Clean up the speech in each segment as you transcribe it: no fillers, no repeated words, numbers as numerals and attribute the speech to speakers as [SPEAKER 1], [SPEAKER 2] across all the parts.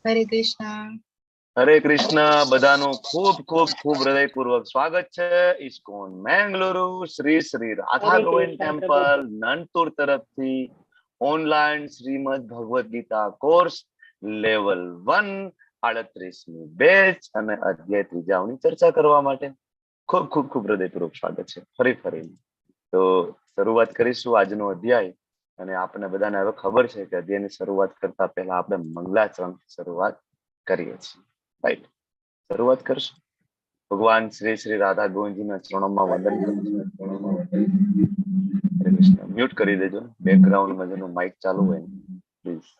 [SPEAKER 1] હરે કૃષ્ણ.
[SPEAKER 2] હરે કૃષ્ણ. બધાનું ખૂબ ખૂબ ખૂબ હૃદયપૂર્વક સ્વાગત છે ઇસ્કોન મેંગલુરુ શ્રી શ્રી રાધા ગોવિંદ ટેમ્પલ નનતુર તરફથી online Shrimad Bhagavad Gita course level 1 38મી બેચ અને અધ્યાય ત્રીજાની ચર્ચા કરવા માટે ખૂબ ખૂબ ખૂબ હૃદયપૂર્વક સ્વાગત છે ફરી. તો શરૂઆત કરીશું આજનો અધ્યાય. અને આપણને બધાને હવે ખબર છે કે અધ્યાયની શરૂઆત કરતા પહેલા આપણે મંગલાચરણથી શરૂઆત કરીએ છીએ. રાઈટ, શરૂઆત કરશું. ભગવાન શ્રી શ્રી રાધા ગોવિંદજીના ચરણોમાં વંદન કરીશું. મ્યુટ કરી દેજો, બેકગ્રાઉન્ડમાં જેનું માઇક ચાલુ હોય પ્લીઝ.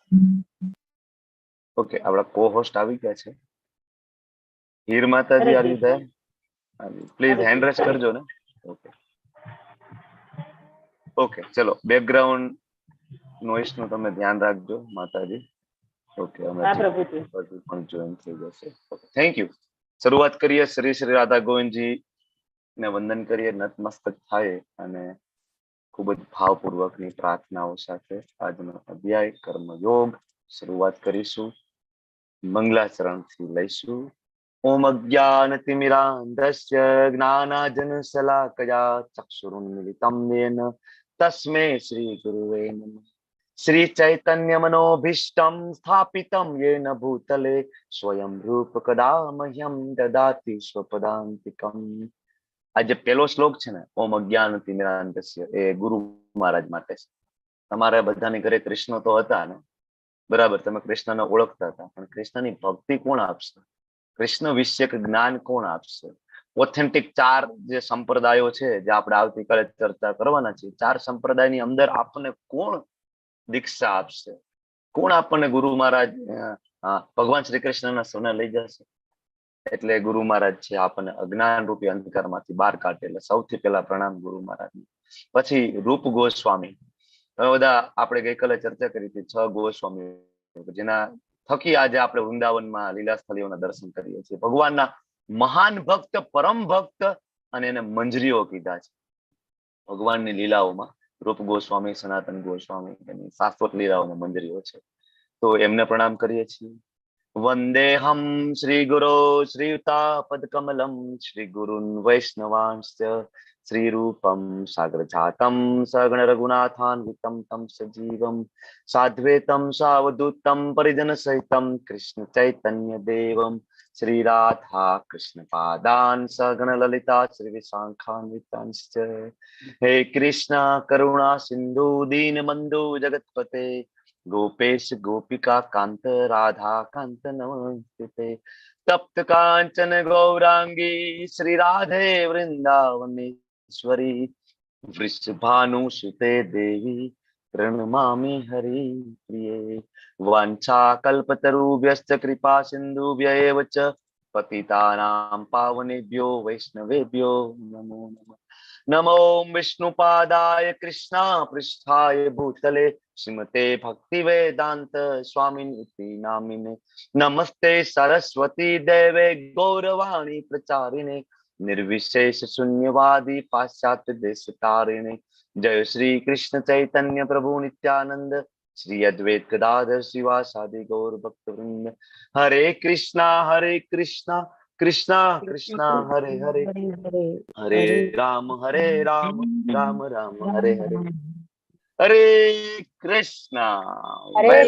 [SPEAKER 2] ઓકે, આપણા કો હોસ્ટ આવી ગયા છે. હીર માતાજી આવી ગયા, પ્લીઝ હેન્ડ રેસ કરજો ને. ઓકે ચલો, બેકગ્રાઉન્ડ નોઇસ નું તમે ધ્યાન રાખજો માતાજી. ઓકે, અમે પણ જોઈન થઈ જશે. Thank you. શરૂઆત કરીએ. શ્રી શ્રી રાધા ગોવિંદજી ને વંદન કરીએ, નતમસ્તક થાય અને ખૂબ જ ભાવપૂર્વકની પ્રાર્થનાઓ સાથે આજનો અધ્યાય કર્મયોગ શરૂઆત કરીશું. મંગલાચરણથી લઈશું. ઓમ અજ્ઞાનતિમિરાંધસ્ય જ્ઞાનાજનશલાકયા ચક્ષુરુન્મિલિતં યેન તસ્મૈ શ્રી ગુરુવે નમઃ. શ્રી ચૈતન્ય મનોભીષ્ટમ સ્થાપિતમ યેન ભૂતલે સ્વયં રૂપ કદા મહ્યમ દદાતિ સ્વપદાંતિકમ. આ જે પહેલો શ્લોક છે ને, ઓમ અજ્ઞાનતિમિરાંધસ્ય, એ ગુરુ મહારાજ માટે છે. તમારે બધાની ઘરે કૃષ્ણ તો હતા ને, બરાબર, તમે કૃષ્ણને ઓળખતા હતા, પણ કૃષ્ણની ભક્તિ કોણ આપશે? કૃષ્ણ વિષયક જ્ઞાન કોણ આપશે? ઓથેન્ટિક 4 જે સંપ્રદાયો છે, જે આપણે આવતીકાલે ચર્ચા કરવાના છે, 4 સંપ્રદાયની અંદર આપણને કોણ દીક્ષા આપશે? કોણ આપણને ગુરુ મહારાજ ભગવાન શ્રી કૃષ્ણના શરણે લઈ જશે? એટલે ગુરુ મહારાજ છે આપણને અજ્ઞાન રૂપી અંધકારમાંથી બહાર કાઢે. એટલે સૌથી પહેલા પ્રણામ ગુરુ મહારાજ. પછી રૂપ ગોસ્વામી. તમે બધા આપણે ગઈકાલે ચર્ચા કરી હતી 6 ગોસ્વામી, જેના થકી આજે આપણે વૃંદાવનમાં લીલાસ્થળીઓના દર્શન કરીએ છીએ. ભગવાનના મહાન ભક્ત, પરમ ભક્ત, અને એને મંજરીઓ કીધા છે ભગવાનની લીલાઓમાં. રૂપ ગોસ્વામી, સનાતન ગોસ્વામી, એની શાશ્વત લીલાઓમાં મંજરીઓ છે. તો એમને પ્રણામ કરીએ છીએ. વંદેહમ શ્રી ગુરો શ્રીયુતા પદકમલમ શ્રી ગુરુન વૈષ્ણવાંશ્ચ શ્રી રૂપમ સાગર જાતમ સગણ રઘુનાથાન્વિતમ તમ સજીવમ સાધ્વેતમ સાવધૂતમ પરિજન સહિતમ કૃષ્ણ ચૈતન્ય દેવમ શ્રી રાધા કૃષ્ણ પાદાન સગણ લલિતા શ્રી વિશાખાન્વિતાંશ્ચ. હે કૃષ્ણ કરુણા સિંધુ દીન બંધુ જગતપતે गोपेश गोपिका कांत राधा कांत नमस्ते. तप्त कांचन गौरांगी श्री राधे वृंदावनेश्वरी वृषभानुसुते देवी प्रणमामि हरि प्रिये. वांछा कल्पतरुभ्यश्च कृपा सिन्धुभ्यैव च पतितानां पावनेभ्यो वैष्णवेभ्यो नमो नमः. नमो विष्णुपादाय कृष्णा पृष्ठाय भूतले श्रीमते भक्ति वेदांत स्वामिनिति नामिने. नमस्ते सरस्वती देवे गौरवाणी प्रचारिणे निर्विशेष शून्यवादी पाश्चात्य देश तारिणे. जय श्री कृष्ण चैतन्य प्रभु नित्यानंद श्री अद्वैत गदाधर श्रीवासादि गौर भक्त वृंद. हरे कृष्णा कृष्णा कृष्णा हरे हरे, हरे राम राम राम हरे हरे. हरे कृष्णा.
[SPEAKER 3] हरे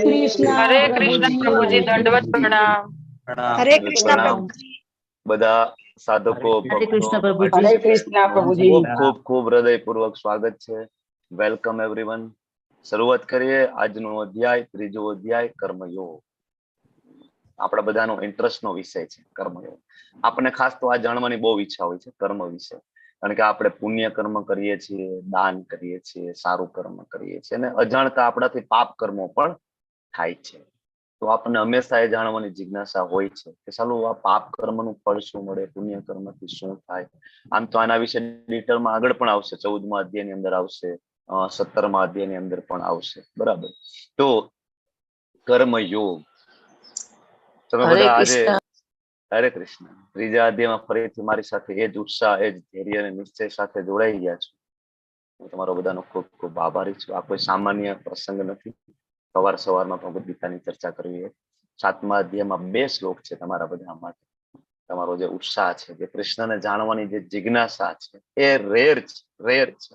[SPEAKER 3] कृष्णा
[SPEAKER 1] પ્રભુજી
[SPEAKER 3] दंडवत प्रणाम.
[SPEAKER 1] હરે કૃષ્ણ પ્રભુજી.
[SPEAKER 2] બધા સાધકો
[SPEAKER 3] हरे कृष्ण प्रभु जी.
[SPEAKER 1] હરે કૃષ્ણ પ્રભુજી.
[SPEAKER 2] ખૂબ ખૂબ ખૂબ હૃદયપૂર્વક સ્વાગત છે. Welcome everyone. શરૂઆત કરીએ આજનો અધ્યાય, ત્રીજો અધ્યાય કર્મયોગ. આપણા બધાનો ઇન્ટરેસ્ટનો વિષય છે કર્મયોગ. આપણને ખાસ તો આ જાણવાની બહુ ઈચ્છા હોય છે કર્મ વિશે, કારણ કે આપણે પુણ્ય કર્મ કરીએ છીએ, દાન કરીએ છીએ, સારું કર્મ કરીએ છીએ, અને અજાણતા આપણાથી પાપ કર્મો પણ થાય છે. તો આપણને હંમેશા એ જાણવાની જિજ્ઞાસા હોય છે કે ચાલો આ પાપ કર્મનું ફળ શું મળે, પુણ્ય કર્મથી શું થાય. આમ તો આના વિશે ડિટેલમાં આગળ પણ આવશે, 14મા અધ્યાયની અંદર આવશે, 17મા અધ્યાયની અંદર પણ આવશે, બરાબર. તો કર્મયોગ તમે બધા આજે હરે કૃષ્ણ ત્રીજા અધ્યાયમાં ફરીથી મારી સાથે એ જ ઉત્સાહ, એ જ ધૈર્ય અને નિશ્ચય સાથે જોડાઈ ગયા છો. હું તમારો બધાનો ખૂબ ખૂબ આભારી છું. આ કોઈ સામાન્ય પ્રસંગ નથી સવારમાં ભગવદ ગીતાની ચર્ચા કરવી. 7મા અધ્યાયમાં 2 શ્લોક છે તમારા બધા માટે. તમારો જે ઉત્સાહ છે, જે કૃષ્ણને જાણવાની જે જિજ્ઞાસા છે, એ રેર છે.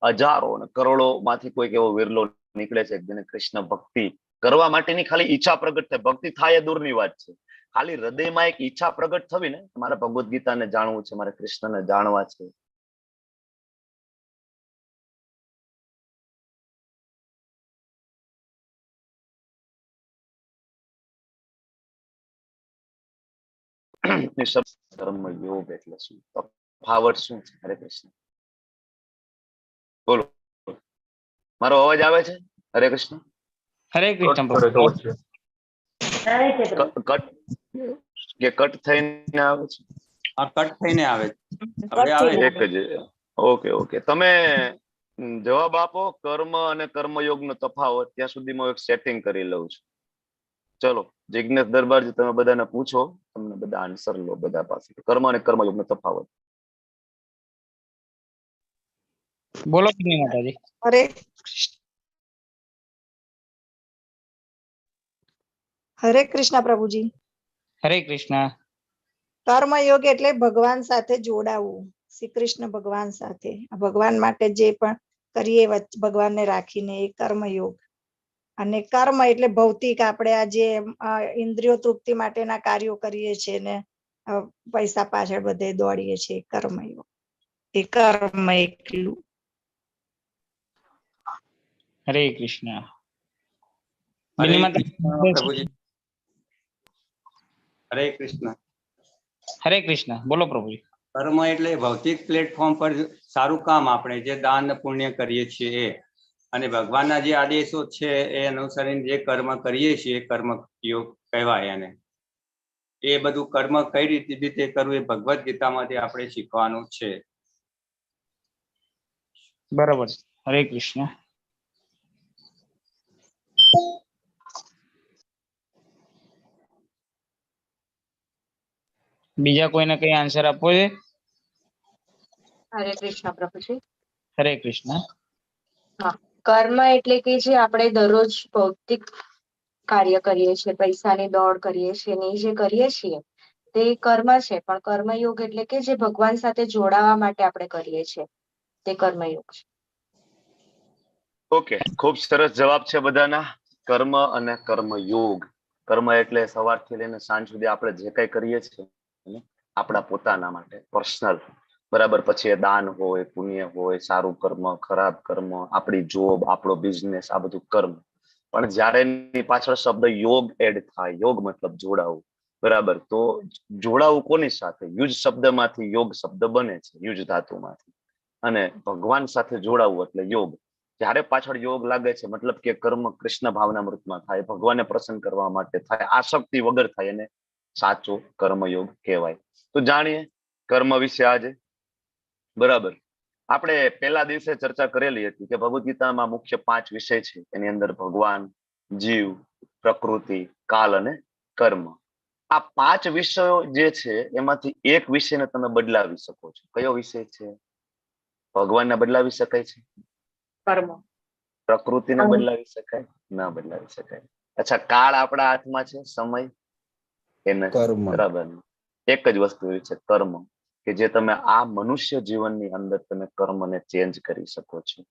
[SPEAKER 2] હજારો અને કરોડો માંથી કોઈક એવો વિરલો નીકળે છે જેને કૃષ્ણ ભક્તિ કરવા માટેની ખાલી ઈચ્છા પ્રગટ થાય. ભક્તિ થાય એ દૂરની વાત છે, ખાલી હૃદયમાં એક ઈચ્છા પ્રગટ થવી ને, મારે ભગવદ્ ગીતાને જાણવું છે, મારે કૃષ્ણને જાણવા છે. કર્મ યોગ એટલે શું, તફાવત શું છે? હરે કૃષ્ણ, બોલો. મારો અવાજ આવે છે? હરે કૃષ્ણ.
[SPEAKER 3] હરે કૃષ્ણ પ્રભુ.
[SPEAKER 2] કટ થઈને આવે છે?
[SPEAKER 4] કટ થઈને આવે છે. હવે આવે છે.
[SPEAKER 2] એક જ. ઓકે. તમે જવાબ આપો. કર્મ અને કર્મયોગનો તફાવત ત્યાં સુધીમાં એક સેટિંગ કરી લઉં છું. ચલો જિજ્ઞેશ દરબારજી, તમે બધાને પૂછો, તમને બધા આન્સર લો બધા પાસે. કર્મ અને કર્મયોગનો તફાવત.
[SPEAKER 3] બોલો માતાજી.
[SPEAKER 1] હરે હરે કૃષ્ણ પ્રભુજી.
[SPEAKER 3] હરે કૃષ્ણ.
[SPEAKER 1] કર્મયોગ એટલે ભગવાન સાથે જોડાવું, શ્રી કૃષ્ણ ભગવાન સાથે, ભગવાન માટે જે પણ કરીએ ભગવાનને રાખીને, એ કર્મયોગ. અને કર્મ એટલે ભૌતિક, આપણે આ જે ઇન્દ્રિયો તૃપ્તિ માટેના કાર્યો કરીએ છીએ ને, પૈસા પાછળ બધે દોડીએ છીએ, કર્મયોગ. એ કર્મ એકલું.
[SPEAKER 3] હરે કૃષ્ણ.
[SPEAKER 4] હરે
[SPEAKER 3] બિની
[SPEAKER 4] કૃષ્ણ
[SPEAKER 3] માતાજી.
[SPEAKER 4] પ્રભુજી. હરે કૃષ્ણ.
[SPEAKER 3] હરે કૃષ્ણ, બોલો પ્રભુજી.
[SPEAKER 4] કર્મ એટલે ભૌતિક પ્લેટફોર્મ પર સારું કામ, આપણે જે દાન પુણ્ય કરીએ છીએ એ, અને ભગવાનના જે આદેશો છે એ અનુસરીને જે કર્મ કરીએ છીએ, કર્મ યોગ કહેવાય એને. એ બધું કર્મ કઈ રીતે કરવું એ ભગવદ્ ગીતામાંથી આપણે શીખવાનું છે.
[SPEAKER 3] બરાબર. હરે કૃષ્ણ. બીજા કોઈને કઈ આન્સર આપવો છે?
[SPEAKER 5] હરે કૃષ્ણ પ્રભુજી.
[SPEAKER 3] હરે કૃષ્ણ.
[SPEAKER 5] કર્મ એટલે કે જે આપણે દરરોજ ભૌતિક કાર્ય કરીએ છીએ, પૈસાની દોડ કરીએ છીએ ને, જે કરીએ છીએ તે કર્મ છે. પણ કર્મયોગ એટલે કે જે ભગવાન સાથે જોડાવા માટે આપણે કરીએ છીએ, તે કર્મયોગ છે.
[SPEAKER 2] ઓકે, ખૂબ સરસ જવાબ છે બધાના. કર્મ અને કર્મયોગ. કર્મ એટલે સવારથી લઈને સાંજ સુધી આપણે જે કઈ કરીએ છીએ આપણા પોતાના માટે, પર્સનલ, બરાબર. પછી એ દાન હોય, પુણ્ય હોય, સારું કર્મ, ખરાબ કર્મ, આપણી જોબ, આપણો બિઝનેસ, આ બધું કર્મ. પણ જયારે એની પાછળ શબ્દ યોગ એડ થાય, યોગ મતલબ જોડાવું, બરાબર. તો જોડાવું કોની સાથે? યુજ શબ્દમાંથી યોગ શબ્દ બને છે, યુજ ધાતુમાંથી. અને ભગવાન સાથે જોડાવું એટલે યોગ. જ્યારે પાછળ યોગ લાગે છે, મતલબ કે કર્મ કૃષ્ણ ભાવનામૃતમાં થાય, ભગવાનને પ્રસન્ન કરવા માટે થાય, આસક્તિ વગર થાય, એને સાચો કર્મયોગ કહેવાય. તો જાણીએ કર્મ વિશે આજે, બરાબર. આપણે પહેલા દિવસે ચર્ચા કરેલી હતી કે ભગવદ ગીતામાં મુખ્ય 5 વિષય છે. એની અંદર ભગવાન, જીવ, પ્રકૃતિ, કાલ અને કર્મ. આ 5 વિષયો જે છે એમાંથી એક વિષયને તમે બદલાવી શકો છો. કયો વિષય છે? ભગવાનને બદલાવી શકાય છે?
[SPEAKER 5] કર્મ.
[SPEAKER 2] પ્રકૃતિને બદલાવી શકાય? ના બદલાવી શકાય. અચ્છા, કાળ આપણા હાથમાં છે, સમય એને બરાબર. એક જ વસ્તુ એવી છે, કર્મ, કે જે તમે આ મનુષ્ય જીવનની અંદર તમે કર્મને ચેન્જ કરી શકો છો,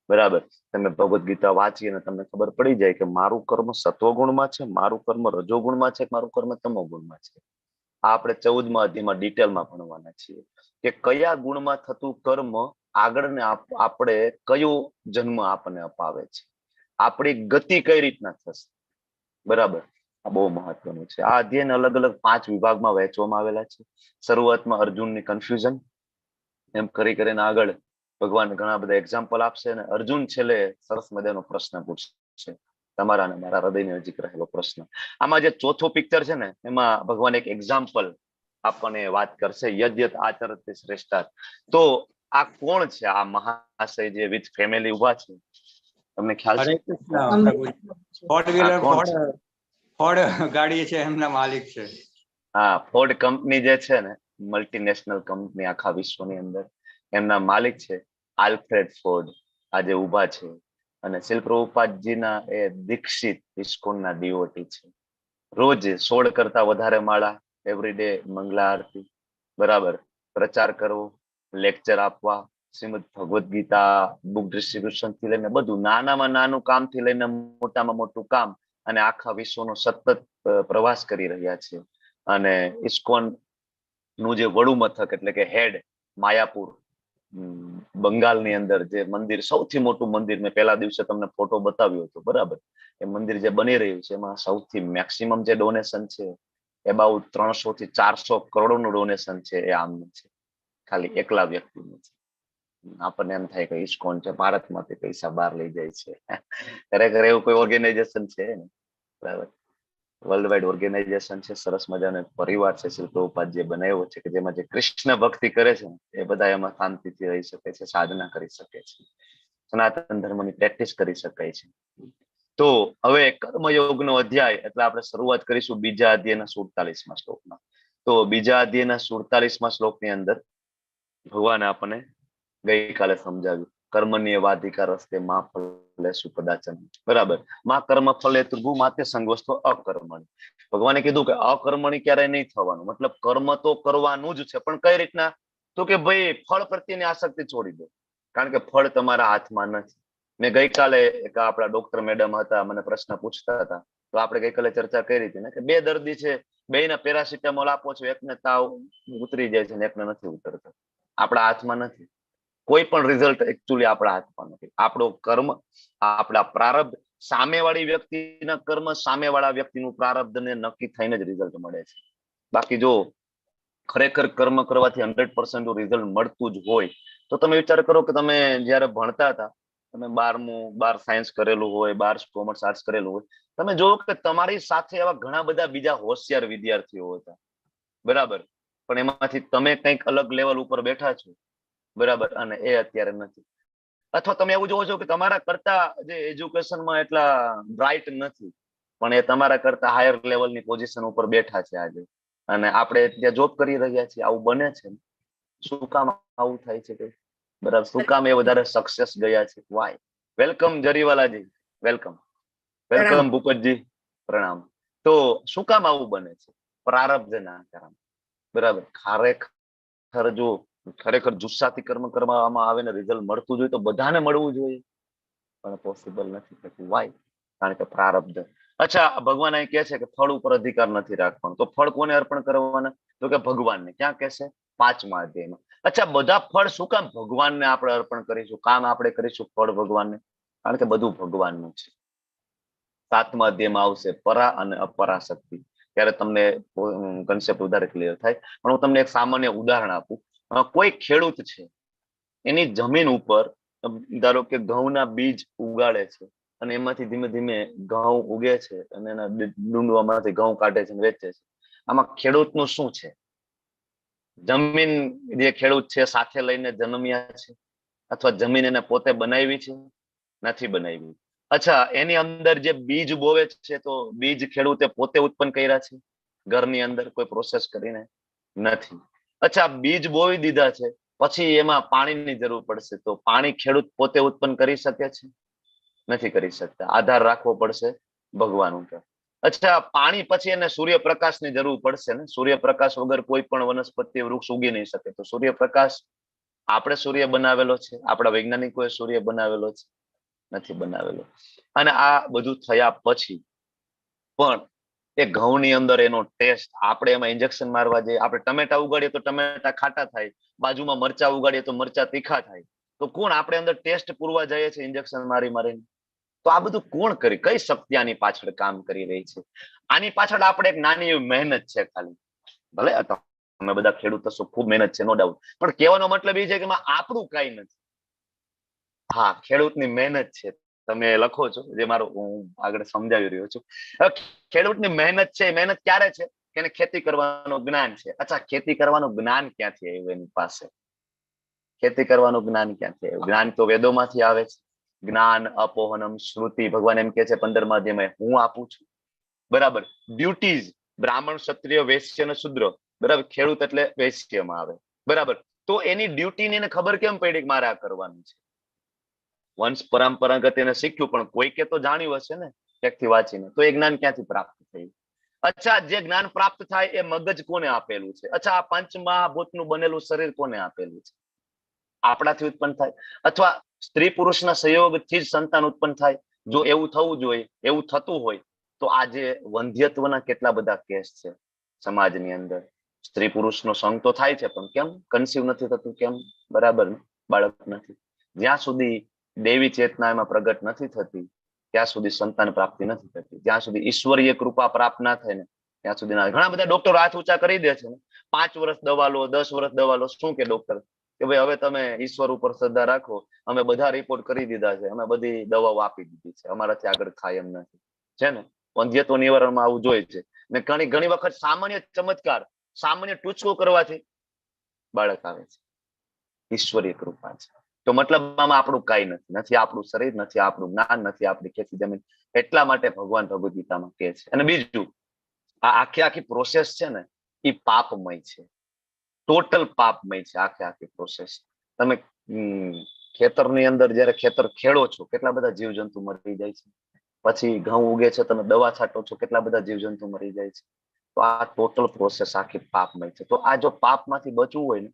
[SPEAKER 2] બરાબર. તમે ભગવદ ગીતા વાંચી અને તમને ખબર પડી જાય કે મારું કર્મ સત્વગુણમાં છે, મારું કર્મ રજોગુણમાં છે, મારું કર્મ તમોગુણમાં છે. આ આપણે 14મા અધ્યાયમાં ડિટેલમાં ભણવાના છીએ કે કયા ગુણમાં થતું કર્મ આગળને આપણે કયો જન્મ આપણને અપાવે છે, આપણી ગતિ કઈ રીતના થશે, બરાબર. આ બહુ મહત્વનું છે. આ અધ્યયન અલગ અલગ 5 વિભાગમાં વહેંચવામાં આવેલા છે. શરૂઆતમાં અર્જુનની કન્ફ્યુઝન, એમ કરીને આગળ ભગવાન ઘણા બધા એક્ઝામ્પલ આપશે, અને અર્જુન છેલ્લે સરસ મજાનો પ્રશ્ન પૂછશે, તમારા અને મારા હૃદયની નજીક રહેલો પ્રશ્ન. આમાં જે ચોથો પિક્ચર છે ને, એમાં ભગવાન એક એક્ઝામ્પલ આપણને વાત કરશે, યદ્યત આચરતે શ્રેષ્ઠા. તો આ કોણ છે? આ મહાશય જે વિથ ફેમિલી ઉભા છે, તમને ખ્યાલ
[SPEAKER 4] હરે
[SPEAKER 2] છે?
[SPEAKER 4] કૃષ્ણ પ્રભુજી. ફોર્ડ વ્હીલર, ફોર્ડ ગાડી છે, એમના માલિક છે.
[SPEAKER 2] હા, ફોર્ડ કંપની જે છે ને, મલ્ટીનેશનલ કંપની આખા વિશ્વની અંદર, એમના માલિક છે આલ્ફ્રેડ ફોર્ડ, આજે ઉભા છે. અને શિલ પ્રભુપાદજીના એ દીક્ષિત ઇસ્કોનના ડીઓટી છે. રોજ 16 કરતા વધારે માળા, એવરીડે મંગલા આરતી, બરાબર, પ્રચાર કરવો, લેક્ચર આપવા, શ્રીમદ ભગવદ્ ગીતા બુક ડિસ્ટ્રીબ્યુશન થી લઈને બધું, નાનામાં નાનું કામ થી લઈને મોટામાં મોટું કામ, અને આખા વિશ્વનો સતત પ્રવાસ કરી રહ્યા છે. અને ઇસ્કોન નું જે વડુ મથક એટલે કે હેડ માયાપુર, બંગાળની અંદર જે મંદિર, સૌથી મોટું મંદિર, મેં પહેલા દિવસે તમને ફોટો બતાવ્યો હતો, બરાબર, એ મંદિર જે બની રહ્યું છે એમાં સૌથી મેક્સિમમ જે ડોનેશન છે એબાઉટ 300 થી 400 કરોડનું ડોનેશન છે, એ આમનું છે, ખાલી એકલા વ્યક્તિનું છે. આપણને એમ થાય કે ઇસ્કોન છે ભારતમાંથી પૈસા બહાર લઈ જાય છે, ખરેખર એવું કોઈ ઓર્ગેનાઇઝેશન છે ને, બરાબર, વર્લ્ડ વાઇડ ઓર્ગેનાઇઝેશન છે, સરસ મજાનો પરિવાર છે શ્રી પ્રભુપાદ જે બનાવ્યો છે, કે જેમાં જે કૃષ્ણ ભક્તિ કરે છે એ બધા એમાં શાંતિથી રહી શકે છે, સાધના કરી શકે છે, સનાતન ધર્મની પ્રેક્ટિસ કરી શકાય છે. તો હવે કર્મયોગનો અધ્યાય એટલે આપણે શરૂઆત કરીશું બીજા અધ્યાયના 47મા શ્લોકમાં. તો બીજા અધ્યાયના 47મા શ્લોકની અંદર ભગવાને આપણને ગઈકાલે સમજાવ્યું, કર્મણીય વાધિકાર રસ્તે માં ફલેષુ કદાચન, બરાબર, માં કર્મ ફલે ત્રુગુ માતે સંગવસ્તો અકર્મણી. ભગવાને કીધું કે અકર્મણી ક્યારેય નહીં થવાનું, મતલબ કર્મ તો કરવાનું જ છે, પણ કઈ રીતના? તો કે ભાઈ ફળ પ્રત્યેની આસક્તિ છોડી દો, કારણ કે ફળ તમારા હાથમાં નથી. મેં ગઈકાલે એક આપણા ડોક્ટર મેડમ હતા, મને પ્રશ્ન પૂછતા હતા, તો આપણે ગઈકાલે ચર્ચા કરી હતી ને કે 2 દર્દી છે, બેયને પેરાસિટામોલ આપો છો, એકને તાવ ઉતરી જાય છે ને એકને નથી ઉતરતો. આપણા હાથમાં નથી, કોઈ પણ રિઝલ્ટ એકચ્યુઅલી આપણા હાથમાં નથી. આપણો કર્મ, આપણા પ્રારબ્ધ, સામેવાળી વ્યક્તિના કર્મ, સામેવાળા વ્યક્તિનું પ્રારબ્ધને નક્કી થઈને જ રિઝલ્ટ મળે છે. બાકી જો ખરેખર કર્મ કરવાથી 100% રિઝલ્ટ મળતું જ હોય તો તમે વિચાર કરો કે તમે જયારે ભણતા હતા, તમે 12 સાયન્સ કરેલું હોય, 12 કોમર્સ આર્ટ્સ કરેલું હોય, તમે જોવો કે તમારી સાથે એવા ઘણા બધા બીજા હોશિયાર વિદ્યાર્થીઓ હતા, બરાબર, પણ એમાંથી તમે કંઈક અલગ લેવલ ઉપર બેઠા છો, બરાબર, અને એ અત્યારે નથી. અથવા તમે એવું જોવો છો કે તમારા કરતા જે એજ્યુકેશનમાં એટલા બ્રાઇટ નથી, પણ એ તમારા કરતા હાયર લેવલની પોઝિશન ઉપર બેઠા છે આજે, અને આપણે ત્યાં જોબ કરી રહ્યા છીએ. આવું બને છે. શું કામ આવું થાય છે કે, બરાબર, શું કામ એ વધારે સક્સેસ ગયા છે? Y? Welcome જરીવાલાજી, welcome, welcome Bhupatji, પ્રણામ. તો શું કામ આવું બને છે? પ્રારબ્ધના કારણે, બરાબર. ખરેખર જો ખરેખર જુસ્સાથી કર્મ કરવામાં આવે ને રિઝલ્ટ મળતું જોઈએ તો બધાને મળવું જોઈએ, પણ પોસિબલ નથી થતું. વાય? કારણ કે પ્રારબ્ધ. અચ્છા, ભગવાન અહીં કહે છે કે ફળ ઉપર અધિકાર નથી રાખવાનો, તો ફળ કોને અર્પણ કરવાના? તો કે ભગવાનને. ક્યાં કહેશે? 5મા અધ્યાયમાં. અચ્છા, બધા ફળ શું કામ ભગવાનને આપણે અર્પણ કરીશું, કામ આપણે કરીશું ફળ ભગવાનને? કારણ કે બધું ભગવાનનું છે. 7મા અધ્યાયમાં આવશે પરા અને અપરા શક્તિ, ત્યારે તમને કન્સેપ્ટ વધારે ક્લિયર થાય. પણ હું તમને એક સામાન્ય ઉદાહરણ આપું. કોઈ ખેડૂત છે, એની જમીન ઉપર ધારો કે ઘઉંના બીજ ઉગાડે છે, અને એમાંથી ધીમે ધીમે ઘઉં ઉગે છે, અને એના ડુંડવામાંથી ઘઉં કાઢે છે, વેચે છે. આમાં ખેડૂતનું શું છે? જમીન જે ખેડૂત છે સાથે લઈને જન્મ્યા છે, અથવા જમીન એને પોતે બનાવી છે? નથી બનાવી. અચ્છા, એની અંદર જે બીજ બોવે છે, તો બીજ ખેડૂતે પોતે ઉત્પન્ન કર્યા છે ઘરની અંદર કોઈ પ્રોસેસ કરીને? નથી. અચ્છા, બીજ બોવી દીધા છે, પછી એમાં પાણીની જરૂર પડશે, તો પાણી ખેડૂત પોતે ઉત્પન્ન કરી શકે છે? નથી કરી શકતા. આધાર રાખવો પડશે ભગવાન ઉપર. અચ્છા, પાણી પછી એને સૂર્યપ્રકાશની જરૂર પડશે ને? સૂર્યપ્રકાશ વગર કોઈ પણ વનસ્પતિ વૃક્ષ ઉગી નહીં શકે. તો સૂર્યપ્રકાશ આપણે સૂર્ય બનાવેલો છે? આપણા વૈજ્ઞાનિકોએ સૂર્ય બનાવેલો છે? નથી બનાવેલો. અને આ બધું થયા પછી પણ એ ઘઉંની અંદર એનો ટેસ્ટ, આપણે એમાં ઇન્જેક્શન મારવા જઈએ, આપણે ટમેટા ઉગાડીએ તો ટમેટા ખાટા થાય, બાજુમાં મરચા ઉગાડીએ તો મરચા તીખા થાય, તો કોણ આપણે અંદર ટેસ્ટ પૂરવા જઈએ છે ઇન્જેક્શન મારી મારીને? તો આ બધું કોણ કરી, કઈ શક્તિ આની પાછળ કામ કરી રહી છે? આની પાછળ આપણે એક નાની એવી મહેનત છે ખાલી. ભલે તમે બધા ખેડૂત હશો, ખૂબ મહેનત છે, નો ડાઉટ, પણ કહેવાનો મતલબ એ છે કે આપણું કઈ નથી. હા, ખેડૂતની મહેનત છે, તમે લખો છો, જે મારું હું આગળ સમજાવી રહ્યો છું. ખેડૂતની મહેનત છે, મહેનત ક્યારે છે? કે એને ખેતી કરવાનું જ્ઞાન છે. અચ્છા, ખેતી કરવાનું જ્ઞાન ક્યાંથી આવ્યું એની પાસે? ખેતી કરવાનું જ્ઞાન ક્યાંથી આવ્યું? જ્ઞાન તો વેદોમાંથી આવે છે. જ્ઞાન અપોહનમ શ્રુતિ, ભગવાન એમ કે છે 15મા અધ્યાયમાં, હું આપું છું, બરાબર. ડ્યુટીઝ, બ્રાહ્મણ, ક્ષત્રિય, વૈશ્ય અને શુદ્ર, બરાબર. ખેડૂત એટલે વૈશ્યમાં આવે, બરાબર. તો એની ડ્યુટીની એને ખબર કેમ પડી કે મારે આ કરવાનું છે? વંશ પરંપરાગત એને શીખ્યું, પણ કોઈકે તો જાણ્યું હશે ને ક્યાંકથી વાંચીને. તો એ જ્ઞાન ક્યાંથી પ્રાપ્ત થયું? અચ્છા, જે જ્ઞાન પ્રાપ્ત થાય એ મગજ કોને આપેલું છે? અચ્છા, આ પંચમહાભૂતનું બનેલું શરીર કોને આપેલું છે? આપણાથી ઉત્પન્ન થાય, અથવા સ્ત્રી પુરુષના સંયોગથી જ સંતાન ઉત્પન્ન થાય? જો એવું થવું જોઈએ, એવું થતું હોય તો આજે વંધ્યત્વના કેટલા બધા કેસ છે સમાજની અંદર. સ્ત્રી પુરુષનો સંગ તો થાય છે, પણ કેમ કન્સીવ નથી થતું? કેમ? બરાબર ને? બાળક નથી. જ્યાં સુધી દેવી ચેતના એમાં પ્રગટ નથી થતી ત્યાં સુધી સંતાન પ્રાપ્તિ નથી થતી. જ્યાં સુધી ઈશ્વરીય કૃપા પ્રાપ્ત ના થાય ને ત્યાં સુધી ના. ઘણા બધા ડોક્ટરો હાથ ઊંચા કરી દે છે ને, 5 વર્ષ દવા લો, 10 વર્ષ દવા લો. શું કે ડોક્ટર કે ભાઈ હવે તમે ઈશ્વર ઉપર શ્રદ્ધા રાખો, અમે બધા રિપોર્ટ કરી દીધા છે, અમે બધી દવાઓ આપી દીધી છે, અમારાથી આગળ થાય એમ નથી. છે ને? વંધ્યત્વ નિવારણમાં આવું જોઈએ છે. ને ઘણી વખત સામાન્ય ચમત્કાર, સામાન્ય ટૂચકો કરવાથી બાળક આવે છે. ઈશ્વરીય કૃપા છે. તો મતલબ આમાં આપણું કઈ નથી આપણું શરીર, નથી આપણું જ્ઞાન, નથી આપણી ખેતી જમીન. એટલા માટે ભગવાન ભગવદ ગીતામાં કહે છે. અને બીજું, આ આખી પ્રોસેસ છે ને એ પાપમય છે, ટોટલ પાપમય છે આખી પ્રોસેસ. તમે ખેતરની અંદર જયારે ખેતર ખેડો છો, કેટલા બધા જીવજંતુ મરી જાય છે. પછી ઘઉં ઉગે છે, તમે દવા છાંટો છો, કેટલા બધા જીવજંતુ મરી જાય છે. તો આ ટોટલ પ્રોસેસ આખી પાપમય છે. તો આ જો પાપમાંથી બચવું હોય ને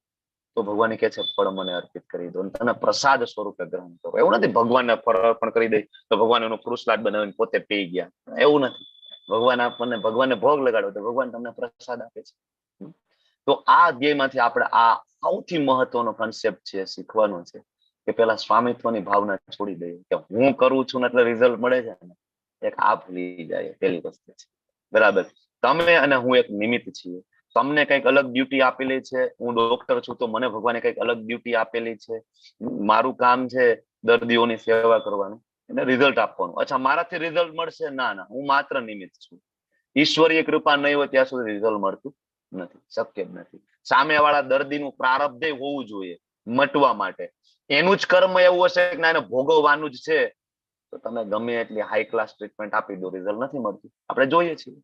[SPEAKER 2] તો ભગવાન કહે છે ફળ મને અર્પિત કરી દો, અને પ્રસાદ સ્વરૂપે ગ્રહણ કરો. એવું નથી ભગવાનને ફળ અર્પણ કરી દે તો ભગવાન એનો ફ્રૂટ સલાડ બનાવીને પોતે પી ગયા, એવું નથી. ભગવાનને ભોગ લગાડો તો ભગવાન તમને પ્રસાદ આપે છે. તો આ અધ્યાયમાંથી આપણે આ સૌથી મહત્વનો કન્સેપ્ટ છે શીખવાનો છે કે પેલા સ્વામિત્વની ભાવના છોડી દઈએ કે હું કરું છું ને એટલે રિઝલ્ટ મળે છે ને, એક આ ભૂલી જાય. પેલી વસ્તુ છે. બરાબર? તમે અને હું એક નિમિત્ત છીએ. તમને કઈક અલગ ડ્યુટી આપેલી છે. હું ડોક્ટર છું તો મને ભગવાને કઈક અલગ ડ્યુટી આપેલી છે. મારું કામ છે દર્દીઓની સેવા કરવાનું, એને રિઝલ્ટ આપવાનું. અચ્છા, મારાથી રિઝલ્ટ મળશે? ના, હું માત્ર નિમિત્ત છું. ઈશ્વરીય કૃપા નહીં હોય ત્યાં સુધી રિઝલ્ટ મળતું નથી, શક્ય જ નથી. સામેવાળા દર્દીનું પ્રારબ્ધ હોવું જોઈએ મટવા માટે. એનું જ કર્મ એવું હશે કે એને ભોગવવાનું જ છે, તો તમે ગમે એટલી હાઈ ક્લાસ ટ્રીટમેન્ટ આપી દો, રિઝલ્ટ નથી મળતું. આપણે જોઈએ છીએ.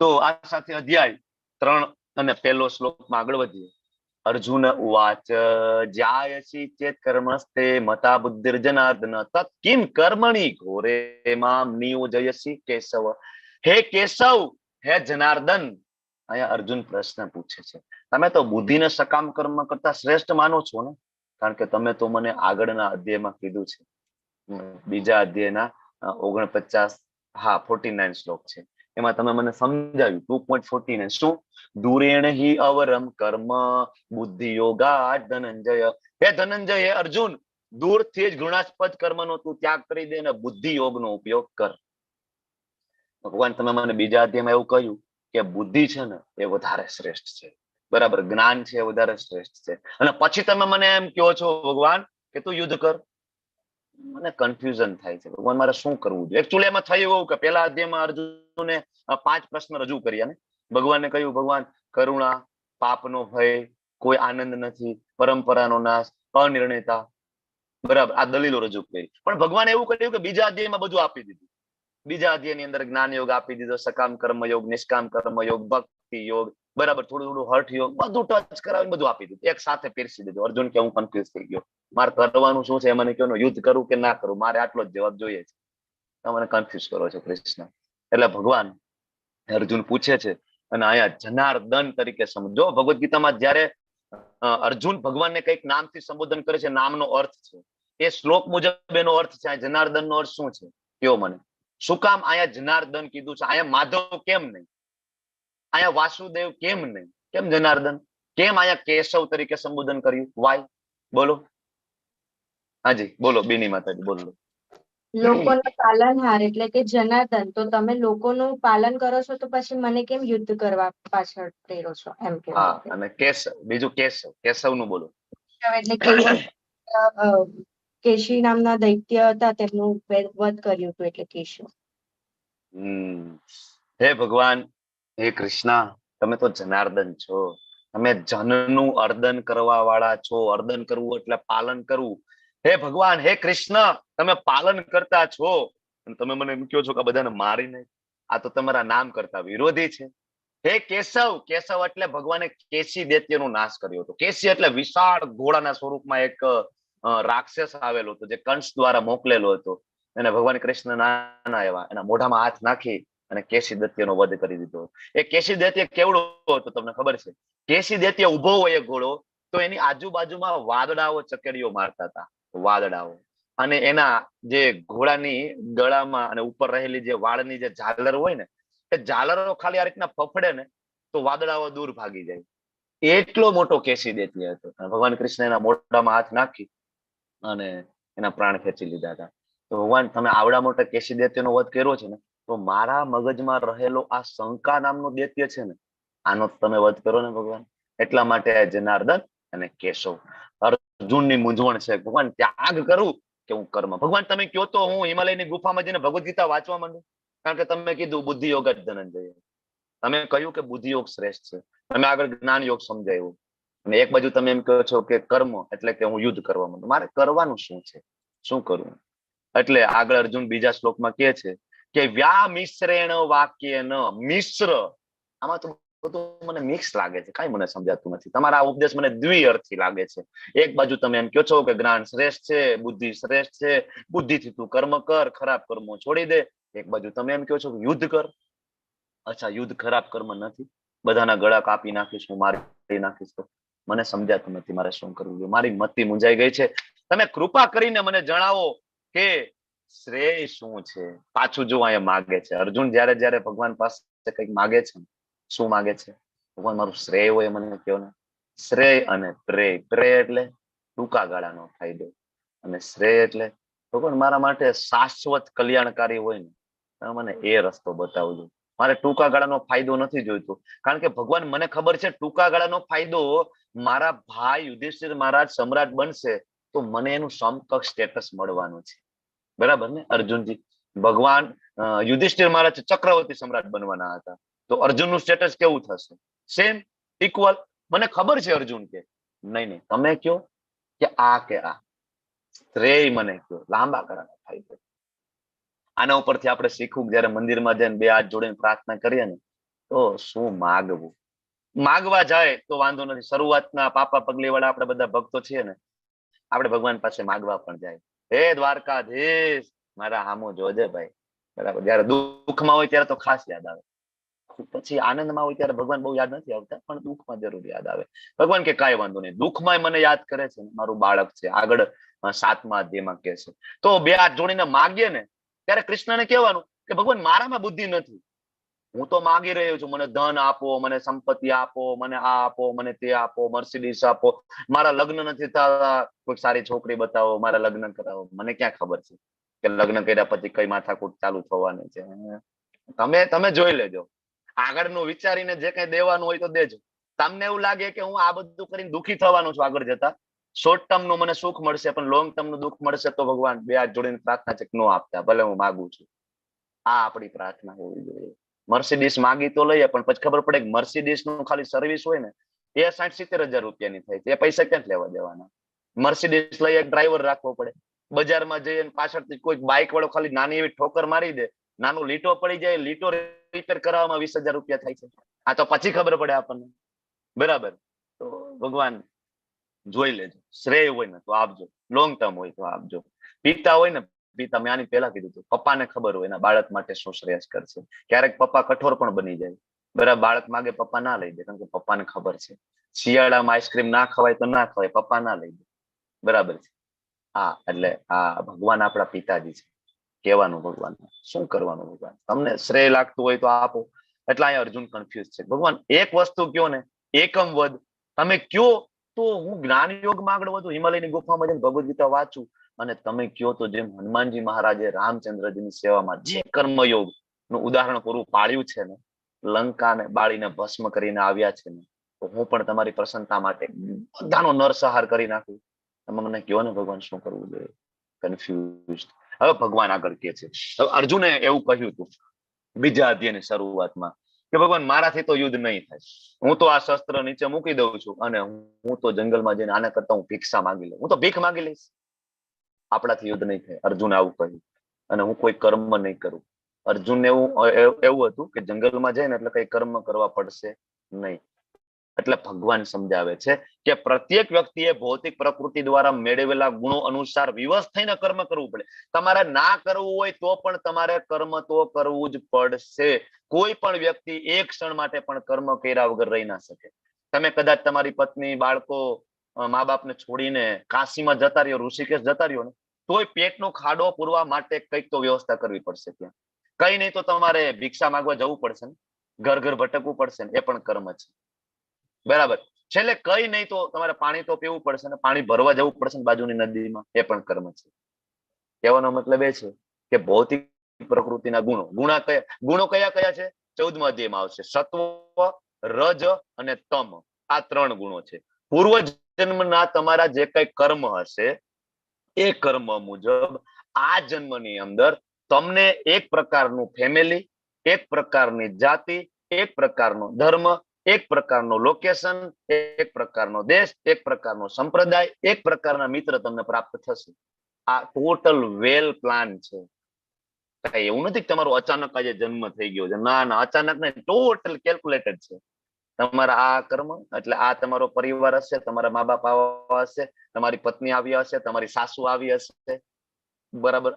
[SPEAKER 2] તો આ સાથે અધ્યાય 3 અને 1 શ્લોકમાં આગળ વધીએ. અર્જુન ઉવાચ જ્યાયસી ચેત કર્મસ્તે મતા બુદ્ધિર્જનાર્દન તત કિમ કર્મણિ ઘોરે મામ નિયોજયસી કેશવ. હે કેશવ, હે જનાર્દન. અહીંયા અર્જુન પ્રશ્ન પૂછે છે. તમે તો બુદ્ધિને સકામ કર્મ કરતા શ્રેષ્ઠ માનો છો ને, કારણ કે તમે તો મને આગળના અધ્યાયમાં કીધું છે, બીજા અધ્યાયના 49 શ્લોક છે, એમાં તમે મને સમજાવ્યું 2.49 શું? દૂરેણ હિ અવરમ કર્મ બુદ્ધિ યોગા ધનંજય. હે ધનંજય, હે અર્જુન, દૂરથી જ ઘૃણાસ્પદ કર્મનો તું ત્યાગ કરી દે અને બુદ્ધિ યોગનો ઉપયોગ કર. ભગવાન તમે મને બીજા અધ્યાયમાં એવું કહ્યું કે બુદ્ધિ છે ને એ વધારે શ્રેષ્ઠ છે, બરાબર? જ્ઞાન છે એ વધારે શ્રેષ્ઠ છે. અને પછી તમે મને એમ કહો છો ભગવાન કે તું યુદ્ધ કર. મને કન્ફ્યુઝન થાય છે ભગવાન, મારે શું કરવું જોઈએ? એકચ્યુઅલી એમાં થયું એવું કે પેલા અધ્યાયમાં અર્જુને 5 પ્રશ્ન રજૂ કર્યા ને. ભગવાનને કહ્યું ભગવાન કરુણા, પાપનો ભય, કોઈ આનંદ નથી, પરંપરાનો નાશ, અનિર્ણયતા, બરાબર? આ દલીલો રજૂ કરી. પણ ભગવાને એવું કર્યું કે બીજા અધ્યાયમાં બધું આપી દીધું. બીજા અધ્યાયની અંદર જ્ઞાન યોગ આપી દીધો, સકામ કર્મ યોગ, નિષ્કામ કર્મ યોગ, ભક્તિ યોગ, બરાબર? થોડું હઠ યોગ, બધું ટચ કરાવીને બધું આપી દીધું, એક સાથે પીરસી દીધું. અર્જુન કે હું કન્ફ્યુઝ થઈ ગયો, મારે કરવાનું શું છે? મને કહો, યુદ્ધ કરું કે ના કરું? મારે આટલો જ જવાબ જોઈએ છે. તમે કન્ફ્યુઝ કરો છો કૃષ્ણ. એટલે ભગવાન અર્જુન પૂછે છે, અને અહીંયા જનાર્દન તરીકે સમજો. ભગવદ ગીતામાં જયારે અર્જુન ભગવાનને કઈક નામથી સંબોધન કરે છે, નામનો અર્થ છે એ શ્લોક મુજબ એનો અર્થ છે. જનાર્દનનો અર્થ શું છે કયો મને? શું કામ અહીંયા જનાર્દન કીધું છે? અહીંયા માધવ કેમ નહીં? અહીંયા વાસુદેવ કેમ નહીં? કેમ જનાર્દન? કેમ અહીંયા કેશવ તરીકે સંબોધન કર્યું? વાય? બોલો. હાજી બોલો, બેની માતાજી બોલો.
[SPEAKER 5] લોકોનો પાલનહાર એટલે કે જનાર્દન. તો તમે લોકોનું પાલન કરો છો તો પછી મને કેમ યુદ્ધ કરવા પાછળ પ્રેરો છો? એમ કે
[SPEAKER 2] અને કેશવ, બીજું કેશવનું બોલો.
[SPEAKER 5] એટલે કેશી નામના દૈત્ય હતા, તેમનું વધ કર્યું હતું, એટલે કેશવ.
[SPEAKER 2] હે ભગવાન, હે કૃષ્ણ, તમે તો જનાર્દન છો. તમે જનનું અર્દન કરવા વાળા છો. અર્દન કરવું એટલે પાલન કરવું. હે ભગવાન, હે કૃષ્ણ, તમે પાલન કરતા છો. અને તમે મને એમ કહો છો કે બધાને મારીને, આ તો તમારા નામ કરતા વિરોધી છે. હે કેશવ, કેશવ એટલે ભગવાને કેસી દૈત્યનો નાશ કર્યો હતો. કેસી એટલે વિશાળ ઘોડાના સ્વરૂપમાં એક રાક્ષસ આવેલો હતો, જે કંસ દ્વારા મોકલેલો હતો. અને ભગવાન કૃષ્ણ નાના એવા એના મોઢામાં હાથ નાખી અને કેસી દૈત્યનો વધ કરી દીધો. એ કેસી દૈત્ય કેવડો હતો તમને ખબર છે? કેસી દૈત્ય ઉભો હોય એ ઘોડો તો એની આજુબાજુમાં વાદળાઓ ચકેડીઓ મારતા હતા, વાદળાઓ. અને એના જે ઘોડાની ગળામાં અને ઉપર રહેલી જે વાળની જે ઝાલર હોય ને, એ ઝાલરો ખાલી આ રીતના ફફડે ને તો વાદળાઓ દૂર ભાગી જાય. એટલો મોટો કેસી દૈત્ય હતો. ભગવાન કૃષ્ણ એના મોઢામાં હાથ નાખી અને એના પ્રાણ ખેંચી લીધા હતા. તો ભગવાન તમે આવડા મોટા કેસી દૈત્યનો વધ કર્યો છે ને, તો મારા મગજમાં રહેલો આ શંકા નામનો દૈત્ય છે ને, આનો તમે વધ કરો ને ભગવાન. એટલા માટે જનાર્દન અને કેશવ. અર્જુનની મૂંઝવણ છે, ભગવાન ત્યાગ કરું કે હું કર્મ? ભગવાન તમે કહો તો હું હિમાલયની ગુફામાં જઈને ભગવદ ગીતા વાંચવા માંડું. કારણ કે તમે કીધું બુદ્ધિ યોગ જ ધનંજય. તમે કહ્યું કે બુદ્ધિ યોગ શ્રેષ્ઠ છે. તમે આગળ જ્ઞાન યોગ સમજાયું. અને એક બાજુ તમે એમ કહો છો કે કર્મ એટલે કે હું યુદ્ધ કરવા માંડું. મારે કરવાનું શું છે? શું કરવું? એટલે આગળ અર્જુન બીજા શ્લોકમાં કહે છે કે વ્યામિશ્રેણ વાક્ય ન મિશ્ર. આમાં તો બધું મને મિક્સ લાગે છે, કઈ મને સમજાતું નથી. તમારા આ ઉપદેશ મને દ્વિઅર્થી લાગે છે. એક બાજુ તમે એમ કહો છો કે જ્ઞાન શ્રેષ્ઠ છે, બુદ્ધિ શ્રેષ્ઠ છે, બુદ્ધિથી તું કર્મ કર, ખરાબ કર્મો છોડી દે. એક બાજુ તમે એમ કહો છો કે યુદ્ધ કર. અચ્છા, યુદ્ધ ખરાબ કર્મ નથી? બધાના ગળા કાપી નાખીશ, હું મારી નાખીશ? તો મને સમજાતું નથી મારે શું કરવું જોઈએ. મારી મતિ મૂંઝાઈ ગઈ છે. તમે કૃપા કરીને મને જણાવો કે શ્રેય શું છે? પાછું જો અહીંયા માગે છે અર્જુન, જયારે જયારે ભગવાન પાસે કંઈક માગે છે, શું માગે છે? ભગવાન મારું શ્રેય હોય મને કહો ને. શ્રેય અને પ્રેય. પ્રેય એટલે ટૂંકા ગાળાનો ફાયદો, અને શ્રેય એટલે ભગવાન મારા માટે શાશ્વત કલ્યાણકારી હોય ને, તમે મને એ રસ્તો બતાવજો. મારે ટૂંકા ગાળાનો ફાયદો નથી જોઈતો. કારણ કે ભગવાન મને ખબર છે ટૂંકા ગાળાનો ફાયદો મારા ભાઈ યુધિષ્ઠિર મહારાજ સમ્રાટ બનશે તો મને એનું સમકક્ષ સ્ટેટસ મળવાનું છે. બરાબર ને અર્જુનજી? ભગવાન યુધિષ્ઠિર મહારાજ ચક્રવર્તી સમ્રાટ બનવાના હતા, તો અર્જુનનું સ્ટેટસ કેવું થશે? Same, equal. મને ખબર છે અર્જુન કે નહીં, તમે કયો કે આ શ્રેય મને કયો, લાંબા ગાળાનો ફાયદો. આના ઉપરથી આપણે શીખવું, જયારે મંદિરમાં જઈને બે હાથ જોડીને પ્રાર્થના કરીએ ને, તો શું માગવું. માગવા જાય તો વાંધો નથી. શરૂઆતના પાપા પગલી વાળા આપણે બધા ભક્તો છીએ ને, આપણે ભગવાન પાસે માગવા પણ જાય, હે દ્વારકાધીશ મારા હામો જોજે ભાઈ. બરાબર? જયારે દુઃખમાં હોય ત્યારે તો ખાસ યાદ આવે. પછી આનંદમાં હોય ત્યારે ભગવાન બહુ યાદ નથી આવતા, પણ દુઃખમાં જરૂર યાદ આવે. ભગવાન કે કાંઈ વાંધો નહીં, દુઃખમાં મને યાદ કરે છે, મારું બાળક છે. આગળ 7મા અધ્યાયમાં કહે છે. તો બે હાથ જોડીને માગીએ ને ત્યારે કૃષ્ણને કહેવાનું કે ભગવાન મારામાં બુદ્ધિ નથી, હું તો માગી રહ્યો છું, મને ધન આપો, મને સંપત્તિ આપો, મને આ આપો, મને તે આપો, મર્સિડીઝ આપો. મારા લગ્ન નથી થતા, કોઈ સારી છોકરી બતાવો, મારા લગ્ન કરાવો. મને ક્યાં ખબર છે કે લગ્ન કર્યા પછી કઈ માથાકૂટ ચાલુ થવાની છે? તમે જોઈ લેજો. આગળનું વિચારીને જે કઈ દેવાનું હોય તો દેજો. તમને એવું લાગે કે હું આ બધું કરીને દુઃખી થવાનું છું આગળ જતા, શોર્ટ ટર્મ નું મને સુખ મળશે પણ લોંગ ટર્મ નું દુઃખ મળશે, તો ભગવાન બે હાથ જોડીને પ્રાર્થના છે કે નો આપતા, ભલે હું માગું છું. આ આપણી પ્રાર્થના હોવી જોઈએ. મર્સિડીઝ માગી તો લઈએ, પણ પછી ખબર પડે કે મર્સિડીઝ નું ખાલી સર્વિસ હોય ને એ 60-70 હજાર રૂપિયાની થાય છે. એ પૈસા ક્યાં લેવા દેવાના? મર્સિડીઝ લઈ એક ડ્રાઈવર રાખવો પડે. બજારમાં જઈએ પાછળથી કોઈ બાઇક વાળો ખાલી નાની એવી ઠોકર મારી દે, નાનો લીટો પડી જાય, લીટો રિપેર કરાવવામાં 20,000 રૂપિયા થાય છે. આ તો પછી ખબર પડે આપણને. બરાબર? તો ભગવાન જોઈ લેજો. શ્રેય હોય ને તો આપજો, લોંગ ટર્મ હોય તો આપજો. પિતા હોય ને, પિતા મેં આની પહેલા કીધું હતું, પપ્પાને ખબર હોય એના બાળક માટે શું શ્રેષ્ઠ કરશે. ક્યારેક પપ્પા કઠોર પણ બની જાય. બરાબર? બાળક માગે પપ્પા ના લઈ દે, કારણ કે પપ્પાને ખબર છે શિયાળામાં આઈસ્ક્રીમ ના ખવાય તો ના ખવાય, પપ્પા ના લઈ દે. બરાબર છે? હા, એટલે આ ભગવાન આપણા પિતાજી છે. કહેવાનું ભગવાન, શું કરવાનું ભગવાન? તમને શ્રેય લાગતું હોય તો આપો. એટલે અહીંયા અર્જુન કન્ફ્યુઝ છે. ભગવાન એક વસ્તુ કયો ને, એકમ વદ. તમે કયો તો હું જ્ઞાન યોગમાં આગળ વધુ, હિમાલયની ગુફામાં જઈને ભગવદ ગીતા વાંચું. અને તમે કયો તો જેમ હનુમાનજી મહારાજે રામચંદ્રજીની સેવામાં જે કર્મયોગ નું ઉદાહરણ પૂરું પાડ્યું છે ને, લંકાને બાળીને ભસ્મ કરીને આવ્યા છે ને, તો હું પણ તમારી પ્રસન્નતા માટે બધાનો નરસંહાર કરી નાખું. તમે મને કહો ને ભગવાન શું કરવું જોઈએ? કન્ફ્યુઝ. હવે ભગવાન આગળ કે છે. હવે અર્જુને એવું કહ્યું હતું બીજા અધ્યાયની શરૂઆતમાં કે ભગવાન મારાથી તો યુદ્ધ નહીં થાય, હું તો આ શસ્ત્ર નીચે મૂકી દઉં છું અને હું તો જંગલમાં જઈને આના કરતા હું ભિક્ષા માંગી લઉં, હું તો ભીખ માંગી લઈશ. આપણાથી યુદ્ધ નહીં થાય, અર્જુન આવું કહ્યું. અને હું કોઈ કર્મ નહીં કરું. અર્જુન એવું હતું કે જંગલમાં જાય ને એટલે કઈ કર્મ કરવા પડશે નહીં. એટલે ભગવાન સમજાવે છે કે પ્રત્યેક વ્યક્તિએ ભૌતિક પ્રકૃતિ દ્વારા મેળવેલા ગુણો અનુસાર વિવશ થઈને કર્મ કરવું પડે. તમારે ના કરવું હોય તો પણ તમારે કર્મ તો કરવું જ પડશે. કોઈ પણ વ્યક્તિ એક ક્ષણ માટે પણ કર્મ કર્યા વગર રહી ના શકે. તમે કદાચ તમારી પત્ની, બાળકો, મા બાપને છોડીને કાશીમાં જતા રહ્યો, ઋષિકેશ જતા રહ્યો ને, તોય પેટનો ખાડો પૂરવા માટે કંઈક તો વ્યવસ્થા કરવી પડશે. ત્યાં કઈ નહીં તો તમારે ભિક્ષા માંગવા જવું પડશે ને, ઘર ઘર ભટકવું પડશે ને, એ પણ કર્મ છે. બરાબર. છેલ્લે કઈ નહીં તો તમારે પાણી તો પીવું પડશે ને, પાણી ભરવા જવું પડશે ને બાજુની નદીમાં, એ પણ કર્મ છે. કહેવાનો મતલબ એ છે કે ભૌતિક પ્રકૃતિના ગુણો કયા કયા છે? 14મા અધ્યાયમાં આવશે. સત્વ, રજ અને તમ, આ 3 ગુણો છે. પૂર્વ જન્મના તમારા જે કઈ કર્મ હશે એ કર્મ મુજબ આ જન્મની અંદર તમને એક પ્રકારનું ફેમિલી, એક પ્રકારની જાતિ, એક પ્રકારનો ધર્મ, એક પ્રકારનો લોકેશન, એક પ્રકારનો દેશ, એક પ્રકારનો સંપ્રદાય, એક પ્રકારના મિત્ર તમને પ્રાપ્ત થશે. આ ટોટલ વેલ પ્લાન છે. કઈ એવું નથી કે તમારો અચાનક આજે જન્મ થઈ ગયો છે. ના ના, અચાનક નહીં, ટોટલ કેલ્ક્યુલેટેડ છે. તમારા આ કર્મ એટલે આ તમારો પરિવાર હશે, તમારા મા બાપ આવા હશે, તમારી પત્ની આવી હશે, તમારી સાસુ આવી હશે, બરાબર.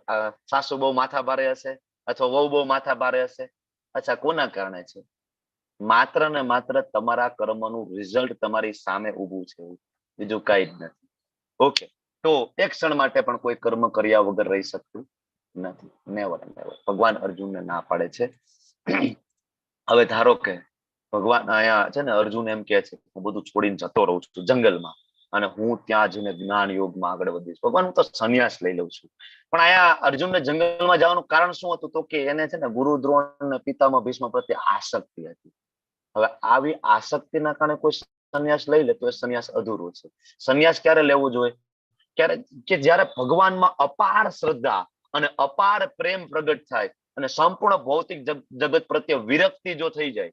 [SPEAKER 2] સાસુ બહુ માથા ભારે હશે અથવા વહુ બહુ માથા ભારે હશે. અચ્છા, કોના કારણે છે? માત્ર ને માત્ર તમારા કર્મનું રિઝલ્ટ તમારી સામે ઊભું છે, બીજું કઈ જ નથી. ઓકે, તો એક ક્ષણ માટે પણ કોઈ કર્મ કર્યા વગર રહી શકતું નથી. Never never. ભગવાન અર્જુનને ના પાડે છે. હવે ધારો કે ભગવાન અહીંયા છે ને, અર્જુન એમ કે છે હું બધું છોડીને જતો રહું છું જંગલમાં, અને હું ત્યાં જઈને જ્ઞાન યોગમાં આગળ વધીશ. ભગવાન, હું તો સંન્યાસ લઈ લઉં છું. પણ અહીંયા અર્જુનને જંગલમાં જવાનું કારણ શું હતું? તો કે એને છે ને ગુરુ દ્રોણ અને પિતામહ ભીષ્મ પ્રત્યે આસક્તિ હતી. હવે આવી આસક્તિના કારણે કોઈ સંન્યાસ લઈ લે તો એ સંન્યાસ અધૂરો છે. સંન્યાસ ક્યારે લેવો જોઈએ? ક્યારે કે જ્યારે ભગવાનમાં અપાર શ્રદ્ધા અને અપાર પ્રેમ પ્રગટ થાય અને સંપૂર્ણ ભૌતિક જગત પ્રત્યે વિરક્તિ જો થઈ જાય,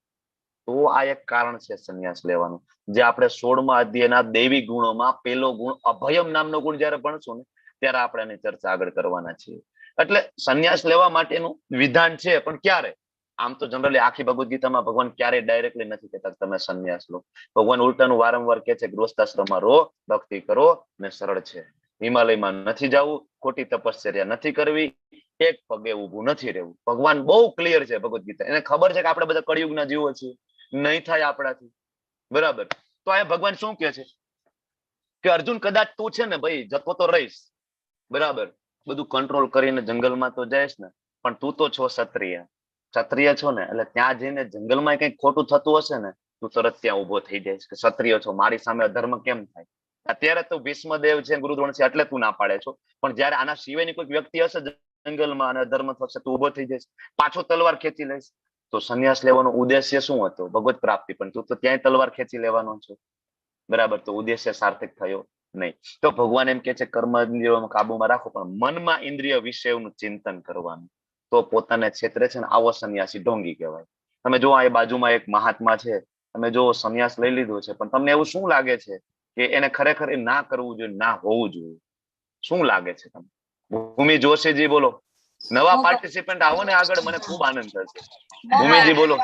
[SPEAKER 2] તો આ એક કારણ છે સંન્યાસ લેવાનું. જે આપણે 16મા અધ્યાયના દૈવી ગુણોમાં પહેલો ગુણ અભયમ નામનો ગુણ જયારે ભણશું ને, ત્યારે આપણે એની ચર્ચા આગળ કરવાના છીએ. એટલે સંન્યાસ લેવા માટેનું વિધાન છે, પણ ક્યારે? આમ તો જનરલી આખી ભગવદ ગીતામાં ભગવાન ક્યારેય ડાયરેક્ટલી નથી કહેતા તમે સંન્યાસ લો. ભગવાન ઉલટાનું વારંવાર કહે છે ગૃહસ્થાશ્રમમાં રહો, ભક્તિ કરો ને સરળ છે. હિમાલયમાં નથી જવું, ખોટી તપશ્ચર્યા નથી કરવી, એક પગે ઊભું નથી રહેવું. ભગવાન બહુ ક્લિયર છે ભગવદ ગીતા. એને ખબર છે કે આપણે બધા કળિયુગના જીવો છીએ, નહીં થાય આપણાથી. બરાબર. તો આ ભગવાન શું કહે છે કે અર્જુન, કદાચ તું છે ને ભાઈ જતો તો રહીશ, બરાબર, બધું કંટ્રોલ કરીને જંગલમાં તો જઈશ ને, પણ તું તો છો ક્ષત્રિય. ક્ષત્રિય છો ને, એટલે ત્યાં જઈને જંગલમાં કઈક ખોટું થતું હશે ને, તું તરત ત્યાં ઉભો થઈ જઈશ કે ક્ષત્રિય છો, મારી સામે અધર્મ કેમ થાય. અત્યારે તો ભીષ્મદેવ છે, ગુરુદ્રોણ છે, એટલે તું ના પાડે છો. પણ જયારે આના સિવાયની કોઈ વ્યક્તિ હશે જંગલમાં અને અધર્મ થશે, તું ઉભો થઈ જઈશ, પાછો તલવાર ખેંચી લઈશ. તો સંન્યાસ લેવાનો ઉદ્દેશ્ય શું હતો? ભગવત પ્રાપ્તિ. પણ તું તો ત્યાંય તલવાર ખેંચી લેવાનો છે, બરાબર. તો ઉદ્દેશ્ય સાર્થક થયો નહીં. તો ભગવાન એમ કે છે કર્મ ઇન્દ્રિયોમાં કાબુમાં રાખો, પણ મનમાં ઇન્દ્રિય વિષયનું ચિંતન કરવાનું. તો પોતાને ક્ષેત્રે છે ને, આવો સંન્યાસી ઢોંગી કહેવાય. તમે જો આ બાજુમાં એક મહાત્મા છે, તમે જો સંન્યાસ લઈ લીધો છે, પણ તમને એવું શું લાગે છે કે એને ખરેખર એ ના કરવું જોઈએ, ના હોવું જોઈએ? શું લાગે છે તમને? ભૂમિ જોશીજી બોલો. નવા પાર્ટિસિપન્ટ આવો ને આગળ, મને ખૂબ આનંદ થશે. ભૂમિજી બોલો.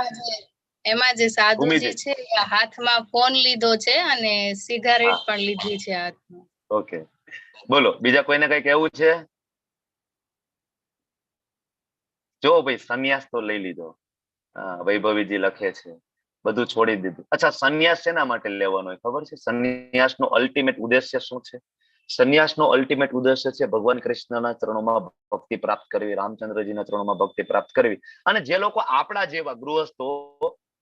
[SPEAKER 6] એમાં જે સાધુજી
[SPEAKER 2] ભૂમિજી.
[SPEAKER 6] છે એ હાથમાં ફોન લીધો છે અને સિગારેટ
[SPEAKER 2] હા.
[SPEAKER 6] પણ લીધી છે હાથમાં.
[SPEAKER 2] ઓકે, બોલો. બીજા કોઈને કઈ કહેવું છે? જો ભાઈ, સંન્યાસ તો લઈ લીધો. વૈભવીજી લખે છે બધું છોડી દીધું. અચ્છા, સંન્યાસ શેના માટે લેવાનો હોય ખબર છે? સંન્યાસનો અલ્ટિમેટ ઉદ્દેશ્ય શું છે? સંન્યાસનો અલ્ટિમેટ ઉદ્દેશ્ય છે ભગવાન કૃષ્ણના ચરણોમાં ભક્તિ પ્રાપ્ત કરવી, રામચંદ્રજીના ચરણોમાં ભક્તિ પ્રાપ્ત કરવી. અને જે લોકો આપણા જેવા ગૃહસ્થો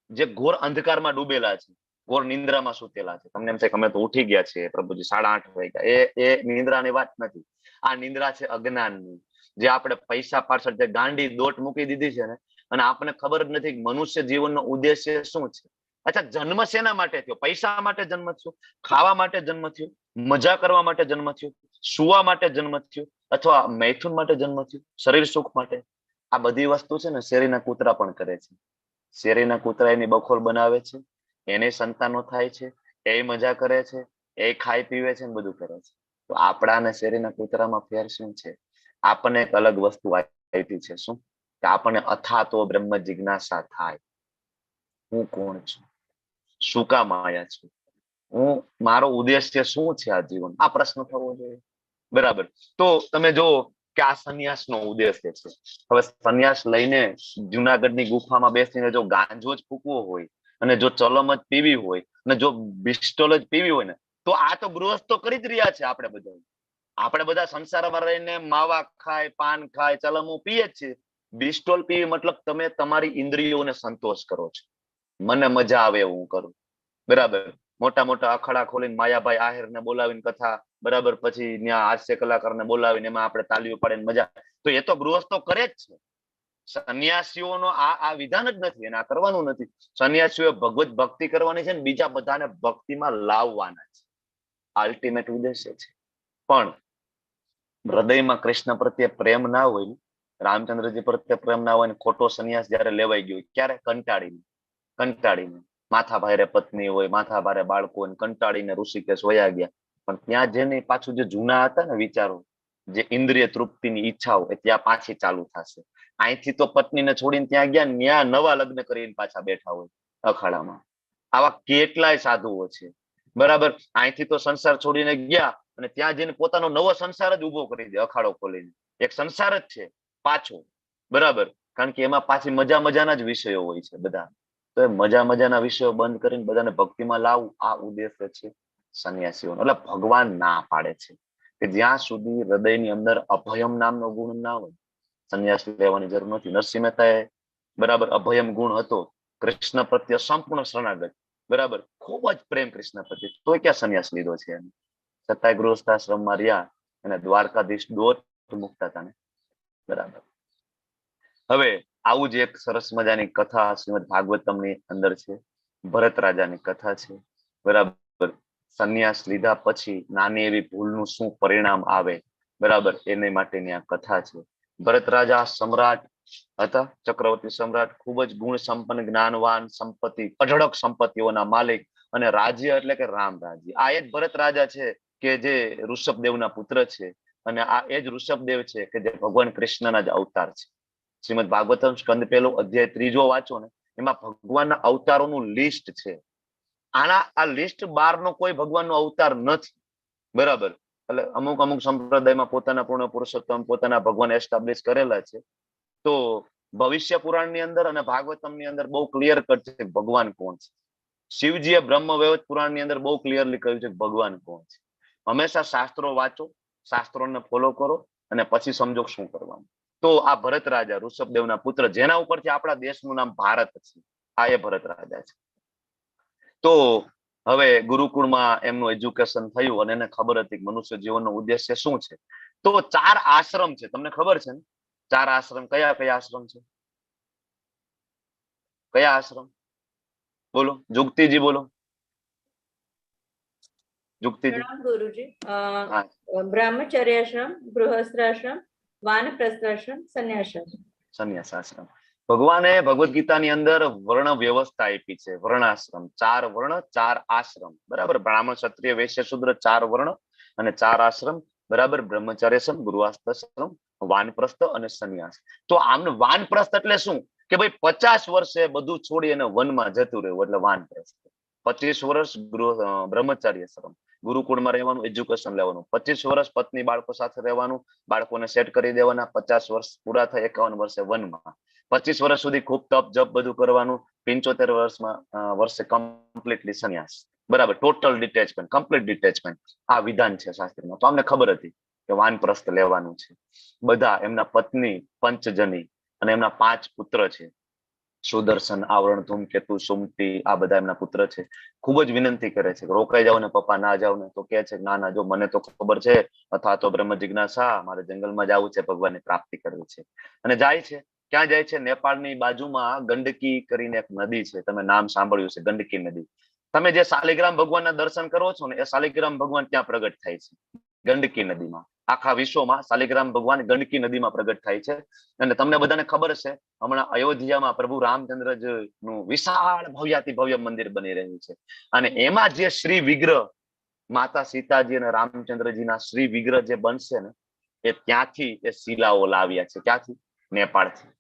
[SPEAKER 2] જે ઘોર અંધકારમાં ડૂબેલા છે, ઘોર નિંદ્રામાં સૂતેલા છે, તમને એમ થાય કે અમે તો ઉઠી ગયા છીએ પ્રભુજી, 8:30 વાગ્યા, એ નિંદ્રાની વાત નથી. આ નિંદ્રા છે અજ્ઞાનની. જે આપણે પૈસા પાછળ જે ગાંડી દોટ મૂકી દીધી છે ને, અને આપણને ખબર જ નથી કે મનુષ્ય જીવનનો ઉદ્દેશ્ય શું છે. અચ્છા, જન્મ શેના માટે થયો? પૈસા માટે જન્મ થયો? ખાવા માટે જન્મ થયો? મજા કરવા માટે જન્મ થયો? સુવા માટે જન્મ થયો? અથવા મૈથુન માટે જન્મ થયો? શરીર સુખ માટે? આ બધી વસ્તુ છે ને શેરીના કૂતરા પણ કરે છે. શેરીના કૂતરા એની બખોલ બનાવે છે, એને સંતાનો થાય છે, એ મજા કરે છે, એ ખાઈ પીવે છે, બધું કરે છે. તો આપણા અને શેરીના કૂતરામાં ફેર શું છે? આપણને એક અલગ વસ્તુ આપી છે. શું? કે આપણને અથાતો બ્રહ્મ જિજ્ઞાસા થાય, હું કોણ છું, શું કામ આયા છું, હું મારો ઉદ્દેશ્ય શું છે આ જીવન, આ પ્રશ્ન થવો જોઈએ. બરાબર. તો તમે જો કે આ સંન્યાસનો ઉદ્દેશ્ય છે. હવે સંન્યાસ લઈને જુનાગઢની ગુફામાં બેસીને જો ગાંજો જ ફૂકવો હોય અને જો ચલમ જ પીવી હોય અને જો બિસ્ટોલ જ પીવી હોય ને, તો આ તો ગૃહસ્થ કરી જ રહ્યા છે. આપણે બધા સંસારમાં રહીને માવા ખાય, પાન ખાય, ચલમો પીએ જ છે. બિસ્ટોલ પીવી મતલબ તમે તમારી ઇન્દ્રિયોને સંતોષ કરો છો. મને મજા આવે એવું કરું. બરાબર. મોટા મોટા અખાડા ખોલીને માયાભાઈ આહિરને બોલાવીને કથા, બરાબર, પછી ત્યાં હાસ્ય કલાકારને બોલાવીને એમાં આપણે તાલીઓ પાડીને મજા, તો એ તો ગૃહસ્થો કરે જ છે. સંન્યાસીઓનો આ વિધાન જ નથી, અને આ કરવાનું નથી. સંન્યાસીઓ ભગવત ભક્તિ કરવાની છે ને બીજા બધાને ભક્તિમાં લાવવાના છે. અલ્ટિમેટ ઉદ્દેશ્ય છે. પણ હૃદયમાં કૃષ્ણ પ્રત્યે પ્રેમ ના હોય ને, રામચંદ્રજી પ્રત્યે પ્રેમ ના હોય ને, ખોટો સંન્યાસ જયારે લેવાઈ ગયો ક્યારે કંટાળીને માથા ભારે પત્ની હોય, માથા ભારે બાળકો હોય, કંટાળીને ઋષિકેશ વયા ગયા. પણ ત્યાં જેને પાછું જે જૂના હતા ને વિચારો, જે ઇન્દ્રિય તૃપ્તિની ઈચ્છાઓ, એ ત્યાં પાછી ચાલુ થશે. અહીંથી તો પત્નીને છોડીને ત્યાં ગયા, ત્યાં નવા લગ્ન કરીને પાછા બેઠા હોય અખાડામાં. આવા કેટલાય સાધુઓ છે. બરાબર. અહીંથી તો સંસાર છોડીને ગયા અને ત્યાં જઈને પોતાનો નવો સંસાર જ ઉભો કરી દે, અખાડો ખોલીને. એક સંસાર જ છે પાછો. બરાબર. કારણ કે એમાં પાછી મજાના જ વિષયો હોય છે બધા. તો એ મજાના વિષયો બંધ કરીને બધાને ભક્તિમાં લાવવું, આ ઉદ્દેશ્ય છે સંન્યાસીઓનો. એટલે ભગવાન ના પાડે છે કે જ્યાં સુધી હૃદયની અંદર અભયમ નામનો ગુણ ના હોય, સંન્યાસ લેવાની જરૂર નથી. નરસિંહ મહેતાએ, બરાબર, અભયમ ગુણ હતો, કૃષ્ણ પ્રત્યે સંપૂર્ણ શરણાગત, બરાબર, ખૂબ જ પ્રેમ કૃષ્ણ પ્રત્યે, તો ક્યાં સંન્યાસ લીધો છે એને? છતાંય ગૃહસ્થાશ્રમમાં રહ્યા અને દ્વારકાધીશ દોત મુકતા હતા ને. બરાબર. હવે આવું જ એક સરસ મજાની કથા શ્રીમદ ભાગવતમની અંદર છે. ભરત રાજાની કથા છે. બરાબર. સંન્યાસ લીધા પછી નાની એવી ભૂલનું શું પરિણામ આવે, બરાબર, એને માટેની આ કથા છે. ભરત રાજા સમ્રાટ હતા, ચક્રવર્તી સમ્રાટ, ખૂબ જ ગુણ સંપન્ન, જ્ઞાનવાન, સંપત્તિ, અઢળક સંપત્તિઓના માલિક, અને રાજ્ય એટલે કે રામ રાજ્ય. આ એ જ ભરત રાજા છે કે જે ઋષભદેવના પુત્ર છે, અને આ એ જ ઋષભદેવ છે કે જે ભગવાન કૃષ્ણના જ અવતાર છે. શ્રીમદ ભાગવતમ સ્કંદ 1 અધ્યાય 3 વાંચો ને, એમાં ભગવાનના અવતારોનું લિસ્ટ છે. આ લિસ્ટ બહારનો કોઈ ભગવાનનો અવતાર નથી. બરાબર. એટલે અમુક સંપ્રદાયમાં પોતાના પૂર્ણ પુરુષોત્તમ, પોતાના ભગવાન એસ્ટાબ્લિશ કરેલા છે. તો ભવિષ્ય પુરાણની અંદર અને ભાગવતમની અંદર બહુ ક્લિયર કટ છે ભગવાન કોણ છે. શિવજીએ બ્રહ્મ વૈવર્ત પુરાણની અંદર બહુ ક્લિયરલી કહ્યું છે કે ભગવાન કોણ છે. હંમેશા શાસ્ત્રો વાંચો, શાસ્ત્રોને ફોલો કરો અને પછી સમજો શું કરવાનું. તો આ ભરત રાજા ઋષભદેવના પુત્ર, જેના ઉપરથી આપણા દેશનું નામ ભારત છે, આ એ ભરત રાજા છે. તો હવે ગુરુકુળમાં એમનું એજ્યુકેશન થયું અને એને ખબર હતી કે મનુષ્ય જીવનનો ઉદ્દેશ્ય શું છે. તો 4 આશ્રમ છે, તમને ખબર છે ને? 4 આશ્રમ કયા આશ્રમ છે? કયા આશ્રમ? બોલો, જુગતીજી બોલો. જુગતીજી.
[SPEAKER 7] પ્રણામ ગુરુજી.
[SPEAKER 2] હા.
[SPEAKER 7] બ્રહ્મચર્યાશ્રમ, ગૃહસ્થાશ્રમ, વાનપ્રસ્થાશ્રમ, સંન્યાસાશ્રમ.
[SPEAKER 2] સંન્યાસ આશ્રમ. ભગવાને ભગવદ ગીતાની અંદર વર્ણ વ્યવસ્થા આપી છે. વર્ણાશ્રમ, 4 વર્ણ 4 આશ્રમ. બરાબર. બ્રાહ્મણ, ક્ષત્રિય, વૈશ્ય, શૂદ્ર 4 વર્ણ અને 4 આશ્રમ. બરાબર. બ્રહ્મચર્યાશ્રમ, ગૃહસ્થાશ્રમ, વાનપ્રસ્થ અને સંન્યાસ. તો આમને વાનપ્રસ્થ એટલે શું કે ભાઈ 50 વર્ષે બધું છોડી અને વનમાં જતું રહેવું એટલે વાનપ્રસ્થ. 25 વર્ષ બ્રહ્મચર્યાશ્રમ, ગુરુકુળમાં રહેવાનું, એજ્યુકેશન લેવાનું. 25 વર્ષ પત્ની બાળકો સાથે રહેવાનું, બાળકોને સેટ કરી દેવાના. 50 વર્ષ પૂરા થાય 51 વર્ષે વનમાં. 25 વર્ષ સુધી ખૂબ તપ જપ બધું કરવાનું. 75 વર્ષે કમ્પ્લીટલી સંન્યાસ. બરાબર. Total detachment, complete detachment. આ વિધાન છે શાસ્ત્રમાં. તો અમને ખબર હતી કે વાનપ્રસ્થ લેવાનું છે. બધા એમના પત્ની પંચજની અને એમના 5 પુત્ર છે. સુદર્શન, આવરણ, ધૂમકેતુ, સુમતી, આ બધા એમના પુત્ર છે. ખૂબ જ વિનંતી કરે છે કે રોકાઈ જાવ ને પપ્પા, ના જાવ ને. તો કે છે ના ના, જો મને તો ખબર છે, અથવા તો બ્રહ્મ જિજ્ઞાસા, મારે જંગલમાં જવું છે, ભગવાનની પ્રાપ્તિ કરવી છે. અને જાય છે. ક્યાં જાય છે? નેપાળની બાજુમાં ગંડકી કરીને એક નદી છે, તમે નામ સાંભળ્યું છે, ગંડકી નદી. તમે જે શાલિગ્રામ ભગવાનના દર્શન કરો છો ને, એ શાલિગ્રામ ભગવાન ત્યાં પ્રગટ થાય છે, ગંડકી નદીમાં. આખા વિશ્વમાં શાલિગ્રામ ભગવાન ગંડકી નદીમાં પ્રગટ થાય છે. અને તમને બધાને ખબર છે, હમણાં અયોધ્યામાં પ્રભુ રામચંદ્રનું વિશાળ ભવ્યાતિ ભવ્ય મંદિર બની રહ્યું છે. અને એમાં જે શ્રી વિગ્રહ, માતા સીતાજી અને રામચંદ્રજીના શ્રી વિગ્રહ જે બનશે ને, એ ત્યાંથી એ શિલાઓ લાવ્યા છે. ક્યાંથી? નેપાળથી.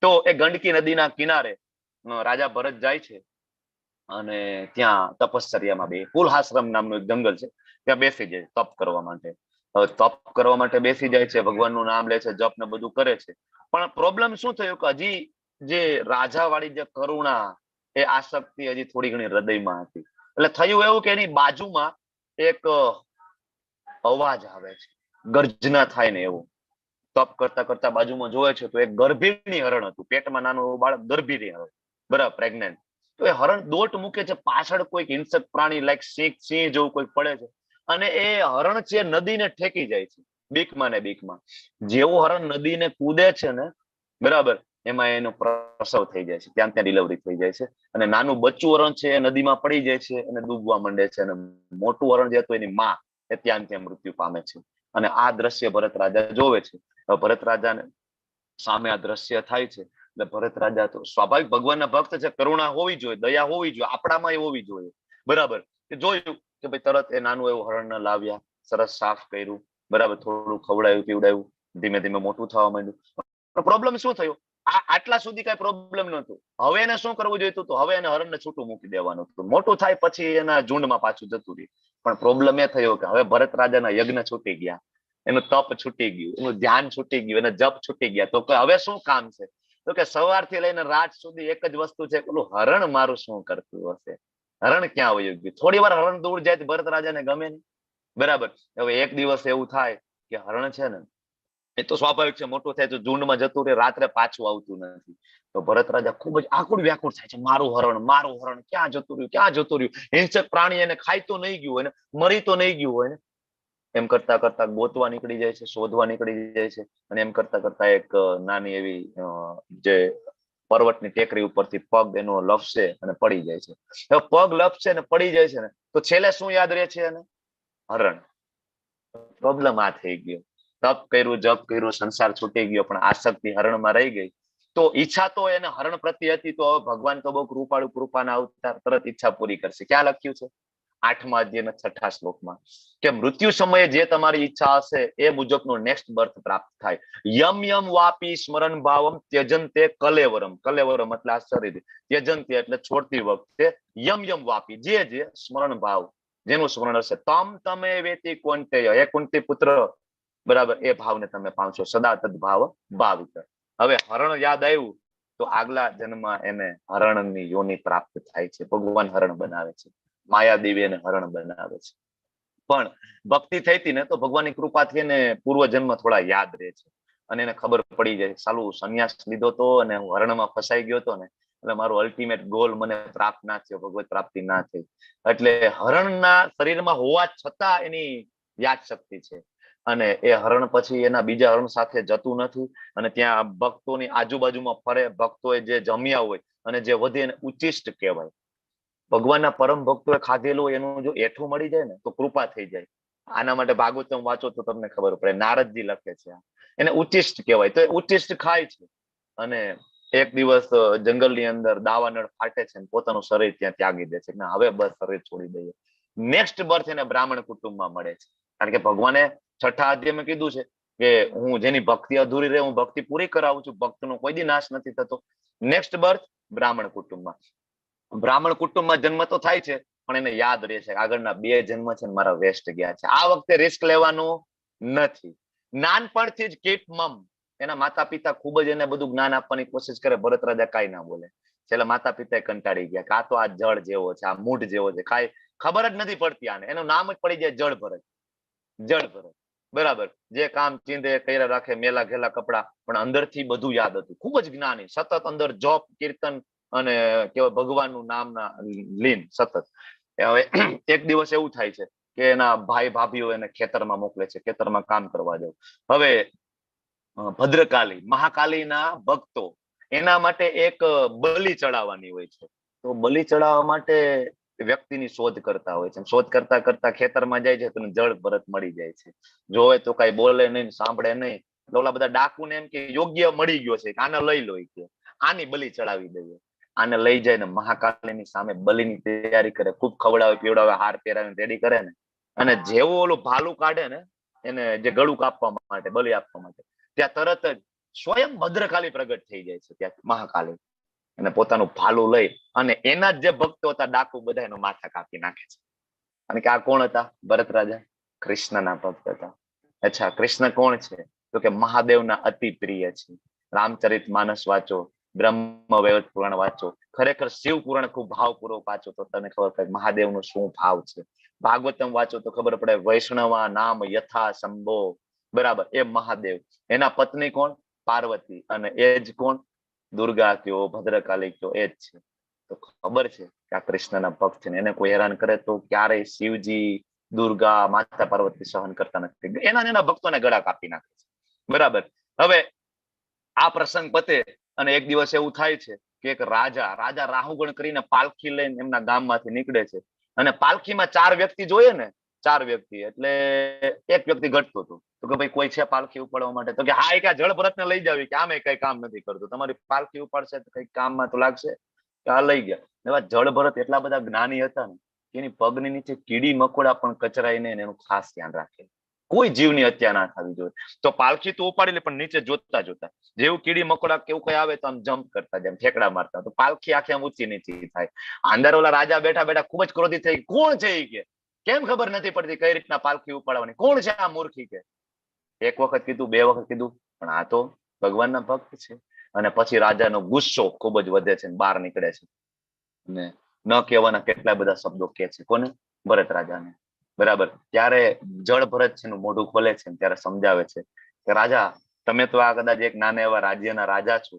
[SPEAKER 2] તો એ ગંડકી નદીના કિનારે રાજા ભરત જાય છે અને ત્યાં તપશ્ચર્યામાં બે પુલહાશ્રમ નામનું એક જંગલ છે, ત્યાં બેસી જાય તપ કરવા માટે. હવે તપ કરવા માટે બેસી જાય છે, ભગવાનનું નામ લે છે, જપ ને બધું કરે છે. પણ પ્રોબ્લેમ શું થયો કે હજી જે રાજા વાળી જે કરુણા, એ આસક્તિ હજી થોડી ઘણી હૃદયમાં હતી. એટલે થયું એવું કે એની બાજુમાં એક અવાજ આવે છે, ગર્જના થાય ને એવું. તપ કરતા કરતા બાજુમાં જોવે છે તો એક ગર્ભિણી હરણ હતું, પેટમાં નાનું એવું બાળક, ગર્ભિણી હરણ, બરાબર, પ્રેગ્નેન્ટ. તો એ હરણ દોટ મૂકે છે, પાછળ કોઈક હિંસક પ્રાણી લાઈક સિંહ જેવું કોઈ પડે છે, અને એ હરણ છે નદીને ઠેકી જાય છે, બીકમાં ને બીકમાં. જેવું હરણ નદીને કૂદે છે ને, બરાબર, એમાં એનો પ્રસવ થઈ જાય છે, ત્યાં ડિલિવરી થઈ જાય છે. અને નાનું બચ્ચું હરણ છે એ નદીમાં પડી જાય છે અને ડૂબવા માંડે છે. અને મોટું હરણ જે હતું એની માં, એ ત્યાં મૃત્યુ પામે છે. અને આ દ્રશ્ય ભરત રાજા જોવે છે. ભરત રાજાને સામે આ દ્રશ્ય થાય છે એટલે ભરત રાજા તો સ્વાભાવિક ભગવાનના ભક્ત છે, કરુણા હોવી જોઈએ, દયા હોવી જોઈએ, આપણામાં એ હોવી જોઈએ, બરાબર. જોયું કે ભાઈ તરત એ નાનું એવું હરણ લાવ્યા, સરસ સાફ કર્યું, બરાબર, થોડું ખવડાયું પીવડાયું, ધીમે ધીમે મોટું થવા માંડ્યું. પ્રોબ્લેમ શું થયો, આટલા સુધી કઈ પ્રોબ્લેમ નહોતું. હવે એને શું કરવું જોઈતું હતું, હવે એને હરણને છૂટું મૂકી દેવાનું હતું. મોટું થાય પછી એના ઝુંડમાં પાછું જતું રહ્યું. પણ પ્રોબ્લેમ એ થયો કે હવે ભરત રાજાના યજ્ઞ છૂટી ગયા, એનું તપ છૂટી ગયું, એનું ધ્યાન છૂટી ગયું, એને જપ છૂટી ગયા. તો હવે શું કામ છે? તો કે સવારથી લઈને રાત સુધી એક જ વસ્તુ છે, પેલું હરણ મારું શું કરતું હશે, હરણ ક્યાં વયું ગયું. થોડી વાર હરણ દૂર જાય તો ભરત રાજાને ગમે નહીં, બરાબર. હવે એક દિવસ એવું થાય કે હરણ છે ને, એ તો સ્વાભાવિક છે, મોટું થાય તો ઝુંડમાં જતું રહે, રાત્રે પાછું આવતું નથી. તો ભરત રાજા ખૂબ જ આકુળ વ્યાકુળ થાય છે, મારું હરણ ક્યાં જતું રહ્યું, ક્યાં જતું રહ્યું. હિંસક પ્રાણી એને ખાઈ તો નહીં ગયું હોય ને, મરી તો નહીં ગયું હોય ને. એમ કરતા કરતા ગોતવા નીકળી જાય છે, શોધવા નીકળી જાય છે. અને એમ કરતા કરતા એક નાની એવી જે પર્વતની ટેકરી ઉપરથી પગ એનો લપસે અને પડી જાય છે. હવે પગ લપસે ને પડી જાય છે ને, તો છેલ્લે શું યાદ રહે છે એને? હરણ. પ્રોબ્લેમ આ થઈ ગયો. તપ કર્યું, જપ કર્યું, સંસાર છૂટી ગયો, પણ આસક્તિ હરણમાં રહી ગઈ. તો ઈચ્છા તો એને હરણ પ્રત્યે હતી, તો હવે ભગવાન તો બહુ કૃપાળુ, કૃપાના અવતાર, તરત ઈચ્છા પૂરી કરશે. ક્યાં લખ્યું છે? 8મા અધ્યાયના 6ઠા શ્લોકમાં, કે મૃત્યુ સમયે જે તમારી ઈચ્છા હશે એ મુજબનું નેક્સ્ટ બર્થ પ્રાપ્ત થાય. યમ યમ વાપી સ્મરણ ભાવમ ત્યજંતે કલેવરમ. કલેવરમ એટલે આ શરીર, ત્યજંતે એટલે છોડતી વખતે, યમ યમ વાપી, જે સ્મરણ ભાવ, જેનું સ્મરણ હશે, તમે વેતી કોંતેય, હે કુંતી પુત્ર, બરાબર, એ ભાવને તમે પામશો. સદા તદ ભાવ ભાવિત. હવે હરણ યાદ આવ્યું તો આગલા જન્મમાં એને હરણની યોનિ પ્રાપ્ત થાય છે. ભગવાન હરણ બનાવે છે, માયાદેવી એને હરણ બનાવે છે. પણ ભક્તિ થઈ હતી ને, તો ભગવાનની કૃપાથી એને પૂર્વ જન્મ થોડા યાદ રહે છે. અને એને ખબર પડી જાય, સાલું સંન્યાસ લીધો તો અને હું હરણમાં ફસાઈ ગયો હતો ને, એટલે મારું અલ્ટિમેટ ગોલ મને પ્રાપ્ત ના થયો, ભગવત પ્રાપ્તિ ના થઈ. એટલે હરણના શરીરમાં હોવા છતાં એની યાદ શક્તિ છે. અને એ હરણ પછી એના બીજા હરણ સાથે જતું નથી, અને ત્યાં ભક્તોની આજુબાજુમાં ફરે. ભક્તોએ જે જમ્યા હોય અને જે વધે એને ઉચ્ચિષ્ટ કહેવાય. ભગવાનના પરમ ભક્તોએ ખાધેલું એનું જો એઠું મળી જાય ને, તો કૃપા થઈ જાય. આના માટે ભાગવતમ વાંચો તો તમને ખબર પડે. નારદજી લખે છે, એને ઉચ્ચિષ્ટ કહેવાય. તો એ ઉચ્ચિષ્ટ ખાય છે. અને એક દિવસ જંગલની અંદર દાવાનળ ફાટે છે, પોતાનું શરીર ત્યાં ત્યાગી દે છે. હવે બસ શરીર છોડી દઈએ. નેક્સ્ટ બર્થ એને બ્રાહ્મણ કુટુંબમાં મળે છે. કારણ કે ભગવાને 6ઠા અધ્યાયમાં કીધું છે કે હું જેની ભક્તિ અધૂરી રહે, હું ભક્તિ પૂરી કરાવું છું. ભક્તનો કોઈ દી નાશ નથી થતો. નેક્સ્ટ બર્થ બ્રાહ્મણ કુટુંબમાં. બ્રાહ્મણ કુટુંબમાં જન્મ તો થાય છે, પણ એને યાદ રહે છે આગળના 2 જન્મ છે મારા વેસ્ટ ગયા છે. આ વખતે રિસ્ક લેવાનું નથી. નાનપણથી જ કીપ મમ. એના માતા પિતા ખૂબ જ એને બધું જ્ઞાન આપવાની કોશિશ કરે. ભરત રાજા કાંઈ ના બોલે. છેલ્લે માતા પિતા કંટાળી ગયા કે આ તો આ જળ જેવો છે, આ મૂઢ જેવો છે, કાંઈ ખબર જ નથી પડતી આને. એનું નામ જ પડી જાય જળ ભરત. જળ ભરત, બરાબર. જે કામ ચીંધે કર્યા રાખે, મેલા ઘેલા કપડા, પણ અંદરથી બધું યાદ હતું. ખૂબ જ જ્ઞાની, સતત અંદર જોપ, કીર્તન અને કેવાય ભગવાનનું નામના લીન સતત. હવે એક દિવસ એવું થાય છે કે એના ભાઈ ભાભીઓ એને ખેતરમાં મોકલે છે, ખેતરમાં કામ કરવા જાવ. હવે ભદ્રકાલી, મહાકાલીના ભક્તો એના માટે એક બલિ ચડાવવાની હોય છે. તો બલિ ચડાવવા માટે વ્યક્તિની શોધ કરતા હોય છે. શોધ કરતા કરતા ખેતરમાં જાય છે તો જળ ભરત મળી જાય છે. જોવે તો કઈ બોલે નહીં, સાંભળે નહીં. ઓલા બધા ડાકુને એમ કે યોગ્ય મળી ગયો છે, આને લઈ લો, કે આની બલિ ચડાવી દઈએ. આને લઈ જાય ને મહાકાલીની સામે બલિની તૈયારી કરે. ખૂબ ખવડાવે, પીવડાવે, હાર પહેરાવીને રેડી કરે ને, અને જેવું ઓલું ભાલું કાઢે ને, એને જે ગળું કાપવા માટે, બલિ આપવા માટે, ત્યાં તરત જ સ્વયં ભદ્રકાલી પ્રગટ થઈ જાય છે. ત્યાં મહાકાલી અને પોતાનું ભાલું લઈ અને એના જ જે ભક્તો હતા ડાકુ બધા એનો માથા કાપી નાખે છે. અને કે આ કોણ હતા? ભરત રાજા કૃષ્ણના ભક્ત હતા. અચ્છા, કૃષ્ણ કોણ છે? તો કે મહાદેવના અતિ પ્રિય છે. રામચરિત માનસ વાંચો, બ્રહ્મવૈવર્ત પુરાણ વાંચો, ખરેખર શિવ પુરાણ ખૂબ ભાવપૂર્વક વાંચો તો તમને ખબર પડે મહાદેવનો શું ભાવ છે. ભાગવતમ વાંચો તો ખબર પડે વૈષ્ણવા નામ યથા સંભો, બરાબર, એ મહાદેવ. એના પત્ની કોણ? પાર્વતી. અને એ જ કોણ? દુર્ગા કયો ભદ્રકાલી કયો એ જ છે. તો ખબર છે કે આ કૃષ્ણના ભક્ત છે ને એને કોઈ હેરાન કરે તો ક્યારેય શિવજી, દુર્ગા, માતા પાર્વતી સહન કરતા નથી. એના ભક્તોને ગળા કાપી નાખે છે. બરાબર. હવે આ પ્રસંગ પતે અને એક દિવસ એવું થાય છે કે એક રાજા રાહુગણ કરીને પાલખી લઈને એમના ગામમાંથી નીકળે છે. અને પાલખીમાં 4 વ્યક્તિ જોઈએ ને, 4 વ્યક્તિ એટલે એક વ્યક્તિ ઘટતું હતું. તો કે ભાઈ કોઈ છે પાલખી ઉપાડવા માટે? તો કે હા, એ જળ ભરતને લઈ જાવી કે આમે કઈ કામ નથી કરતું, તમારી પાલખી ઉપાડશે તો કઈ કામમાં તો લાગશે. આ લઈ ગયા. એવા જળ ભરત એટલા બધા જ્ઞાની હતા ને કે એની પગની નીચે કીડી મકોડા પણ કચરાય નહીં એનું ખાસ ધ્યાન રાખે. કોઈ જીવની હત્યા ના થવી જોઈએ. તો પાલખી તો ઉપાડી લે પણ નીચે જોતા જેવું કીડી મકોડા કેવું કઈ આવે તો આમ જમ્પ કરતા, જેમ ઠેકડા મારતા, તો પાલખી આખી આમ ઊંચી નીચી થાય. અંદર ઓલા રાજા બેઠા બેઠા ખૂબ જ ક્રોધિત થઈ, કોણ છે એ કે કેમ ખબર નથી પડતી કઈ રીતના પાલખી ઉપાડવાની? કોણ છે આ મૂર્ખી? કે એક વખત કીધું, 2 વખત કીધું, પણ આ તો ભગવાનના ભક્ત છે. અને પછી રાજાનો ગુસ્સો ખૂબ જ વધે છે, બહાર નીકળે છે અને ન કહેવાના કેટલા બધા શબ્દો કહે છે. કોને? ભરત રાજાને. બરાબર. ત્યારે જળ ભરત છે એનું મોઢું ખોલે છે ત્યારે સમજાવે છે કે રાજા, તમે તો આ કદાચ એક નાના એવા રાજ્યના રાજા છો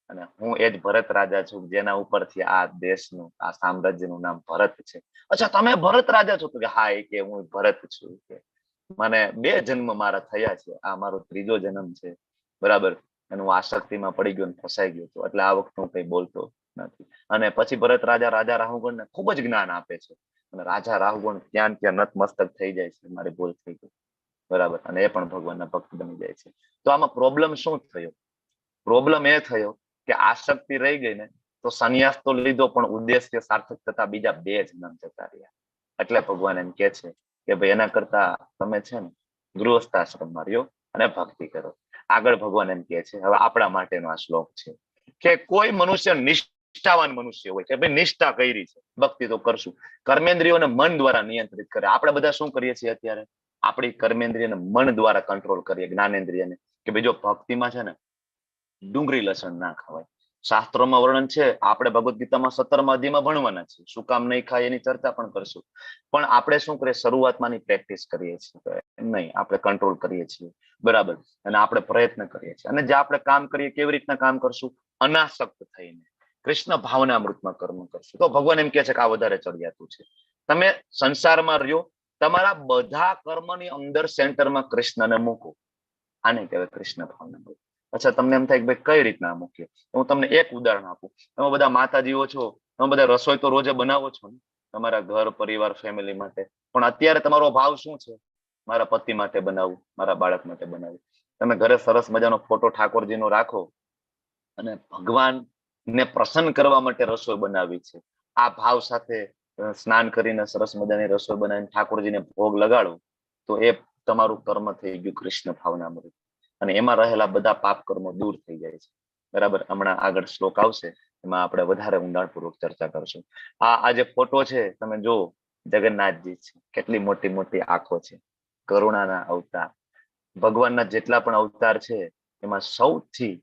[SPEAKER 2] અને હું એ જ ભરત રાજા છું જેના ઉપરથી આ દેશનું, આ સામ્રાજ્યનું નામ ભરત છે. અચ્છા, તમે ભરત રાજા છો? તો કે હા, એ કે હું ભરત છું. કે મને 2 જન્મ મારા થયા છે, આ મારો 3જો જન્મ છે. બરાબર. અને હું આસક્તિમાં પડી ગયો, ફસાઈ ગયો છું, એટલે આ વખતે હું કઈ બોલતો નથી. અને પછી ભરત રાજા રાહુગણને ખૂબ જ જ્ઞાન આપે છે. અને રાજા રાહુગણ ત્યાં નતમસ્તક થઈ જાય છે, મારી ભૂલ થઈ ગઈ. બરાબર. અને એ પણ ભગવાનના ભક્ત બની જાય છે. તો આમાં પ્રોબ્લેમ શું થયો? પ્રોબ્લેમ એ થયો કે આસક્તિ રહી ગઈ ને તો સંન્યાસ તો લીધો પણ ઉદ્દેશ્ય સાર્થક થતા બીજા 2 જન્મ જતા રહ્યા. એટલે ભગવાન એમ કે છે કે ભાઈ એના કરતા તમે છે ને ગૃહસ્થાશ્રમમાં રહ્યો અને ભક્તિ કરો. આગળ ભગવાન એમ કે છે, હવે આપણા માટેનો આ શ્લોક છે કે કોઈ મનુષ્ય નિષ્ઠાવાન મનુષ્ય હોય કે ભાઈ નિષ્ઠા કરી છે, ભક્તિ તો કરશું. કર્મેન્દ્રિયોને મન દ્વારા નિયંત્રિત કરે. આપણે બધા શું કરીએ છીએ અત્યારે? આપણી કર્મેન્દ્રિયને મન દ્વારા કંટ્રોલ કરીએ, જ્ઞાનેન્દ્રિયને, કે ભાઈ જો ભક્તિમાં છે ને ડુંગળી લસણ ના ખવાય. શાસ્ત્રોમાં વર્ણન છે, આપણે ભગવદ્ ગીતામાં 17મા અધ્યાયમાં ભણવાના છે. શું કામ નહીં ખાય એની ચર્ચા પણ કરશું. પણ આપણે શું કરીએ? શરૂઆતમાંની પ્રેક્ટિસ કરીએ છીએ નહીં, આપણે કંટ્રોલ કરીએ છીએ. બરાબર. અને આપણે પ્રયત્ન કરીએ છીએ. અને જે આપણે કામ કરીએ કેવી રીતના કામ કરશું? અનાસક્ત થઈને કૃષ્ણ ભાવનામૃતમાં કર્મ કરશું. તો ભગવાન એમ કે છે કે આ વધારે ચડિયાતું છે. તમે સંસારમાં રહ્યો, તમારા બધા કર્મની અંદર સેન્ટરમાં કૃષ્ણને મૂકો. આને કહેવાય કૃષ્ણ ભાવનામૃત. અચ્છા, તમને એમ થાય કે ભાઈ કઈ રીતના મૂકીએ? હું તમને એક ઉદાહરણ આપું. તમે બધા માતાજીઓ છો, તમે બધા રસોઈ તો રોજે બનાવો છો ને, તમારા ઘર પરિવાર ફેમિલી માટે. પણ અત્યારે તમારો ભાવ શું છે? મારા પતિ માટે બનાવું, મારા બાળક માટે બનાવું. તમે ઘરે સરસ મજાનો ફોટો ઠાકોરજીનો રાખો અને ભગવાનને પ્રસન્ન કરવા માટે રસોઈ બનાવી છે. આ ભાવ સાથે સ્નાન કરીને સરસ મજાની રસોઈ બનાવીને ઠાકોરજીને ભોગ લગાડો તો એ તમારું કર્મ થઈ ગયું કૃષ્ણ ભાવનામૃત. અને એમાં રહેલા બધા પાપ કર્મો દૂર થઈ જાય છે. બરાબર. હમણાં આગળ શ્લોક આવશે, એમાં આપણે વધારે ઊંડાણપૂર્વક ચર્ચા કરશું. આ જે ફોટો છે તમે જો, જગન્નાથજી છે, કેટલી મોટી મોટી આંખો છે, કરુણાના અવતાર. ભગવાનના જેટલા પણ અવતાર છે એમાં સૌથી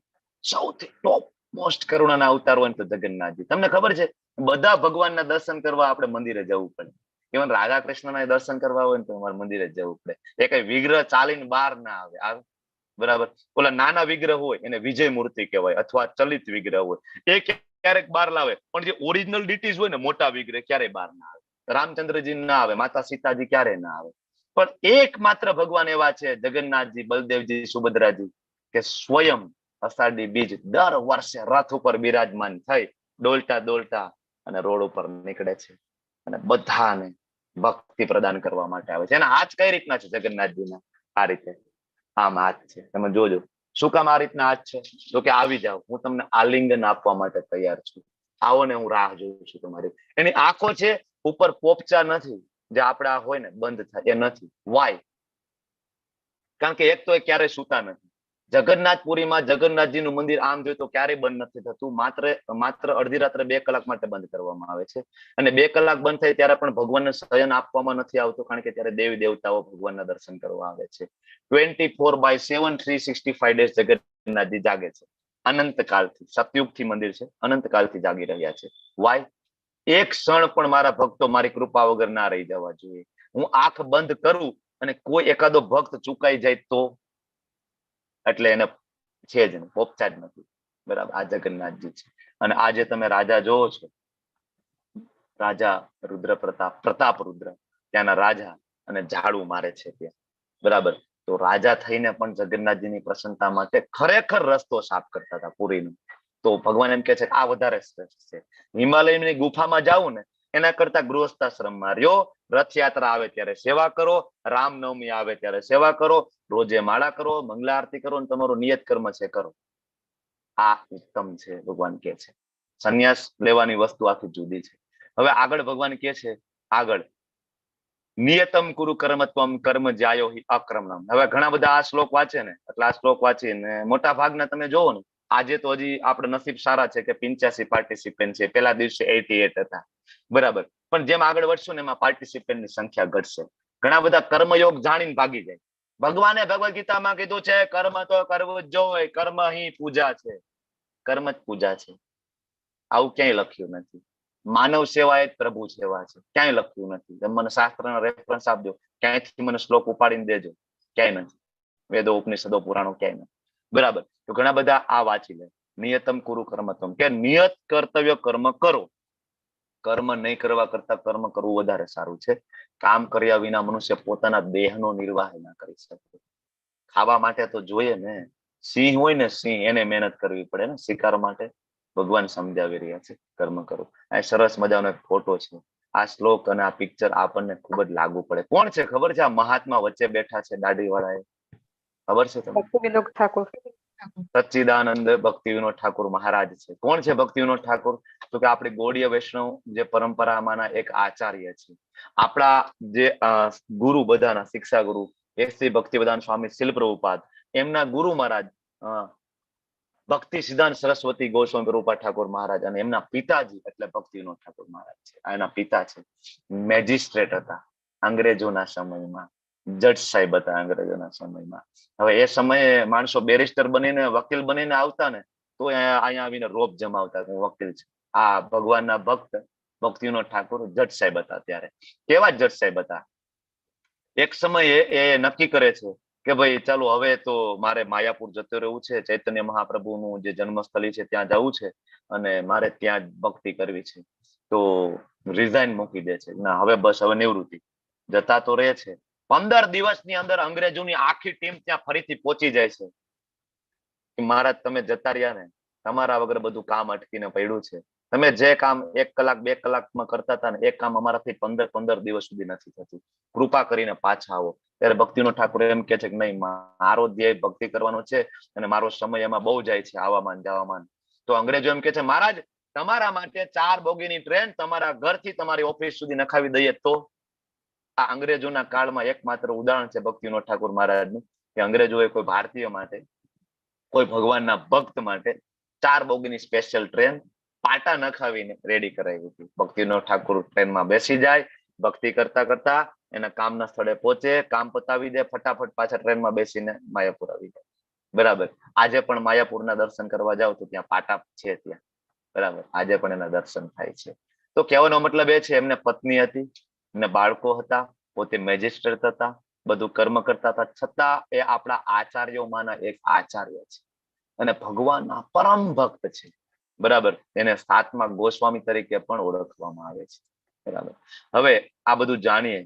[SPEAKER 2] ટોપ મોસ્ટ કરુણાના અવતાર હોય ને તો જગન્નાથજી. તમને ખબર છે, બધા ભગવાનના દર્શન કરવા આપણે મંદિરે જવું પડે. ઇવન રાધા કૃષ્ણના દર્શન કરવા હોય ને તો અમારે મંદિરે જવું પડે. એ કઈ વિગ્રહ ચાલીને બહાર ના આવે. બરાબર. ઓલા નાના વિગ્રહ હોય એને વિજય મૂર્તિ કહેવાય, અથવા ચલિત વિગ્રહ હોય એ ક્યારેક બહાર લાવે, પણ જે ઓરિજિનલ ડિટીઝ હોય ને મોટા વિગ્રહ ક્યારેય બહાર ના આવે. રામચંદ્રજી ના આવે, માતા સીતાજી ક્યારે ના આવે. પણ એકમાત્ર ભગવાન એવા છે, જગન્નાથજી, બલદેવજી, સુભદ્રાજી, કે સ્વયં અષાઢી બીજ દર વર્ષે રથ ઉપર બિરાજમાન થઈ ડોલતા ડોલતા અને રોડ ઉપર નીકળે છે અને બધાને ભક્તિ પ્રદાન કરવા માટે આવે છે. એના હાથ કઈ રીતના છે જગન્નાથજીના? આ રીતે આમ હાથ છે. તમે જોજો. શું કામ આ રીતના હાથ છે? તો કે આવી જાઓ, હું તમને આલિંગન આપવા માટે તૈયાર છું. આવો ને, હું રાહ જોઉં છું તમારી. એની આંખો છે ઉપર પોપચા નથી, જે આપડા હોય ને બંધ થાય એ નથી. વાય? કારણ કે એક તો એ ક્યારેય સૂતા નથી. જગન્નાથપુરીમાં જગન્નાથજીનું મંદિર આમ જોઈએ તો ક્યારેય બંધ નથી થતું, માત્ર અડધી રાત્રે 2 કલાક માટે બંધ કરવામાં આવે છે. અને 2 કલાક બંધ થાય ત્યારે પણ ભગવાનને શયન આપવામાં નથી આવતું, કારણ કે ત્યારે દેવી દેવતાઓ ભગવાનના દર્શન કરવા આવે છે. 24/7 365 ડેઝ જગન્નાથજી જાગે છે, અનંતકાળથી. સતયુગથી મંદિર છે, અનંતકાળથી જાગી રહ્યા છે. વાય? એક ક્ષણ પણ મારા ભક્તો મારી કૃપા વગર ના રહી જવા જોઈએ. હું આંખ બંધ કરું અને કોઈ એકાદો ભક્ત ચૂકાઈ જાય તો, એટલે એને છે જ નહીં, પોપચા જ નથી. બરાબર, આ જગન્નાથજી છે. અને આજે તમે રાજા જોવો છો, રાજા રુદ્ર પ્રતાપ રુદ્ર, ત્યાંના રાજા, અને ઝાડુ મારે છે ત્યાં. બરાબર, તો રાજા થઈને પણ જગન્નાથજીની પ્રસન્નતા માટે ખરેખર રસ્તો સાફ કરતા હતા પુરીનો. તો ભગવાન એમ કે છે કે આ વધારે શ્રેષ્ઠ છે. હિમાલયની ગુફામાં જાવું ને એના કરતા ગૃહસ્થાશ્રમમાં રહ્યો, રથયાત્રા આવે ત્યારે સેવા કરો, રામનવમી આવે ત્યારે સેવા કરો, રોજે માળા કરો, મંગલા આરતી કરો, અને તમારું નિયત કર્મ છે કરો. આ ઉત્તમ છે, ભગવાન કે છે. સંન્યાસ લેવાની વસ્તુ આખી જુદી છે. હવે આગળ ભગવાન કે છે, આગળ નિયતમ કુરુ કર્મત્વમ કર્મ જ્યાયો હિ અક્રમણમ. હવે ઘણા બધા આ શ્લોક વાંચે ને, એટલે આ શ્લોક વાંચીને મોટા ભાગના તમે જોવો ને, આજે તો હજી આપણે નસીબ સારા છે કે 85 પાર્ટિસિપન્ટ છે, પેલા દિવસે 88 હતા. બરાબર, પણ જેમ આગળ વધશું ને એમાં પાર્ટિસિપન્ટની સંખ્યા ઘટશે. ઘણા બધા કર્મયોગ જાણીને ભાગી જાય. ભગવાને ભગવદ ગીતામાં કીધું છે કર્મ તો કરવું જ જોઈએ, કર્મ હિ પૂજા છે. કર્મ જ પૂજા છે, આવું ક્યાંય લખ્યું નથી. માનવ સેવા એ જ પ્રભુ સેવા છે, ક્યાંય લખ્યું નથી. તમે મને શાસ્ત્રના રેફરન્સ આપજો, ક્યાંયથી મને શ્લોક ઉપાડીને દેજો, ક્યાંય નથી. વેદો, ઉપનિષદો, પુરાણો ક્યાંય નથી. બરાબર, તો ઘણા બધા આ વાંચી લે. નિયતમ કુરુ કર્મત્વમ, કે નિયત કર્તવ્ય કર્મ કરો. કર્મ નહીં કરવા કરતા કર્મ કરવું વધારે સારું છે. કામ કર્યા વિના મનુષ્ય પોતાના દેહનો નિર્વાહ ના કરી શકે. ખાવા માટે તો જોઈએ ને, સિંહ હોય ને સિંહ, એને મહેનત કરવી પડે ને શિકાર માટે. ભગવાન સમજાવી રહ્યા છે કર્મ કરો. આ સરસ મજાનો એક ફોટો છે. આ શ્લોક અને આ પિક્ચર આપણને ખૂબ જ લાગુ પડે. કોણ છે ખબર છે? આ મહાત્મા વચ્ચે બેઠા છે દાઢી વાળા, એ ખબર છે તમને? સચ્ચિદાનંદ ભક્તિ વિનોદ ઠાકોર મહારાજ છે. કોણ છે ભક્તિ વિનોદ ઠાકોર? તો કે આપણી ગૌડીય વૈષ્ણવ જે પરંપરામાંના એક આચાર્ય છે. આપણા જે ગુરુ બધાના શિક્ષા ગુરુ એક શ્રી ભક્તિવેદાંત સ્વામી શીલ પ્રભુપાદ, એમના ગુરુ મહારાજ ભક્તિ સિદ્ધાંત સરસ્વતી ગોસ્વામી પ્રભુપાદ ઠાકોર મહારાજ, અને એમના પિતાજી એટલે ભક્તિ વિનોદ ઠાકોર મહારાજ છે. આ એના પિતા છે. મેજિસ્ટ્રેટ હતા અંગ્રેજોના સમયમાં, જજ સાહેબ હતા અંગ્રેજોના સમયમાં. હવે એ સમયે માણસો બેરિસ્ટર બનીને, વકીલ બનીને આવતા ને, તો અહીંયા આવીને રોપ જમાવતા, હું વકીલ છું. આ ભગવાનના ભક્ત ભક્તિ વિનોદ ઠાકોર જજ સાહેબ હતા ત્યારે. કેવા જજ સાહેબ હતા? એક સમયે એ નક્કી કરે છે કે ભાઈ ચાલો હવે તો મારે માયાપુર જતું રહેવું છે, ચૈતન્ય મહાપ્રભુનું જે જન્મસ્થળી છે ત્યાં જવું છે, અને મારે ત્યાં જ ભક્તિ કરવી છે. તો રિઝાઇન મૂકી દે છે, ના હવે બસ, હવે નિવૃત્તિ. જતા તો રહે છે. 15 દિવસની અંદર અંગ્રેજોની આખી ટીમ ત્યાં ફરીથી પહોંચી જાય છે. મહારાજ તમે જતા રહ્યા ને, તમારા વગર બધું કામ અટકીને પડ્યું છે. તમે જે કામ 1 કલાક 2 કલાકમાં કરતા હતા ને, એ કામ અમારાથી 15 દિવસ સુધી નથી થતું. કૃપા કરીને પાછા આવો. ત્યારે ભક્તિ વિનોદ ઠાકોર એમ કે છે કે નહીં, મારો ધ્યેય ભક્તિ કરવાનો છે, અને મારો સમય એમાં બહુ જાય છે આવવામાં જવામાં. તો અંગ્રેજો એમ કે છે, મહારાજ તમારા માટે 4 બોગીની ટ્રેન તમારા ઘરથી તમારી ઓફિસ સુધી નખાવી દઈએ તો? આ અંગ્રેજોના કાળમાં એકમાત્ર ઉદાહરણ છે ભક્તિ વિનોદ ઠાકોર મહારાજનું, કે અંગ્રેજોએ કોઈ ભારતીય માટે, કોઈ ભગવાનના ભક્ત માટે 4 બોગીની સ્પેશિયલ ટ્રેન પાટા નખાવીને રેડી કરાવી હતી. ભક્તિ વિનોદ ઠાકોર ટ્રેનમાં બેસી જાય, ભક્તિ કરતા કરતા એના કામના સ્થળે પહોંચે, કામ પતાવી દે, ફટાફટ પાછા ટ્રેનમાં બેસીને માયાપુર આવી જાય. બરાબર, આજે પણ માયાપુરના દર્શન કરવા જાવ તો ત્યાં પાટા છે ત્યાં. બરાબર, આજે પણ એના દર્શન થાય છે. તો કહેવાનો મતલબ એ છે, એમને પત્ની હતી, એમને બાળકો હતા, પોતે મેજિસ્ટ્રેટ હતા, બધું કર્મ કરતા હતા, છતાં એ આપણા આચાર્યોમાંના એક આચાર્ય છે, અને ભગવાનના પરમ ભક્ત છે. બરાબર, એને 7મા ગોસ્વામી તરીકે પણ ઓળખવામાં આવે છે. બરાબર, હવે આ બધું જાણીએ.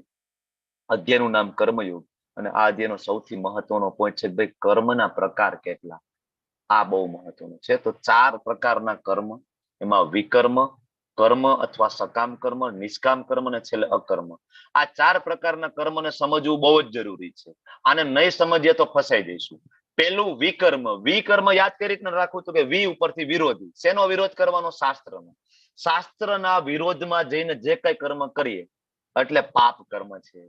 [SPEAKER 2] અધ્યાયનું નામ કર્મયોગ, અને આ અધ્યાયનો સૌથી મહત્વનો પોઈન્ટ છે ભાઈ કર્મના પ્રકાર કેટલા. આ બહુ મહત્વનું છે. તો 4 પ્રકારના કર્મ, એમાં વિકર્મ કર્મ અથવા સકામ કર્મ, નિષ્કામ કર્મ, અને છેલ્લે અકર્મ. આ 4 પ્રકારના કર્મને સમજવું બહુ જ જરૂરી છે. આને નહીં સમજીએ તો ફસાઈ જઈશું. પેલું વિકર્મ. વિકર્મ યાદ કરી રીતના રાખવું તો કે વી ઉપરથી વિરોધી. શેનો વિરોધ કરવાનો? શાસ્ત્રનો. શાસ્ત્રના વિરોધમાં જઈને જે કઈ કર્મ કરીએ એટલે પાપ કર્મ છે.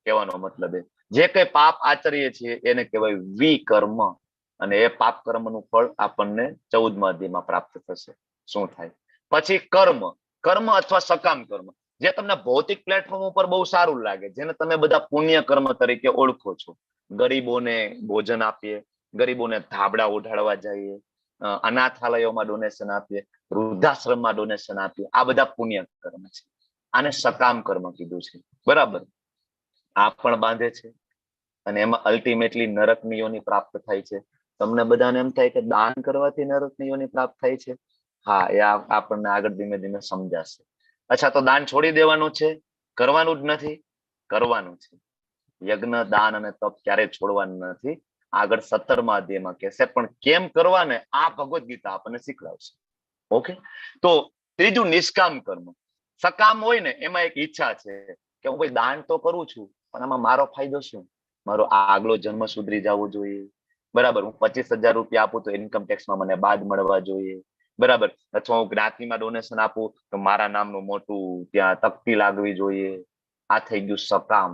[SPEAKER 2] કહેવાનો મતલબ એ જે કઈ પાપ આચરીએ છીએ એને કહેવાય વિકર્મ. અને એ પાપ કર્મનું ફળ આપણને 14મા અધ્યાયમાં પ્રાપ્ત થશે. શું થાય? પછી કર્મ, કર્મ અથવા સકામ કર્મ, જે તમને ભૌતિક પ્લેટફોર્મ ઉપર બહુ સારું લાગે, જેને તમે બધા પુણ્ય કર્મ તરીકે ઓળખો છો. ગરીબોને ભોજન આપીએ, ગરીબોને ધાબળા ઉઢાડવા જઈએ, અનાથાલયોમાં ડોનેશન આપીએ, વૃદ્ધાશ્રમમાં ડોનેશન આપીએ, આ બધા પુણ્ય કર્મ છે. આને સકામ કર્મ કીધું છે. બરાબર? આ પણ બાંધે છે અને એમાં અલ્ટિમેટલી નરકની યોનિ પ્રાપ્ત થાય છે. તમને બધાને એમ થાય કે દાન કરવાથી નરકની યોનિ પ્રાપ્ત થાય છે. હા, એ આપણને આગળ ધીમે ધીમે સમજાશે. અચ્છા, તો દાન છોડી દેવાનું છે? કરવાનું જ નથી? કરવાનું છે. યજ્ઞ, દાન અને તપ ક્યારેય છોડવાનું નથી. આગળ 17મા અધ્યાયમાં કહેશે, પણ કેમ કરવાને આ ભગવદ ગીતા આપણને શીખવાડશે. ઓકે, તો ત્રીજું નિષ્કામ કર્મ. સકામ હોય ને એમાં એક ઈચ્છા છે કે હું ભાઈ દાન તો કરું છું, પણ આમાં મારો ફાયદો શું? મારો આગલો જન્મ સુધરી જવો જોઈએ. બરાબર? હું 25,000 રૂપિયા આપું તો ઇન્કમ ટેક્સમાં મને બાદ મળવા જોઈએ. બરાબર? અથવા હું જ્ઞાતિમાં ડોનેશન આપું તો મારા નામનું મોટું ત્યાં તકતી લાગવી જોઈએ. આ થઈ ગયું સકામ.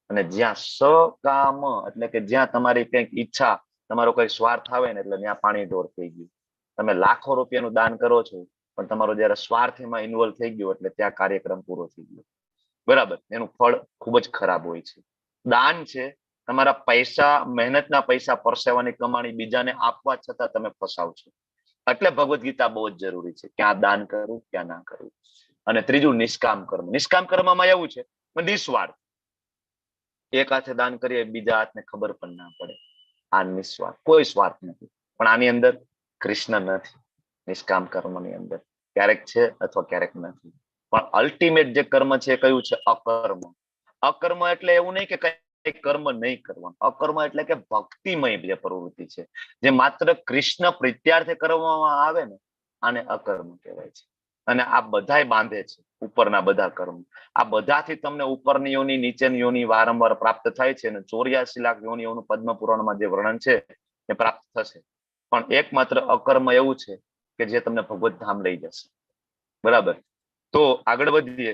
[SPEAKER 2] અને જ્યાં સકામ એટલે કે જ્યાં તમારી કંઈક ઈચ્છા, તમારો કઈ સ્વાર્થ આવે ને એટલે ત્યાં પાણી ઢોર થઈ ગયું. તમે લાખો રૂપિયાનું દાન કરો છો, પણ તમારો જયારે સ્વાર્થ એમાં ઇન્વોલ્વ થઈ ગયો એટલે ત્યાં કાર્યક્રમ પૂરો થઈ ગયો. બરાબર? એનું ફળ ખૂબ જ ખરાબ હોય છે. દાન છે તમારા પૈસા, મહેનતના પૈસા, પરસેવાની કમાણી બીજાને આપવા છતાં તમે ફસાવ છો. એટલે ભગવદ ગીતા બહુ જ જરૂરી છે, ક્યાં દાન કરવું, ક્યાં ના કરવું. અને ત્રીજું નિષ્કામ કર્મ. નિષ્કામ કર્મમાં એવું છે નિસ્વાર્થ. એક હાથે દાન કરીએ, બીજા હાથને ખબર પણ ના પડે. આ નિસ્વાર્થ, કોઈ સ્વાર્થ નથી. પણ આની અંદર કૃષ્ણ નથી. નિષ્કામ કર્મની અંદર ક્યારેક છે અથવા ક્યારેક નથી. પણ અલ્ટિમેટ જે કર્મ છે કયું છે? અકર્મ. અકર્મ એટલે એવું નહીં કે કઈ કર્મ નહીં કરવાનું. અકર્મ એટલે કે ભક્તિમય જે પ્રવૃત્તિ છે, જે માત્ર કૃષ્ણ પ્રીત્યાર્થે કરવામાં આવે ને, આને અકર્મ કહેવાય છે. અને આ બધાય બાંધે છે ઉપરના બધા કર્મ. આ બધાથી તમને ઉપરની યોની, નીચેની યોની વારંવાર પ્રાપ્ત થાય છે. અને 84 લાખ યોનીઓનું પદ્મ પુરાણમાં જે વર્ણન છે એ પ્રાપ્ત થશે. પણ એકમાત્ર અકર્મ એવું છે કે જે તમને ભગવત ધામ લઈ જશે. બરાબર? તો આગળ વધીએ.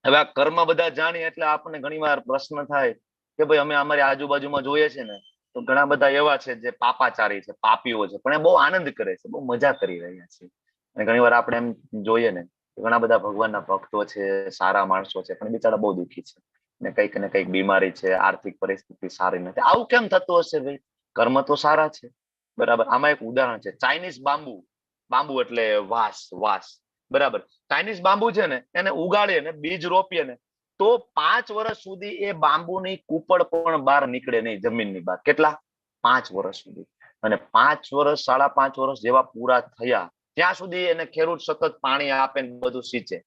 [SPEAKER 2] હવે આ કર્મ બધા જાણીએ એટલે આપણને ઘણીવાર પ્રશ્ન થાય કે ભાઈ અમે અમારી આજુબાજુમાં જોઈએ છે ને, તો ઘણા બધા એવા છે જે પાપાચારી છે, પાપીઓ છે, પણ એ બહુ આનંદ કરે છે, બહુ મજા કરી રહ્યા છે. અને ઘણીવાર આપણે એમ જોઈએ ને, ઘણા બધા ભગવાનના ભક્તો છે, સારા માણસો છે, પણ બિચારા બહુ દુઃખી છે. ને કંઈક બીમારી છે, આર્થિક પરિસ્થિતિ સારી નથી. આવું કેમ થતું હશે ભાઈ? કર્મ તો સારા છે. બરાબર? આમાં એક ઉદાહરણ છે, ચાઇનીઝ બાંબુ. બાંબુ એટલે વાંસ. બરાબર? ચાઇનીઝ બાંબુ છે ને, એને ઉગાડીએ ને, બીજ રોપીએ ને, તો 5 વર્ષ સુધી એ બાંબુની કુપળ પણ બહાર નીકળે નહીં જમીનની બહાર. કેટલા? 5 વર્ષ સુધી. અને 5 વર્ષ, 5.5 વર્ષ જેવા પૂરા થયા ત્યાં સુધી એને ખેડૂત સતત પાણી આપે ને બધું સિંચે.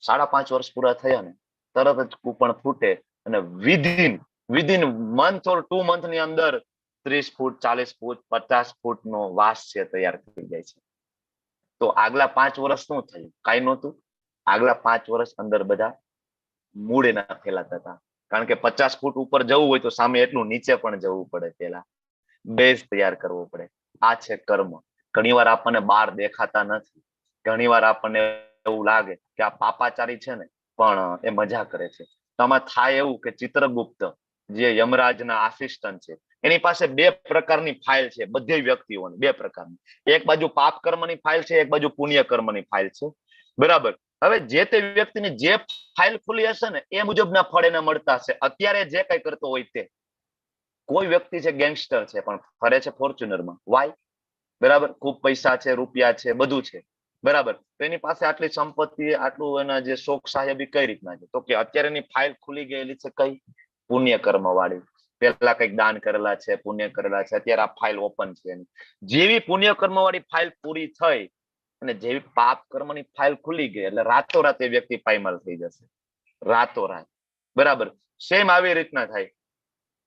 [SPEAKER 2] 5.5 વર્ષ પૂરા થયા ને તરત જ કુપણ ફૂટે અને વિધિન મંથ ઓર 2 મંથ ની અંદર 30 ફૂટ, 40 ફૂટ, 50 ફૂટનો વાસ છે તૈયાર થઈ જાય છે. તો આગલા 5 વર્ષ શું થયું? કઈ નહોતું. આગલા 5 વર્ષ અંદર બધા મૂળ એના ફેલાતા હતા. કારણ કે 50 ફૂટ ઉપર જવું હોય તો સામે એટલું નીચે પણ જવું પડે. પેલા બેઝ તૈયાર કરવો પડે. આ છે કર્મ. ઘણીવાર આપણને બહાર દેખાતા નથી. ઘણીવાર આપણને એવું લાગે કે આ પાપાચારી છે ને, પણ એ મજા કરે છે. આમાં થાય એવું કે ચિત્રગુપ્ત જે યમરાજના આસિસ્ટન્ટ છે, એની પાસે 2 પ્રકારની ફાઇલ છે. બધી વ્યક્તિઓની 2 પ્રકારની. એક બાજુ પાપ કર્મની ફાઇલ છે, એક બાજુ પુણ્ય કર્મની ફાઇલ છે. બરાબર? હવે જે તે વ્યક્તિની જે ફાઇલ ખુલી હશે ને એ મુજબના ફળ એને મળતા હશે. અત્યારે જે કઈ કરતો હોય તે. કોઈ વ્યક્તિ છે ગેંગસ્ટર છે, પણ ફરે છે ફોર્ચ્યુનરમાં. વાય? બરાબર? ખૂબ પૈસા છે, રૂપિયા છે, બધું છે. બરાબર? તો એની પાસે આટલી સંપત્તિ, આટલું એના જે શોખ સાહેબી કઈ રીતના છે? તો કે અત્યારે એની ફાઇલ ખુલી ગયેલી છે. કઈ? પુણ્ય કર્મ વાળી. પેલા કઈક દાન કરેલા છે, પુણ્ય કરેલા છે, અત્યારે આ ફાઇલ ઓપન છે એની. જેવી પુણ્ય કર્મ વાળી ફાઇલ પૂરી થઈ અને જેવી પાપ કર્મની ફાઇલ ખુલી ગઈ એટલે રાતોરાત એ વ્યક્તિ પાયમાલ થઈ જશે. રાતોરાત. બરાબર? સેમ આવી રીતના થાય.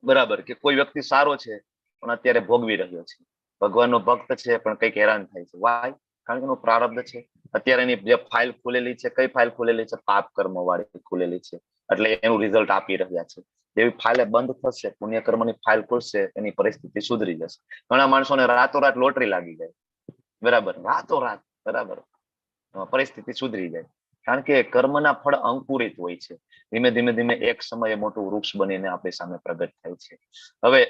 [SPEAKER 2] બરાબર? કે કોઈ વ્યક્તિ સારો છે પણ અત્યારે ભોગવી રહ્યો છે. ભગવાનનો ભક્ત છે પણ કઈક હેરાન થાય છે. વાય? કારણ કે એનું પ્રારબ્ધ છે. અત્યારે એની જે ફાઇલ ખુલેલી છે, કઈ ફાઇલ ખુલેલી છે? પાપ કર્મ વાળી ખુલેલી છે. એટલે એનું રિઝલ્ટ આપી રહ્યા છે. જેવી ફાઇલ બંધ થશે, પુણ્ય કર્મની ફાઇલ ખુલશે, એની પરિસ્થિતિ સુધરી જશે. ઘણા માણસોને રાતોરાત લોટરી લાગી જાય. બરાબર? રાતોરાત. બરાબર? પરિસ્થિતિ સુધરી જાય. કારણ કે કર્મના ફળ અંકુરિત હોય છે. ધીમે ધીમે એક સમયે મોટું વૃક્ષ બનીને આપણી સામે પ્રગટ થાય છે. હવે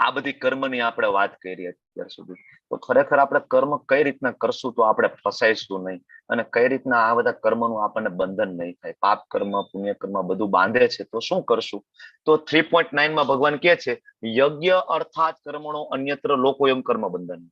[SPEAKER 2] આ બધી કર્મની આપણે વાત કરી અત્યાર સુધી. તો ખરેખર આપણે કર્મ કઈ રીતના કરશું તો આપણે ફસાઈશું નહીં, અને કઈ રીતના આ બધા કર્મનું આપણને બંધન નહીં થાય. પાપ કર્મ પુણ્ય કર્મ બધું બાંધે છે તો શું કરશું? તો 3.9 માં ભગવાન કહે છે યજ્ઞ અર્થાત કર્મણો અન્યત્ર લોકોયમ કર્મ બંધન.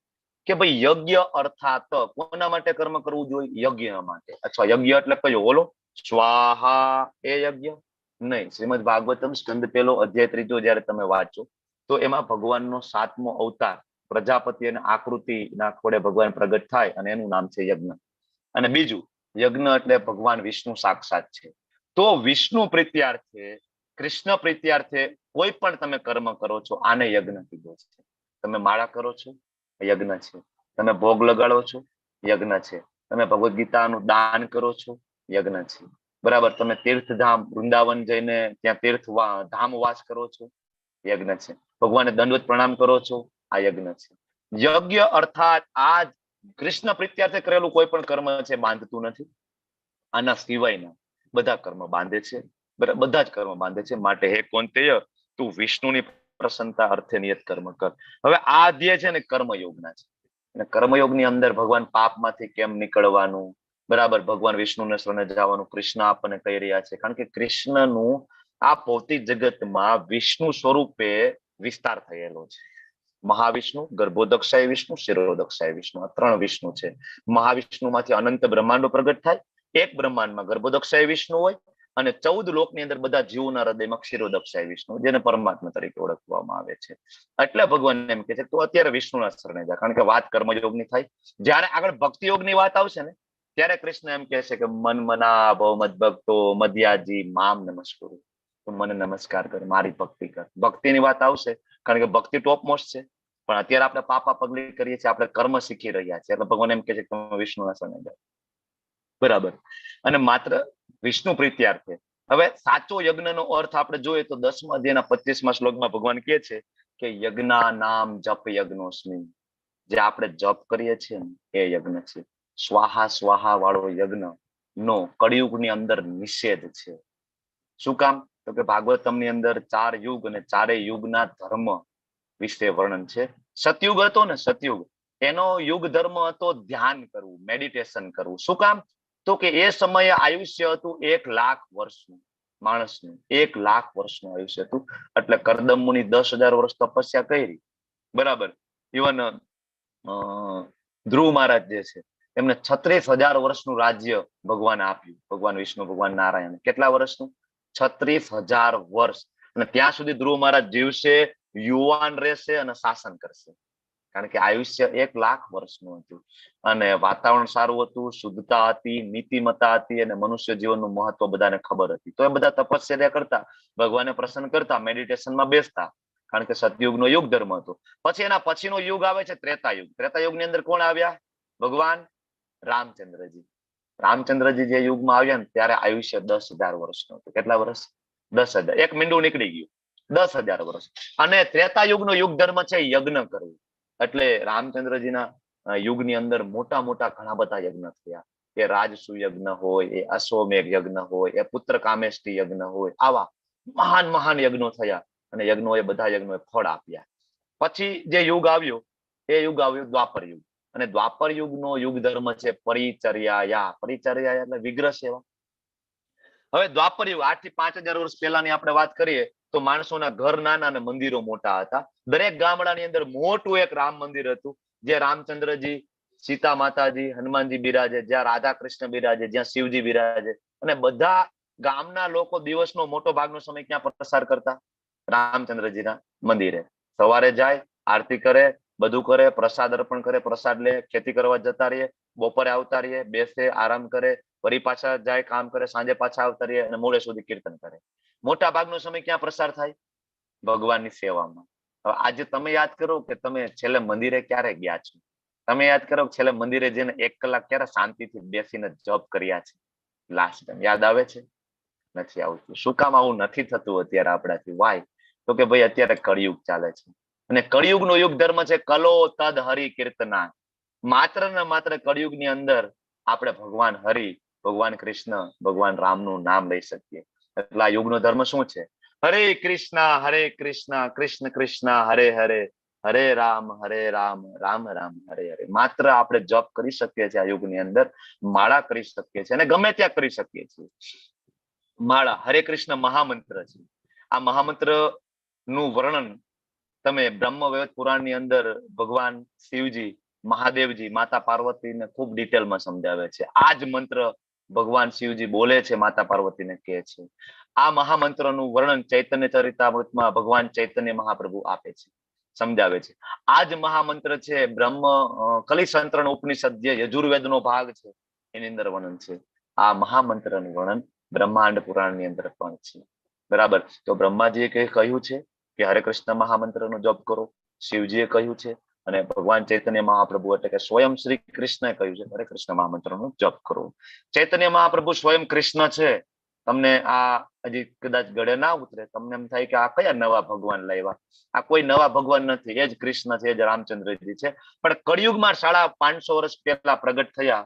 [SPEAKER 2] કે ભાઈ યજ્ઞ અર્થાત કોના માટે કર્મ કરવું જોઈએ? યજ્ઞ માટે. અથવા યજ્ઞ એટલે કયો? બોલો. સ્વાહા એ યજ્ઞ નહીં. શ્રીમદ ભાગવતમ સ્કંદ 1 અધ્યાય 3 જયારે તમે વાંચો તો એમાં ભગવાનનો 7મો અવતાર પ્રજાપતિ અને આકૃતિ ના ખોડે ભગવાન પ્રગટ થાય અને એનું નામ છે યજ્ઞ. અને બીજું યજ્ઞ એટલે ભગવાન વિષ્ણુ સાક્ષાત છે. તો વિષ્ણુ પ્રીત્યાર્થે કૃષ્ણ પ્રીત્યાર્થે કોઈ પણ તમે કર્મ કરો છો આને યજ્ઞ કીધો છે. તમે માળા કરો છો યજ્ઞ છે, તમે ભોગ લગાડો છો યજ્ઞ છે, તમે ભગવદ ગીતાનું દાન કરો છો યજ્ઞ છે, બરાબર. તમે તીર્થધામ વૃંદાવન જઈને ત્યાં ધામ વાસ કરો છો યજ્ઞ છે, ભગવાનને દંડવત પ્રણામ કરો છો આ યજ્ઞ છે. યજ્ઞ અર્થાત આ કૃષ્ણ પ્રીત્યાર્થે કરેલું કોઈ પણ કર્મ છે બાંધતું નથી. આના સિવાયના બધા કર્મ બાંધે છે, બધા જ કર્મ બાંધે છે. માટે હે કૌંતેય તું વિષ્ણુની પ્રસન્નતા અર્થે નિયત કર્મ કર. હવે આ અધ્યાય છે ને કર્મયોગના છે, અને કર્મયોગની અંદર ભગવાન પાપમાંથી કેમ નીકળવાનું, બરાબર, ભગવાન વિષ્ણુને શરણે જવાનું કૃષ્ણ આપણને કહી રહ્યા છે. કારણ કે કૃષ્ણનું આ ભૌતિક જગતમાં વિષ્ણુ સ્વરૂપે વિસ્તાર થયેલો છે. મહાવિષ્ણુ, ગર્ભોદક્ષાય વિષ્ણુ, શિરોદક્ષાય વિષ્ણુ, આ 3 વિષ્ણુ છે. મહાવિષ્ણુમાંથી અનંત બ્રહ્માંડો પ્રગટ થાય. એક બ્રહ્માંડમાં ગર્ભોદક્ષાય વિષ્ણુ હોય અને 14 લોકની અંદર બધા જીવોના હૃદયમાં ક્ષીરોદક્ષાય વિષ્ણુ, જેને પરમાત્મા તરીકે ઓળખવામાં આવે છે. એટલે ભગવાન એમ કે છે તો અત્યારે વિષ્ણુના શરણે જા, કારણ કે વાત કર્મયોગની થાય. જ્યારે આગળ ભક્તિયોગની વાત આવશે ને ત્યારે કૃષ્ણ એમ કહે છે કે મન મના ભવ મદ ભક્તો મધ્યાજી મામ નમસ્કુરુ. મને નમસ્કાર કર, મારી ભક્તિ કર. ભક્તિની વાત આવશે કારણ કે ભક્તિ ટોપ મોસ્ટ છે. પણ અત્યારે આપણે પાપા પગલી કરીએ છીએ, આપણે કર્મ શીખી રહ્યા છીએ. એટલે ભગવાન એમ કહે છે કે તમે વિષ્ણુના શરણે જાઓ, બરાબર. અને માત્ર વિષ્ણુ પ્રીત્યાર્થે. હવે સાચો યજ્ઞનો અર્થ આપણે જોઈએ તો 10મા અધ્યાયના 25મા શ્લોકમાં ભગવાન કહે છે કે યજ્ઞા નામ જપ યજ્ઞોસ્મિ. જે આપણે જપ કરીએ છીએ ને એ યજ્ઞ છે. સ્વાહા સ્વાહા વાળો યજ્ઞ નો કળિયુગની અંદર નિષેધ છે. શું કામ? તો કે ભાગવતમની અંદર 4 યુગ અને 4 યુગના ધર્મ વિશે વર્ણન છે. સતયુગ હતો ને, સતયુગ, એનો યુગ ધર્મ હતો ધ્યાન કરવું, મેડિટેશન કરવું. શું કામ? તો કે એ સમયે આયુષ્ય હતું 1 લાખ વર્ષનું. માણસનું 1 લાખ વર્ષનું આયુષ્ય હતું. એટલે કરદમ મુનિ 10,000 વર્ષ તપસ્યા કરી, બરાબર. ઇવન ધ્રુવ મહારાજ જે છે એમને 36,000 વર્ષનું રાજ્ય ભગવાન આપ્યું. ભગવાન વિષ્ણુ, ભગવાન નારાયણ. કેટલા વર્ષનું? 36,000 વર્ષ. અને ત્યાં સુધી ધ્રુવ મહારાજ જીવશે, યુવાન રહેશે અને શાસન કરશે. કારણ કે આયુષ્ય 1 લાખ વર્ષનું હતું. અને વાતાવરણ સારું હતું, શુદ્ધતા હતી, નીતિમત્તા હતી, અને મનુષ્ય જીવનનું મહત્વ બધાને ખબર હતી. તો એ બધા તપસ્યા કરતા, ભગવાનને પ્રસન્ન કરતા, મેડિટેશનમાં બેસતા. કારણ કે સતયુગનો યુગ ધર્મ હતો. પછી એના પછીનો યુગ આવે છે ત્રેતાયુગ. ત્રેતાયુગની અંદર કોણ આવ્યા? ભગવાન રામચંદ્રજી. રામચંદ્રજી જે યુગમાં આવ્યા ને ત્યારે આયુષ્ય 10,000 વર્ષનું હતું. કેટલા વર્ષ? 10,000. એક મીંડું નીકળી ગયું. 10,000 વર્ષ. અને ત્રેતાયુગનો યુગ ધર્મ છે યજ્ઞ કરવું. એટલે રામચંદ્રજીના યુગની અંદર મોટા મોટા ઘણા બધા યજ્ઞ થયા. એ રાજસુ યજ્ઞ હોય, એ અશ્વમેઘ યજ્ઞ હોય, એ પુત્ર કામેષ્ટિ યજ્ઞ હોય, આવા મહાન મહાન યજ્ઞો થયા. અને યજ્ઞોએ બધા યજ્ઞોએ ફળ આપ્યા. પછી જે યુગ આવ્યો એ યુગ આવ્યો દ્વાપર યુગ. અને દ્વાપર યુગનો યુગ ધર્મ છે પરિચર્યા. પરિચર્યા એટલે વિગ્રહ સેવા. હવે દ્વાપર યુગ 8 થી 5,000 વર્ષ પહેલાની આપણે વાત કરીએ તો માણસોના ઘર નાના અને મંદિરો મોટા હતા. દરેક ગામડાની અંદર મોટું એક રામ મંદિર હતું, જે રામચંદ્રજી, સીતા માતાજી, હનુમાનજી બિરાજે, જ્યાં રાધા કૃષ્ણ બિરાજે, જ્યાં શિવજી બિરાજે. અને બધા ગામના લોકો દિવસનો મોટો ભાગનો સમય ક્યાં પસાર કરતા? રામચંદ્રજીના મંદિરે. સવારે જાય, આરતી કરે, બધું કરે, પ્રસાદ અર્પણ કરે, પ્રસાદ લે, ખેતી કરવા જતા રહીએ, બપોરે આવતા રહીએ, બેસે, આરામ કરે, ફરી પાછા જાય, કામ કરે, સાંજે પાછા આવતા રહીએ અને મોડે સુધી કીર્તન કરે. મોટા ભાગનો સમય ક્યાં પ્રસાર થાય? ભગવાનની સેવામાં. હવે આજે તમે યાદ કરો કે તમે છેલ્લે મંદિરે ક્યારે ગયા છો? તમે યાદ કરો કે છેલ્લે મંદિરે જઈને 1 કલાક ક્યારે શાંતિથી બેસીને જપ કર્યા છે? લાસ્ટ ટાઈમ યાદ આવે છે? નથી આવતું. શું કામ આવું નથી થતું અત્યારે આપણાથી? વાય? તો કે ભાઈ અત્યારે કળિયુગ ચાલે છે. અને કળિયુગનો યુગ ધર્મ છે કલો તદ હરિ કીર્તના. માત્ર ને માત્ર કળિયુગની અંદર આપણે ભગવાન હરિ, ભગવાન કૃષ્ણ, ભગવાન રામનું નામ લઈ શકીએ. એટલે આ યુગનો ધર્મ શું છે? હરે કૃષ્ણ કૃષ્ણ કૃષ્ણ હરે હરે, હરે રામ રામ રામ હરે હરે. માત્ર આપણે જપ કરી શકીએ છીએ આ યુગની અંદર, માળા કરી શકીએ છીએ અને ગમે ત્યાં કરી શકીએ છીએ. માળા હરે કૃષ્ણ મહામંત્ર છે. આ મહામંત્ર નું વર્ણન તમે બ્રહ્મ વૈવર્ત પુરાણની અંદર ભગવાન શિવજી, મહાદેવજી, માતા પાર્વતીને ખૂબ ડિટેલમાં સમજાવે છે. આ જ મંત્ર ભગવાન શિવજી બોલે છે, માતા પાર્વતીને કહે છે. આ મહામંત્રનું વર્ણન ચૈતન્ય ચરિતામૃતમાં ભગવાન ચૈતન્ય મહાપ્રભુ આપે છે, સમજાવે છે. આ જ મહામંત્ર છે કલિસંતરણ ઉપનિષદ જે યજુર્વેદનો ભાગ છે એની અંદર વર્ણન છે. આ મહામંત્રનું વર્ણન બ્રહ્માંડ પુરાણની અંદર પણ છે. બરાબર. તો બ્રહ્માજીએ કહ્યું છે કે હરે કૃષ્ણ મહામંત્રનો જપ કરો, શિવજીએ કહ્યું છે, અને ભગવાન ચૈતન્ય મહાપ્રભુ એટલે કે સ્વયં શ્રી કૃષ્ણએ કહ્યું છે હરે કૃષ્ણ મહામંત્રનો જપ કરો. ચૈતન્ય મહાપ્રભુ સ્વયં કૃષ્ણ છે. તમને આ હજી કદાચ ગળે ના ઉતરે, તમને એમ થાય કે આ કયા નવા ભગવાન લાવ્યા, આ કોઈ નવા ભગવાન નથી, એ જ કૃષ્ણ છે, એ જ રામચંદ્રજી છે. પણ કળિયુગમાં 550 વર્ષ પહેલા પ્રગટ થયા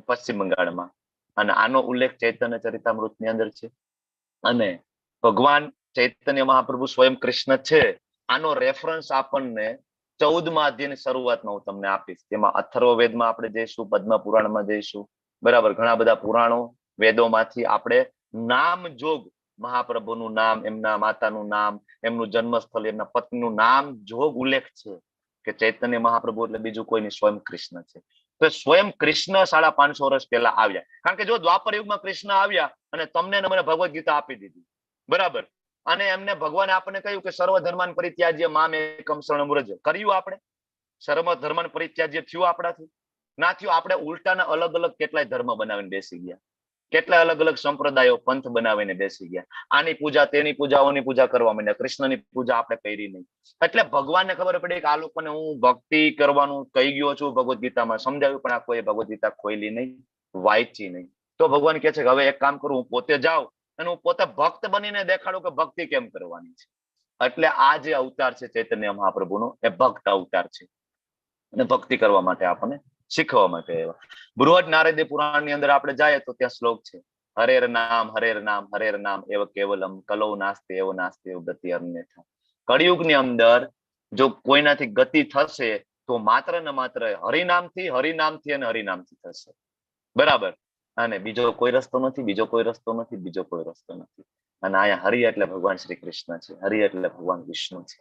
[SPEAKER 2] પશ્ચિમ બંગાળમાં, અને આનો ઉલ્લેખ ચૈતન્ય ચરિતામૃતની અંદર છે. અને ભગવાન ચૈતન્ય મહાપ્રભુ સ્વયં કૃષ્ણ છે. આનો રેફરન્સ આપણને 14મા અધ્યાયની શરૂઆતમાં હું તમને આપીશ. તેમાં અથર્વવેદમાં આપણે જઈશું, પદ્મ પુરાણમાં જઈશું. બરાબર. ઘણા બધા પુરાણો વેદોમાંથી આપણે નામ જોગ મહાપ્રભુનું નામ, એમના માતાનું નામ, એમનું જન્મસ્થળ, એમના પત્નીનું નામ જોગ ઉલ્લેખ છે કે ચૈતન્ય મહાપ્રભુ એટલે બીજું કોઈની સ્વયં કૃષ્ણ છે. તો સ્વયં કૃષ્ણ 550 વર્ષ પહેલા આવ્યા. કારણ કે જો દ્વાપર યુગમાં કૃષ્ણ આવ્યા અને તમને મને ભગવદ ગીતા આપી દીધી, બરાબર, અને એમને ભગવાને આપણને કહ્યું કે સર્વ ધર્માન પરિત્યાજ્ય મામ એકમ શરણમ વ્રજ. કર્યું આપણે? સર્વ ધર્માન પરિત્યાજ્ય થયું આપણાથી? ના થયું. આપણે ઉલટાના અલગ અલગ કેટલાય ધર્મ બનાવીને બેસી ગયા, કેટલાય અલગ અલગ સંપ્રદાયો પંથ બનાવીને બેસી ગયા. આની પૂજા, તેની પૂજાઓની પૂજા કરવા માંડ્યા, કૃષ્ણની પૂજા આપણે કરી નહીં. એટલે ભગવાનને ખબર પડી કે આ લોકોને હું ભક્તિ કરવાનું કહી ગયો છું, ભગવદ ગીતામાં સમજાવ્યું, પણ આ કોઈ ભગવદ ગીતા ખોલી નહીં, વાંચી નહીં. તો ભગવાન કહે છે કે હવે એક કામ કરું, હું પોતે જાઉં અને હું પોતે ભક્ત બનીને દેખાડું કે ભક્તિ કેમ કરવાની છે. એટલે આ જે અવતાર છે ચૈતન્ય મહાપ્રભુનો, એ ભક્ત અવતાર છે, અને ભક્તિ કરવા માટે આપણને શીખવા માટે એવા. બૃહદ નારદીય પુરાણની અંદર આપણે જાય તો ત્યાં શ્લોક છે, હરેર નામ હરેર નામ એવ કેવલમ કલૌ નાસ્તે એવ નાસ્તે એવ ગતિ અન્યથા. કળિયુગની અંદર જો કોઈનાથી ગતિ થશે તો માત્ર ને માત્ર હરિનામથી અને હરિનામથી થશે. બરાબર. અને બીજો કોઈ રસ્તો નથી, બીજો કોઈ રસ્તો નથી, બીજો કોઈ રસ્તો નથી. અને અહીંયા હરિ એટલે ભગવાન શ્રી કૃષ્ણ છે, હરિ એટલે ભગવાન વિષ્ણુ છે.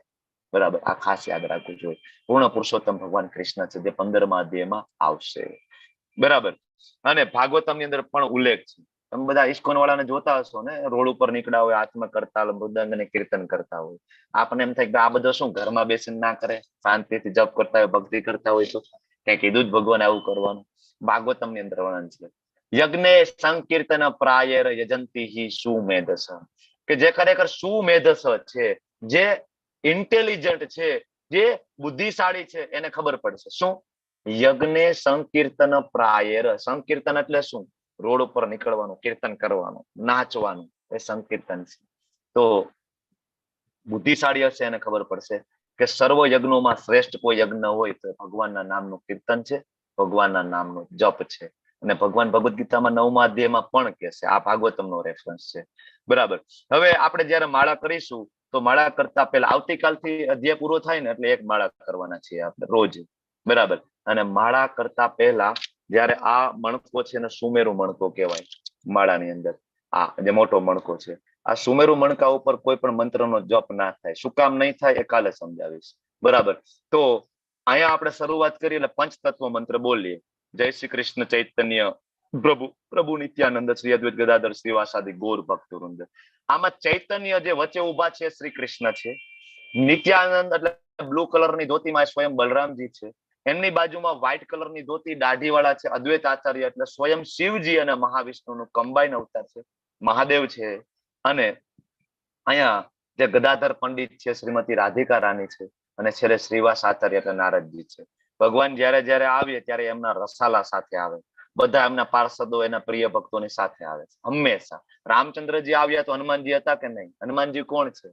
[SPEAKER 2] બરાબર. આ ખાસ યાદ રાખવું જોઈએ. પૂર્ણ પુરુષોત્તમ ભગવાન કૃષ્ણ છે, જે 15મા અધ્યાયમાં આવશે. બરાબર. અને ભાગવતમની અંદર પણ ઉલ્લેખ છે. તમે બધા ઇસ્કોન વાળાને જોતા હશો ને, રોડ ઉપર નીકળ્યા હોય, હાથમાં કરતાલ, મૃદંગ અને કીર્તન કરતા હોય. આપણને એમ થાય કે આ બધો શું ઘરમાં બેસીને ના કરે, શાંતિથી જપ કરતા હોય, ભક્તિ કરતા હોય, તો કઈ કીધું જ ભગવાન આવું કરવાનું? ભાગવતમની અંદર વર્ણન છે, યજ્ઞે સંકીર્તન પ્રાયર યજંતી સુમેધસ. કે જે ખરેખર સુમેધસ છે, જે ઇન્ટેલિજન્ટ છે, જે બુદ્ધિશાળી છે, એને ખબર પડશે. શું? યજ્ઞે સંકીર્તન પ્રાયર. સંકીર્તન એટલે શું? રોડ ઉપર નીકળવાનું, કીર્તન કરવાનું, નાચવાનું, એ સંકીર્તન છે. તો બુદ્ધિશાળી હશે એને ખબર પડશે કે સર્વ યજ્ઞોમાં શ્રેષ્ઠ કોઈ યજ્ઞ હોય તો ભગવાનના નામનું કીર્તન છે, ભગવાનના નામનો જપ છે. અને ભગવાન ભગવદ ગીતામાં 9મા અધ્યાયમાં પણ કહે છે. આ ભાગવતમનો રેફરન્સ છે. બરાબર. હવે આપણે જયારે માળા કરીશું તો માળા કરતા પહેલા, આવતીકાલથી અધ્યાય પૂરો થાય ને એટલે એક માળા કરવાના છીએ આપણે રોજ. બરાબર. અને માળા કરતા પહેલા જયારે આ મણકો છે ને સુમેરુ મણકો કહેવાય માળાની અંદર, આ જે મોટો મણકો છે, આ સુમેરુ મણકા ઉપર કોઈ પણ મંત્રનો જપ ના થાય. શું કામ નહીં થાય એ કાલે સમજાવીશ. બરાબર. તો અહીંયા આપણે શરૂઆત કરી એટલે પંચતત્વ મંત્ર બોલીએ. જય શ્રી કૃષ્ણ ચૈતન્ય પ્રભુ નિત્યાનંદ શ્રી અદ્વૈત ગદાધર શ્રીવાસાદિ ગૌર ભક્તવૃંદ. આમાં ચૈતન્ય જે વચ્ચે ઉભા છે શ્રી કૃષ્ણ છે, નિત્યાનંદ એટલે બ્લુ કલરની ધોતીમાં સ્વયં બલરામજી છે, એમની બાજુમાં વ્હાઇટ કલરની ધોતી દાઢી વાળા છે અદ્વૈત આચાર્ય એટલે સ્વયં શિવજી અને મહાવિષ્ણુનું કમ્બાઈન અવતાર છે, મહાદેવ છે. અને અહીંયા જે ગદાધર પંડિત છે, શ્રીમતી રાધિકા રાની છે, અને છેલ્લે શ્રીવાસ આચાર્ય એટલે નારદજી છે. ભગવાન જયારે જયારે આવે ત્યારે એમના રસાલા સાથે આવે, બધા એમના પાર્ષદો, એના પ્રિય ભક્તોની સાથે આવે છે હંમેશા. રામચંદ્રજી આવ્યા તો હનુમાનજી હતા કે નહીં? હનુમાનજી કોણ છે?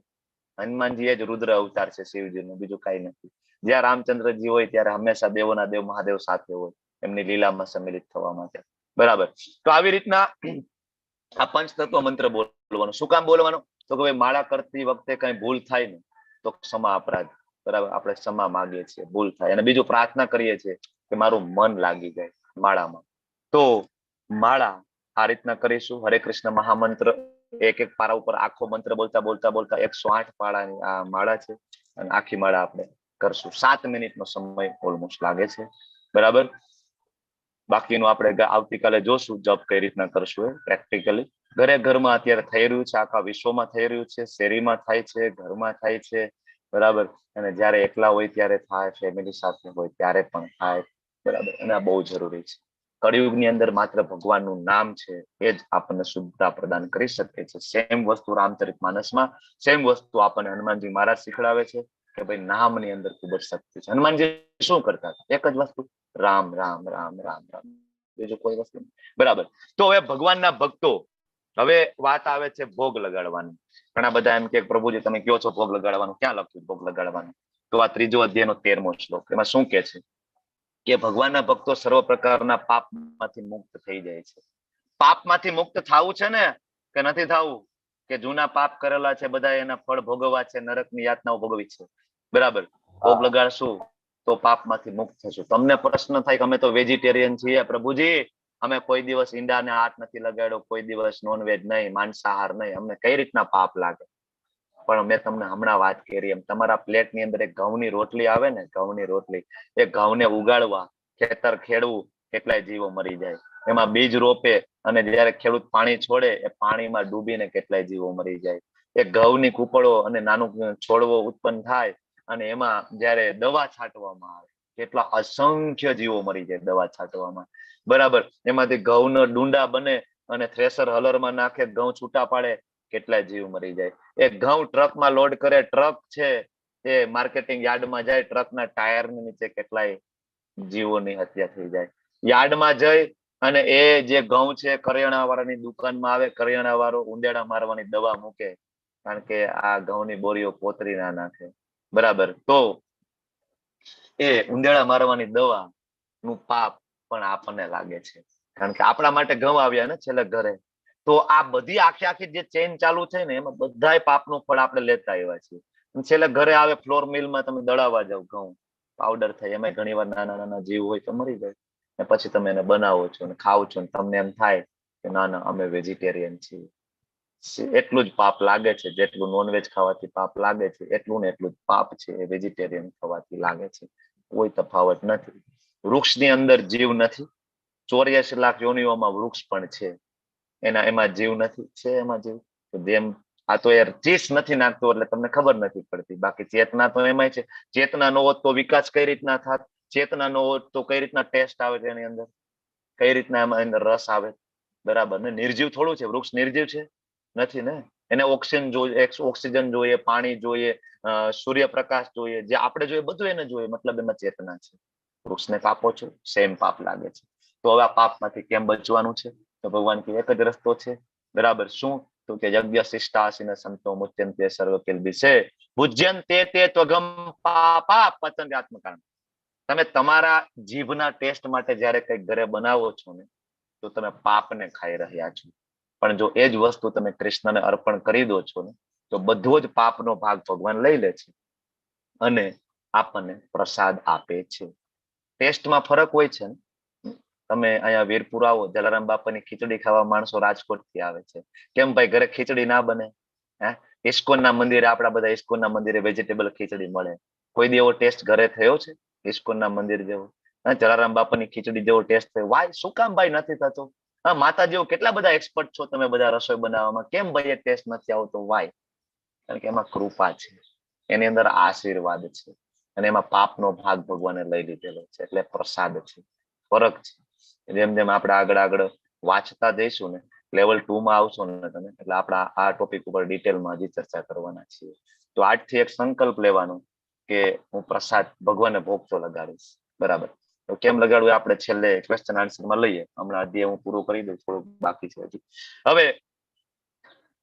[SPEAKER 2] હનુમાનજી એ જ રુદ્ર અવતાર છે શિવજીનું, બીજું કઈ નથી. જ્યાં રામચંદ્રજી હોય ત્યારે હંમેશા દેવોના દેવ મહાદેવ સાથે હોય, એમની લીલામાં સંમિલિત થવા માટે. બરાબર. તો આવી રીતના આ પંચતત્વ મંત્ર બોલવાનો. શું કામ બોલવાનો? તો કે ભાઈ માળા કરતી વખતે કઈ ભૂલ થાય ને તો ક્ષમા અપરાધ, બરાબર, આપણે ક્ષમા માંગીએ છીએ ભૂલ થાય. અને બીજું પ્રાર્થના કરીએ છીએ કે મારું મન લાગી જાય માળામાં. તો માળા આ રીતના કરીશું. હરે કૃષ્ણ મહામંત્ર એક એક પારા ઉપર આખો મંત્ર બોલતા બોલતા બોલતા 108 પારાની આ માળા છે અને આખી માળા આપણે કરશું. 7 મિનિટનો સમય ઓલમોસ્ટ લાગે છે, બરાબર. બાકીનું આપણે આવતીકાલે જોશું જપ કઈ રીતના કરશું એ પ્રેક્ટિકલી. ઘરે ઘરમાં અત્યારે થઈ રહ્યું છે, આખા વિશ્વમાં થઈ રહ્યું છે, શેરીમાં થાય છે, ઘરમાં થાય છે, બરાબર. અને જયારે એકલા હોય ત્યારે થાય, ફેમિલી સાથે હોય ત્યારે પણ થાય, બરાબર. અને આ બહુ જરૂરી છે. કળિયુગની અંદર માત્ર ભગવાનનું નામ છે એ જ આપણને શુદ્ધતા પ્રદાન કરી શકે છે. સેમ વસ્તુ રામચરિતમાનસમાં, સેમ વસ્તુ આપણને હનુમાનજી મહારાજ શીખડાવે છે કે ભાઈ નામની અંદર ખૂબ જ શક્તિ છે. હનુમાનજી શું કરતા હતા? એક જ વસ્તુ, રામ રામ રામ રામ રામ, બીજું કોઈ વસ્તુ નહીં, બરાબર. તો હવે ભગવાનના ભક્તો, હવે વાત આવે છે ભોગ લગાડવાની. ઘણા બધા એમ કે પ્રભુજી તમે કયો છો ભોગ લગાડવાનું, ક્યાં લખ્યું ભોગ લગાડવાનું? તો આ 3 અધ્યાયનો 13મો શ્લોક, એમાં શું કે છે કે ભગવાનના ભક્તો સર્વ પ્રકારના પાપમાંથી મુક્ત થઈ જાય છે. પાપમાંથી મુક્ત થવું છે ને કે નથી થવું? કે જૂના પાપ કરેલા છે બધા એના ફળ ભોગવવા છે, નરકની યાતનાઓ ભોગવી છે, બરાબર. ભોગ લગાડશું તો પાપમાંથી મુક્ત થશું. તમને પ્રશ્ન થાય કે અમે તો વેજીટેરિયન છીએ પ્રભુજી, અમે કોઈ દિવસ ઈંડાને હાથ નથી લગાડ્યો, કોઈ દિવસ નોનવેજ નહીં, માંસાહાર નહીં, અમને કઈ રીતના પાપ લાગે? પણ મેં તમને હમણાં વાત કરી એમ તમારા પ્લેટની અંદર એક ઘઉંની રોટલી આવે ને, ઘઉંની રોટલી, એ ઘઉંને ઉગાડવા, ખેતર ખેડવું, કેટલાય જીવો મરી જાય. એમાં બીજ રોપે અને જયારે ખેડૂત પાણી છોડે એ પાણીમાં ડૂબીને કેટલાય જીવો મરી જાય. એ ઘઉંની કૂપળો અને નાનું છોડવો ઉત્પન્ન થાય અને એમાં જયારે દવા છાંટવામાં આવે, કેટલા અસંખ્ય જીવો મરી જાય દવા છાંટવામાં, બરાબર. એમાંથી ઘઉંનો ડુંડા બને અને થ્રેસર હલરમાં નાખે, ઘઉં છૂટા પાડે, કેટલાય જીવ મરી જાય. એ ઘઉં ટ્રકમાં લોડ કરે, ટ્રક છે એ માર્કેટિંગ યાર્ડમાં જાય, ટ્રકના ટાયરની નીચે કેટલાય જીવોની હત્યા થઈ જાય. યાર્ડમાં જઈ અને એ જે ઘઉં છે કરિયાણા વાળાની દુકાનમાં આવે, કરિયાણા વાળો ઉંદેડા મારવાની દવા મૂકે, કારણ કે આ ઘઉંની બોરીઓ પોતરી ના નાખે, બરાબર. તો એ ઉંદેડા મારવાની દવા નું પાપ પણ આપણને લાગે છે, કારણ કે આપણા માટે ઘઉં આવ્યા ને છેલ્લે ઘરે. તો આ બધી આખી આખી જે ચેન ચાલુ છે ને એમાં બધાય પાપનું ફળ આપણે લેતા આવ્યા છીએ. છેલ્લે ઘરે આવે ફ્લોર મિલમાં તમે દળાવવા જાવ, ઘઉં પાવડર થાય, એમાં ઘણી વાર નાના નાના જીવ હોય તો મરી જાય, ને પછી તમે એને બનાવો છો અને ખાવ છો, તમને એમ થાય કે ના ના અમે વેજીટેરિયન છીએ. એટલું જ પાપ લાગે છે જેટલું નોનવેજ ખાવાથી પાપ લાગે છે, એટલું ને એટલું જ પાપ છે એ વેજીટેરિયન ખાવાથી લાગે છે. કોઈ તફાવત નથી. વૃક્ષની અંદર જીવ નથી, 84 લાખ યોનિઓમાં વૃક્ષ પણ છે, એમાં જીવ નથી, છે એમાં જીવ. જેમ આ તો યાર ચીસ નથી નાખતો એટલે તમને ખબર નથી પડતી, બાકી ચેતના તો એમાં છે. ચેતના ન હોત તો વિકાસ કઈ રીતના થાત? ચેતના ન હોત તો કઈ રીતના ટેસ્ટ આવે છે એની અંદર, કઈ રીતના એમાં અંદર રસ આવે, બરાબર ને? નિર્જીવ થોડું છે વૃક્ષ, નિર્જીવ છે? નથી ને. એને ઓક્સિજન જોઈએ, પાણી જોઈએ, સૂર્યપ્રકાશ જોઈએ, જે આપણે જોઈએ બધું એને જોઈએ, મતલબ એમાં ચેતના છે. વૃક્ષને કાપો છો, સેમ પાપ લાગે છે. તો હવે આ પાપમાંથી કેમ બચવાનું છે? તો ભગવાન કે એક જ રસ્તો છે, બરાબર. શું? તો કે યજ્ઞ શિષ્ટાસીન સંતો મુચ્યંતે સર્વ કિલ્બિષે ભુજ્યંતે તે ત્વગમ પાપા પતંગાત્મકાન. તમે તમારા જીભના ટેસ્ટ માટે જયારે કંઈક ઘરે બનાવો છો ને તો તમે પાપને ખાઈ રહ્યા છો. પણ જો એ જ વસ્તુ તમે કૃષ્ણને અર્પણ કરી દો છો ને તો બધો જ પાપનો ભાગ ભગવાન લઈ લે છે અને આપણને પ્રસાદ આપે છે. ટેસ્ટમાં ફરક હોય છે ને. તમે અહીંયા વીરપુર આવો, જલારામ બાપાની ખીચડી ખાવા માણસો રાજકોટથી આવે છે. કેમ ભાઈ ઘરે ખીચડી ના બને? હે, ઇસ્કોનના મંદિરે, આપણા બધા ઇસ્કોનના મંદિરે વેજીટેબલ ખીચડી મળે. કોઈ દી એવો ટેસ્ટ ઘરે થયો છે ઇસ્કોનના મંદિર જેવો? જલારામ બાપાની ખીચડી જેવો ટેસ્ટ થયો? વાય શું કામ ભાઈ નથી થતો? હા, માતા જેવો કેટલા બધા એક્સપર્ટ છો તમે બધા રસોઈ બનાવવામાં, કેમ ભાઈ એ ટેસ્ટ નથી આવતો? વાય? કારણ કે એમાં કૃપા છે, એની અંદર આશીર્વાદ છે અને એમાં પાપનો ભાગ ભગવાને લઈ લીધેલો છે, એટલે પ્રસાદ છે. ફરક છે. જેમ જેમ આપણે આગળ આગળ વાંચતા જઈશું ને, લેવલ 2 માં આવશો ને તમે, એટલે આપણા આ ટોપિક ઉપર ડિટેલમાં હજી ચર્ચા કરવાના છીએ. તો આજથી એક સંકલ્પ લેવાનો કે હું પ્રસાદ ભગવાનને ભોગ તો લગાડીશ, બરાબર. તો કેમ લગાડવું આપણે છેલ્લે ક્વેશ્ચન આન્સરમાં લઈએ. હમણાં અધ્યાય હું પૂરું કરી દઉં, થોડુંક બાકી છે હજી. હવે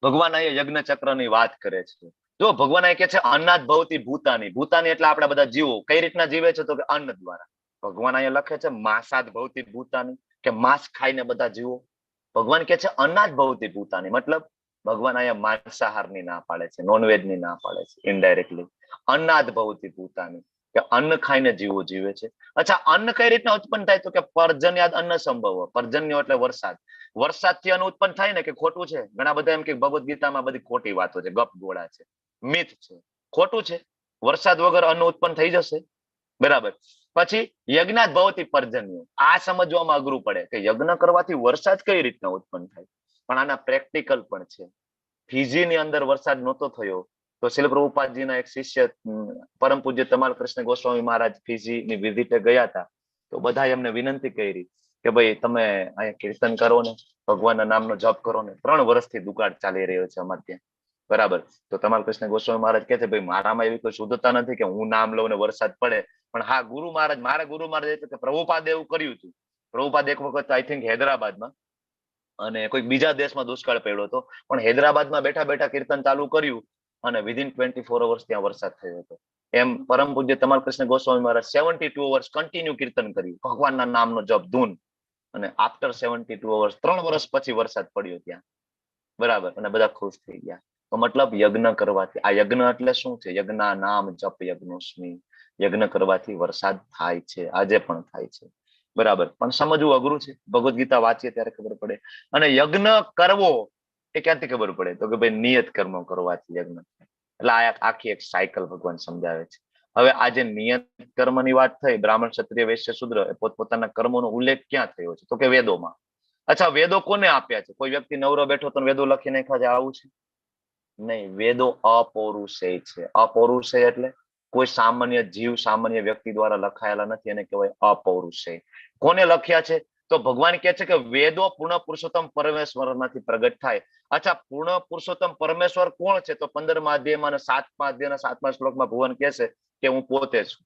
[SPEAKER 2] ભગવાન અહીંયા યજ્ઞ ચક્રની વાત કરે છે. જો ભગવાન અહીં કે છે અન્નાદ ભવતી ભૂતાની. ભૂતાની એટલે આપણા બધા જીવો. કઈ રીતના જીવે છે? તો કે અન્ન દ્વારા. ભગવાન અહીંયા લખે છે માંસાદ ભવતી ભૂતાની, કે માંસ ખાઈને બધા જીવો. ભગવાન કે છે અન્નાદ ભવતી ભૂતાની, મતલબ ભગવાન અહીંયા માંસાહારની ના પાડે છે, નોનવેજ ની ના પાડે છે ઇનડાયરેક્ટલી. અન્નાદ ભવતી ભૂતાની, કે અન્ન ખાઈને જીવો જીવે છે. અચ્છા, અન્ન કઈ રીતના ઉત્પન્ન થાય? તો કે પર્જન્યાદ અન્ન સંભવ. પર્જન્ય એટલે વરસાદ. વરસાદથી અન્ન ઉત્પન્ન થાય ને, કે ખોટું છે? ઘણા બધા એમ કે ભગવદ્ ગીતામાં બધી ખોટી વાતો છે, ગપ ગોળા છે, મિથ છે. ખોટું છે. વરસાદ વગર અન્ન ઉત્પન્ન થઈ જશે. બરાબર. પછી યજ્ઞાત ભવતી પર્જન્યો. આ સમજવામાં અઘરું પડે કે યજ્ઞ કરવાથી વરસાદ કઈ રીતના ઉત્પન્ન થાય. પણ આના પ્રેક્ટિકલ પણ છે. ફીજીની અંદર વરસાદ નહોતો થયો તો શીલ પ્રભુપાદજીના એક શિષ્ય પરમ પૂજ્ય તમાલ કૃષ્ણ ગોસ્વામી મહારાજ ફીજીની વિઝિટે ગયા હતા. તો બધા એમને વિનંતી કરી કે ભાઈ તમે અહીંયા કીર્તન કરો ને, ભગવાનના નામનો જપ કરો ને. 3 વર્ષથી દુકાળ ચાલી રહ્યો છે અમારે ત્યાં. બરાબર. તો તમાલ કૃષ્ણ ગોસ્વામી મહારાજ કહે છે ભાઈ મારામાં એવી કોઈ શુદ્ધતા નથી કે હું નામ લઉં ને વરસાદ પડે. પણ હા, ગુરુ મહારાજ, મારા ગુરુ મહારાજ એટલે કે પ્રભુપાદે એવું કર્યું હતું. પ્રભુપાદ એક વખત આઈ થિંક હૈદરાબાદમાં અને કોઈક બીજા દેશમાં દુષ્કાળ પડ્યો હતો, પણ હૈદરાબાદમાં બેઠા બેઠા કીર્તન ચાલુ કર્યું અને વિધિન 24 અવર્સ ત્યાં વરસાદ થયો હતો. એમ પરમ પૂજ્ય તમાલ કૃષ્ણ ગોસ્વામી મહારાજ 72 અવર્સ કન્ટિન્યુ કીર્તન કર્યું, ભગવાનના નામનો જપ ધૂન. અને આફ્ટર 72 અવર્સ 3 વર્ષ પછી વરસાદ પડ્યો ત્યાં. બરાબર. અને બધા ખુશ થઈ ગયા. તો મતલબ યજ્ઞ કરવાથી, આ યજ્ઞ એટલે શું છે? યજ્ઞ નામ જપ યજ્ઞોસ્મી. યજ્ઞ કરવાથી વરસાદ થાય છે, આજે પણ થાય છે. બરાબર. પણ સમજવું અઘરું છે. ભગવદ્ ગીતા વાંચીએ ત્યારે ખબર પડે. અને યજ્ઞ કરવો એ ક્યાંથી ખબર પડે? તો કે ભાઈ નિયત કર્મ કરવાથી યજ્ઞ થાય. એટલે આ આખી એક સાયકલ ભગવાન સમજાવે છે. હવે આજે નિયત કર્મની વાત થઈ, બ્રાહ્મણ, ક્ષત્રિય, વૈશ્ય, શૂદ્ર પોતપોતાના કર્મોનો ઉલ્લેખ ક્યાં થયો છે? તો કે વેદોમાં. અચ્છા, વેદો કોને આપ્યા છે? કોઈ વ્યક્તિ નવરો બેઠો તો વેદો લખી નાખ્યા છે આવું છે? નહીં. વેદો અપૌરુષેય છે. અપૌરુષેય એટલે કોઈ સામાન્ય જીવ, સામાન્ય વ્યક્તિ દ્વારા લખાયેલા નથી, એને કહેવાય અપૌરુષેય. કોને લખ્યા છે? તો ભગવાન કહે છે કે વેદો પૂર્ણ પુરુષોત્તમ પરમેશ્વરમાંથી પ્રગટ થાય. અચ્છા, પૂર્ણ પુરુષોત્તમ પરમેશ્વર કોણ છે? તો 15મા અધ્યાયમાં અને 7મા અધ્યાયના 7મા શ્લોકમાં ભગવાન કહે છે કે હું પોતે છું.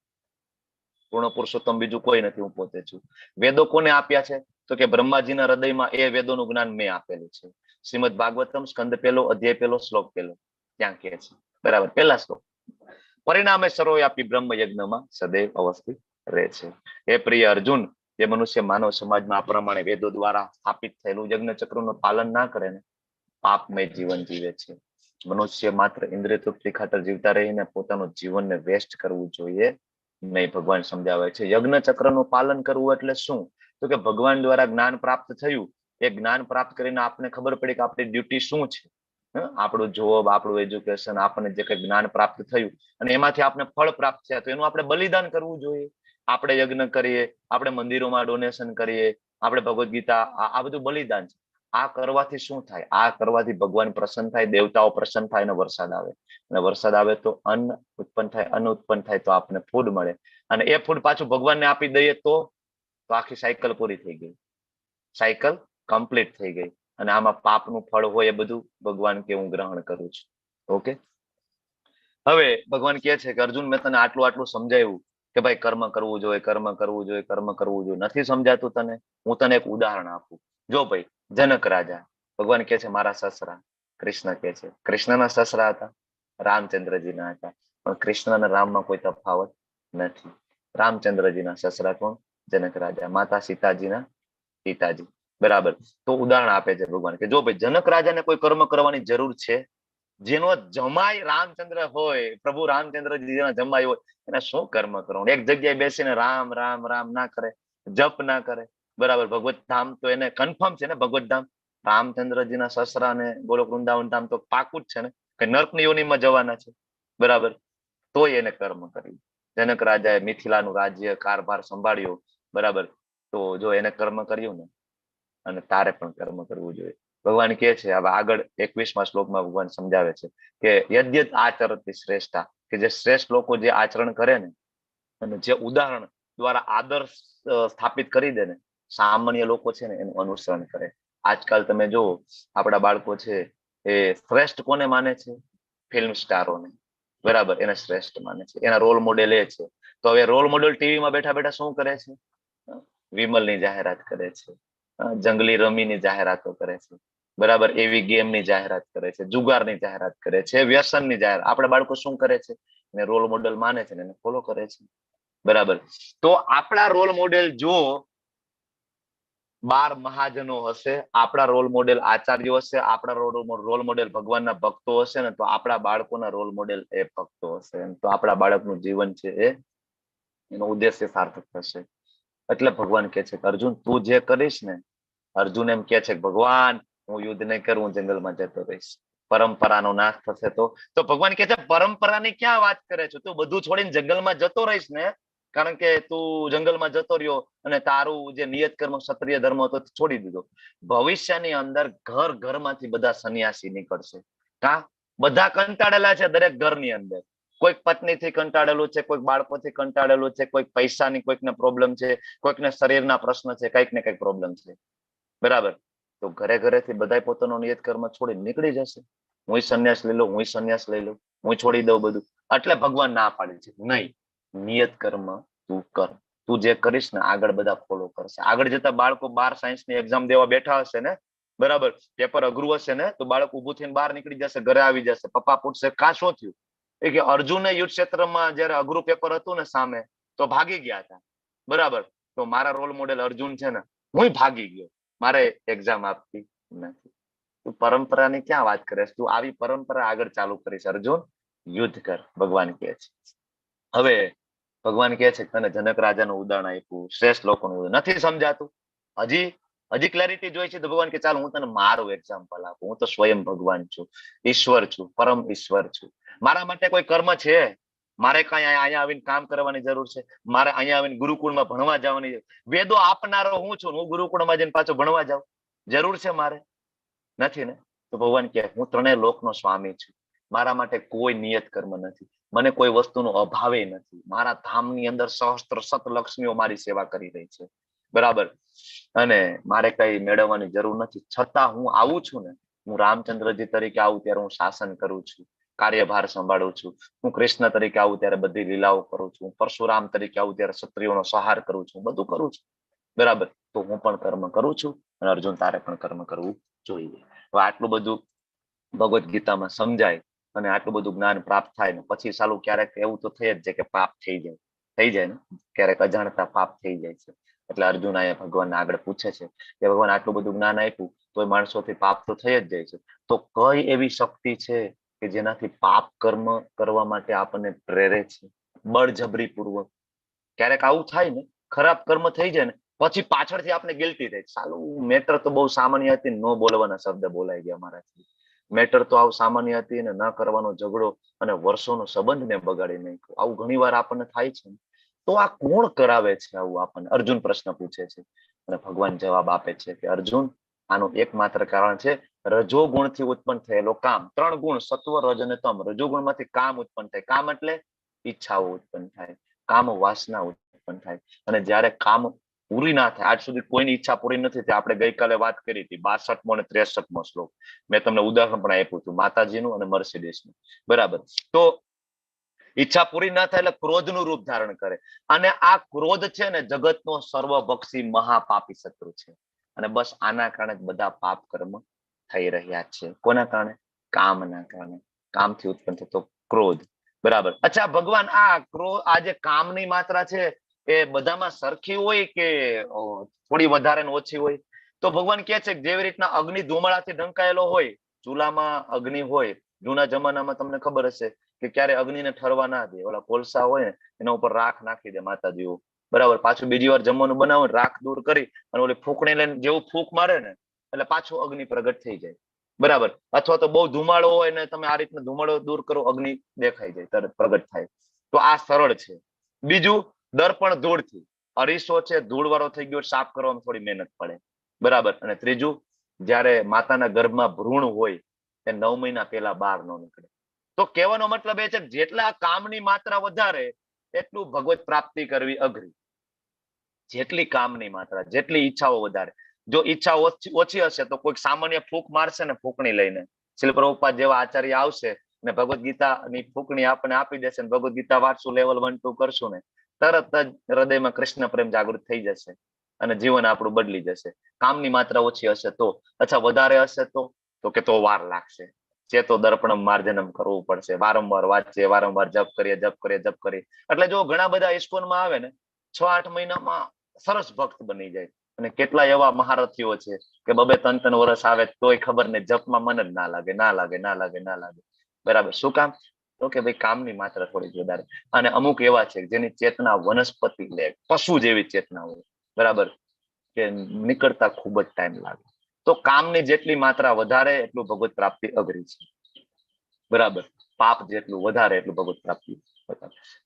[SPEAKER 2] પૂર્ણ પુરુષોત્તમ બીજું કોઈ નથી, હું પોતે છું. વેદો કોને આપ્યા છે? તો કે બ્રહ્માજીના હૃદયમાં એ વેદોનું જ્ઞાન મેં આપેલું છે. શ્રીમદ ભાગવતમ સ્કંદ 1 અધ્યાય 1 શ્લોક 1 ત્યાં કહે છે. બરાબર. 1 શ્લોક. પરિણામે સર્વવ્યાપી બ્રહ્મ યજ્ઞમાં સદૈવ અવસ્થિત રહે છે. હે પ્રિય અર્જુન, જે મનુષ્ય માનવ સમાજમાં આ પ્રમાણે વેદો દ્વારા સ્થાપિત થયેલું યજ્ઞ ચક્રનું પાલન ના કરે ને, પાપમય જીવન જીવે છે. મનુષ્ય માત્ર ઇન્દ્રિય તૃપ્તિ ખાતર જીવતા રહીને પોતાનું જીવનને વેસ્ટ કરવું જોઈએ નહીં. ભગવાન સમજાવે છે યજ્ઞ ચક્રનું પાલન કરવું એટલે શું? તો કે ભગવાન દ્વારા જ્ઞાન પ્રાપ્ત થયું, એ જ્ઞાન પ્રાપ્ત કરીને આપને ખબર પડી કે આપણી ડ્યુટી શું છે. આપણું જોબ, આપણું એજ્યુકેશન, આપણને જે કઈ જ્ઞાન પ્રાપ્ત થયું અને એમાંથી આપણે ફળ પ્રાપ્ત થયા, તો એનું આપણે બલિદાન કરવું જોઈએ. આપણે યજ્ઞ કરીએ, આપણે મંદિરોમાં ડોનેશન કરીએ, આપણે ભગવદ્ ગીતા, આ બધું બલિદાન છે. આ કરવાથી શું થાય? આ કરવાથી ભગવાન પ્રસન્ન થાય, દેવતાઓ પ્રસન્ન થાય અને વરસાદ આવે. અને વરસાદ આવે તો અન્ન ઉત્પન્ન થાય, અન્ન ઉત્પન્ન થાય તો આપણને ફૂડ મળે. અને એ ફૂડ પાછું ભગવાનને આપી દઈએ તો આખી સાયકલ પૂરી થઈ ગઈ, સાયકલ કમ્પ્લીટ થઈ ગઈ. અને આમાં પાપનું ફળ હોય એ બધું ભગવાન કે હું ગ્રહણ કરું છું. ઓકે. હવે ભગવાન કહે છે કે અર્જુન, મેં તને આટલું સમજાવ્યું કે ભાઈ કર્મ કરવું જોઈએ, કર્મ કરવું જોઈએ, કર્મ કરવું જોઈએ. નથી સમજાતું તને? હું તને એક ઉદાહરણ આપું. જો ભાઈ, જનક રાજા, ભગવાન કહે છે મારા સસરા. કૃષ્ણ કહે છે કૃષ્ણના સસરા હતા, રામચંદ્રજીના હતા. પણ કૃષ્ણ અને રામમાં કોઈ તફાવત નથી. રામચંદ્રજીના સસરા કોણ? જનક રાજા. માતા સીતાજીના પિતાજી. બરાબર. તો ઉદાહરણ આપે છે ભગવાન કે જો ભાઈ જનક રાજાને કોઈ કર્મ કરવાની જરૂર છે? જેનો જમાઈ રામચંદ્ર હોય, પ્રભુ રામચંદ્રજી જેના જમાઈ હોય, એને શું કર્મ કરવાનું? એક જગ્યાએ બેસીને રામ રામ રામ ના કરે, જપ ના કરે. બરાબર. ભગવત ધામ તો એને કન્ફર્મ છે ને, ભગવત ધામ. રામચંદ્રજીના સસરા ને ગોલોક વૃંદાવન ધામ તો પાકું જ છે ને, કે નર્કની યોનિમાં જવાના છે. બરાબર. તોય એને કર્મ કર્યું. જનક રાજાએ મિથિલાનું રાજ્ય કારભાર સંભાળ્યો. બરાબર. તો જો એને કર્મ કર્યું ને, અને તારે પણ કર્મ કરવું જોઈએ. ભગવાન કહે છે, હવે આગળ 21મા શ્લોકમાં ભગવાન સમજાવે છે કે યદ્યત આચરતી શ્રેષ્ઠા, કે જે શ્રેષ્ઠ લોકો જે આચરણ કરે ને, અને જે ઉદાહરણ દ્વારા આદર્શ સ્થાપિત કરી દે ને, સામાન્ય લોકો છે ને એનું અનુસરણ કરે. આજકાલ તમે જો આપણા બાળકો છે એ શ્રેષ્ઠ કોને માને છે? ફિલ્મ સ્ટારોને. બરાબર. એને શ્રેષ્ઠ માને છે, એના રોલ મોડેલ એ છે. તો હવે રોલ મોડેલ ટીવીમાં બેઠા બેઠા શું કરે છે? વિમલની જાહેરાત કરે છે, જંગલી રમીની જાહેરાતો કરે છે. બરાબર. એવી ગેમની જાહેરાત કરે છે, જુગારની જાહેરાત કરે છે, વ્યસનની જાહેરાત. આપણે બાળકો શું કરે છે? એને રોલ મોડેલ માને છે ને એને ફોલો કરે છે. બરાબર. તો આપણા રોલ મોડેલ જો 12 મહાજનો હશે, આપણા રોલ મોડેલ આચાર્યો હશે, આપણા રોલ મોડેલ ભગવાનના ભક્તો હશે ને, તો આપણા બાળકોના રોલ મોડેલ એ ભક્તો હશે. તો આપણા બાળકનું જીવન છે એનો ઉદ્દેશ્ય સાર્થક થશે. એટલે ભગવાન કે છે કે અર્જુન તું જે કરીશ ને, અર્જુન એમ કે છે કે ભગવાન હું યુદ્ધ નહીં કરું, હું જંગલમાં જતો રહીશ, પરંપરાનો નાશ થશે. તો ભગવાન કે છે પરંપરાની ક્યાં વાત કરે છે, તું બધું છોડીને જંગલમાં જતો રહીશ ને, કારણ કે તું જંગલમાં જતો રહ્યો અને તારું જે નિયત કર્મ ક્ષત્રિય ધર્મ હતો છોડી દીધો. ભવિષ્યની અંદર ઘર ઘરમાંથી બધા સંન્યાસી નીકળશે. કા બધા કંટાળેલા છે દરેક ઘરની અંદર. કોઈક પત્નીથી કંટાળેલું છે, કોઈક બાળકોથી કંટાળેલું છે, કોઈક પૈસાની કોઈકને પ્રોબ્લેમ છે, કોઈકને શરીરના પ્રશ્ન છે, કઈક ને કઈક પ્રોબ્લેમ છે. બરાબર. તો ઘરે ઘરેથી બધા પોતાનો નિયત કર્મ છોડી નીકળી જશે. હું સંન્યાસ લઈ લઉં, હું સંન્યાસ લઈ લઉં, હું છોડી દઉં બધું. એટલે ભગવાન ના પાડે છે નહીં, નિયત કર્મ તું કર. તું જે કરીશ ને આગળ બધા ફોલો કરશે. આગળ જતા બાળકો 12 સાયન્સની એક્ઝામ દેવા બેઠા હશે ને, બરાબર, પેપર અઘરું હશે ને, તો બાળક ઉભું થઈને બહાર નીકળી જશે, ઘરે આવી જશે. પપ્પા પૂછશે કા શું થયું? એ કે અર્જુને યુદ્ધ ક્ષેત્રમાં જયારે અઘરું પેપર હતું ને સામે, તો ભાગી ગયા હતા. બરાબર. તો મારા રોલ મોડેલ અર્જુન છે ને, હું ભાગી ગયો, મારે એક્ઝામ આપતી નથી. તું પરંપરાની ક્યાં વાત કરે છે? તું આવી પરંપરા આગળ ચાલુ કરીશ અર્જુન, યુદ્ધ કર, ભગવાન કહે છે. હવે ભગવાન કહે છે કે તને જનક રાજાનું ઉદાહરણ આપ્યું, શ્રેષ્ઠ લોકોનું ઉદાહરણ નથી સમજાતું, હજી ક્લેરિટી જોઈ છે, તો ભગવાન કે ચાલ હું તને મારું એક્ઝામ્પલ આપું. હું તો સ્વયં ભગવાન છું, ઈશ્વર છું, પરમ ઈશ્વર છું. મારા માટે કોઈ કર્મ છે? મારે કઈ અહીંયા આવીને કામ કરવાની જરૂર છે? મારે અહીંયા આવીને ગુરુકુળમાં ભણવા જવાની? વેદો આપનારો હું છું, હું ગુરુકુળમાં જઈને પાછો ભણવા જાઉં? જરૂર છે મારે? નથી ને. તો ભગવાન કહે હું ત્રણેય લોકનો સ્વામી છું, મારા માટે કોઈ નિયત કર્મ નથી, મને કોઈ વસ્તુનો અભાવે નથી. મારા ધામની અંદર સહસ્ત્ર સત લક્ષ્મીઓ મારી સેવા કરી રહી છે. બરાબર. અને મારે કઈ મેળવવાની જરૂર નથી. છતાં હું આવું છું ને, હું રામચંદ્રજી તરીકે આવું ત્યારે હું શાસન કરું છું, કાર્યભાર સંભાળું છું. હું કૃષ્ણ તરીકે આવું ત્યારે બધી લીલાઓ કરું છું. પરશુરામ તરીકે આવું ત્યારે ક્ષત્રિયોનો સંહાર કરું છું, બધું કરું છું. બરાબર. તો હું પણ કર્મ કરું છું અને અર્જુન તારે પણ કર્મ કરવું જોઈએ. હવે આટલું બધું ભગવદ્ ગીતામાં સમજાય અને આટલું બધું જ્ઞાન પ્રાપ્ત થાય ને પછી સાલું ક્યારેક એવું તો થઈ જ જાય કે પાપ થઈ જાય ને, ક્યારેક અજાણતા પાપ થઈ જાય છે. એટલે અર્જુન અહીંયા ભગવાનને આગળ પૂછે છે કે ભગવાન આટલું બધું જ્ઞાન આપ્યું તો માણસોથી પાપ તો થઈ જ જાય છે, તો કઈ એવી શક્તિ છે કે જેનાથી પાપ કર્મ કરવા માટે આપણને પ્રેરે છે બળજબરી પૂર્વક? ક્યારેક આવું થાય ને, ખરાબ કર્મ થઈ જાય ને પછી પાછળથી આપણે ગિલ્ટી થાય, સાલું મેટર તો બહુ સામાન્ય હતી, ન બોલવાના શબ્દ બોલાઈ ગયા મારાથી, મેટર તો આવું સામાન્ય હતી ને, ન કરવાનો ઝઘડો અને વર્ષોનો સંબંધ ને બગાડી નાખ્યો. આવું ઘણી વાર આપણને થાય છે. તો આ કોણ કરાવે છે આવું? આપણને અર્જુન પ્રશ્ન પૂછે છે અને ભગવાન જવાબ આપે છે કે અર્જુન, આનું એકમાત્ર કારણ છે રજોગુણથી ઉત્પન્ન થયેલો કામ. 3 ગુણ, સત્વ, રજ અને તમ. રજોગુણમાંથી કામ ઉત્પન્ન થાય. કામ એટલે ઈચ્છાઓ ઉત્પન્ન થાય, કામ વાસના ઉત્પન્ન થાય. અને જ્યારે કામ પૂરી ના થાય, આજ સુધી કોઈની ઈચ્છા પૂરી નથી થઈ. આપણે ગઈકાલે વાત કરી હતી 62મો અને 63મો શ્લોક, મેં તમને ઉદાહરણ પણ આપ્યું હતું માતાજીનું અને મર્સિડીસનું. બરાબર. તો ઈચ્છા પૂરી ના થાય એટલે ક્રોધનું રૂપ ધારણ કરે, અને આ ક્રોધ છે ને જગતનો સર્વભક્ષી મહાપાપી શત્રુ છે. અને બસ આના કારણે જ બધા પાપ કર્મ થઈ રહ્યા છે. કોના કારણે? કામના કારણે. કામથી ઉત્પન્ન થતો ક્રોધ. બરાબર. અચ્છા ભગવાન, આ જે કામની માત્રા છે એ બધામાં સરખી હોય કે થોડી વધારે ને ઓછી હોય? તો ભગવાન કહે છે કે જેવી રીતના અગ્નિ ધુમાડાથી ઢંકાયેલો હોય, ચૂલામાં અગ્નિ હોય, જૂના જમાનામાં તમને ખબર હશે કે ક્યારે અગ્નિને ઠરવા ના દે, ઓલા કોલસા હોય ને એના ઉપર રાખ નાખી દે માતાજીઓ. બરાબર. પાછું બીજી વાર જમવાનું બનાવો, રાખ દૂર કરી અને ઓલી ફૂંકણી લઈને જેવું ફૂંક મારે ને એટલે પાછું અગ્નિ પ્રગટ થઈ જાય. બરાબર. અથવા તો બહુ ધુમાડો હોય ને તમે આ રીતના ધુમાડો દૂર કરો, અગ્નિ દેખાઈ જાય, તરત પ્રગટ થાય. તો આ સરળ છે. બીજું, દર્પણ ધૂળથી. અરીસો છે ધૂળ વાળો થઈ ગયો, સાફ કરવામાં થોડી મહેનત પડે. બરાબર. અને ત્રીજું, જયારે માતાના ગર્ભમાં ભ્રૂણ હોય એ 9 મહિના પહેલા બહાર ન નીકળે. તો કહેવાનો મતલબ એ છે કે જેટલા કામની માત્રા વધારે એટલું ભગવત પ્રાપ્તિ કરવી અઘરી. જેટલી કામની માત્રા, જેટલી ઈચ્છાઓ વધારે. જો ઈચ્છા ઓછી હશે તો કોઈક સામાન્ય ફૂંક મારશે ને ફૂંકણી લઈને, શ્રીલ પ્રભુપાદ જેવા આચાર્ય આવશે ને ભગવદ ગીતાની ફૂંકણી આપણને આપી દેશે ને ભગવદ ગીતા વાંચશું, લેવલ 1 2 કરશું ને તરત જ હૃદયમાં કૃષ્ણ પ્રેમ જાગૃત થઈ જશે અને જીવન આપણું બદલી જશે. કામની માત્રા ઓછી હશે તો. અચ્છા વધારે હશે તો કે તો વાર લાગશે. ચેતો દર્પણમ માર્જનમ કરવું પડશે, વારંવાર વાંચીએ, વારંવાર જપ કરીએ. એટલે જો ઘણા બધા ઇસ્કોનમાં આવે ને 6-8 મહિનામાં સરસ ભક્ત બની જાય. અને કેટલા એવા મહારથીઓ છે કે બબે 3-3 વર્ષ આવે તોય ખબર નહીં, જપમાં મન જ ના લાગે, ના લાગે, ના લાગે, ના લાગે. બરાબર. શું કામ? તો કે ભાઈ કામની માત્રા થોડીક વધારે. અને અમુક એવા છે જેની ચેતના વનસ્પતિ લે પશુ જેવી ચેતના હોય, બરાબર, કે નીકળતા ખૂબ જ ટાઈમ લાગે. તો કામની જેટલી માત્રા વધારે એટલું ભગવત પ્રાપ્તિ અઘરી છે, બરાબર. પાપ જેટલું વધારે એટલું ભગવત પ્રાપ્તિ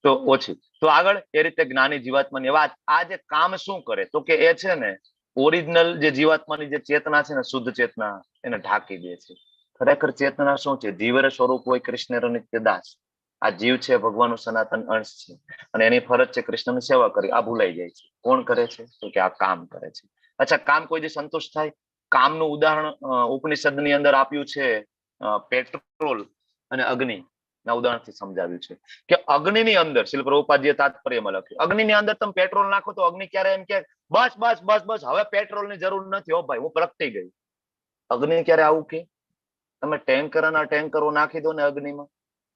[SPEAKER 2] તો ઓછી. તો આગળ એ રીતે જ્ઞાની જીવાત્માની વાત, આ જે કામ શું કરે તો કે એ છે ને ઓરિજિનલ જે જીવાત્માની જે ચેતના છે ને, શુદ્ધ ચેતના, એને ઢાંકી દે છે. ખરેખર ચેતના શું છે? જીવર સ્વરૂપ હોય કૃષ્ણ નિત્ય દાસ. આ જીવ છે ભગવાનનું સનાતન અંશ છે, અને એની ફરજ છે કૃષ્ણની સેવા કરી. આ ભૂલાઈ જાય છે. કોણ કરે છે? તો કે આ કામ કરે છે. અચ્છા, કામ કોઈ જે સંતુષ્ટ થાય? કામનું ઉદાહરણ ઉપનિષદની અંદર આપ્યું છે, પેટ્રોલ અને અગ્નિ ના ઉદાહરણથી સમજાવ્યું છે કે અગ્નિની અંદર, શિલ પ્રભુપાદજીએ તાત્પર્યમાં લખ્યું, અગ્નિની અંદર તમે પેટ્રોલ નાખો તો અગ્નિ ક્યારે એમ કે બસ બસ બસ બસ, હવે પેટ્રોલની જરૂર નથી, હો ભાઈ, હું પ્રગટી ગઈ. અગ્નિ ક્યારે આવું કે? તમે ટેન્કરના ટેન્કરો નાખી દો ને અગ્નિમાં,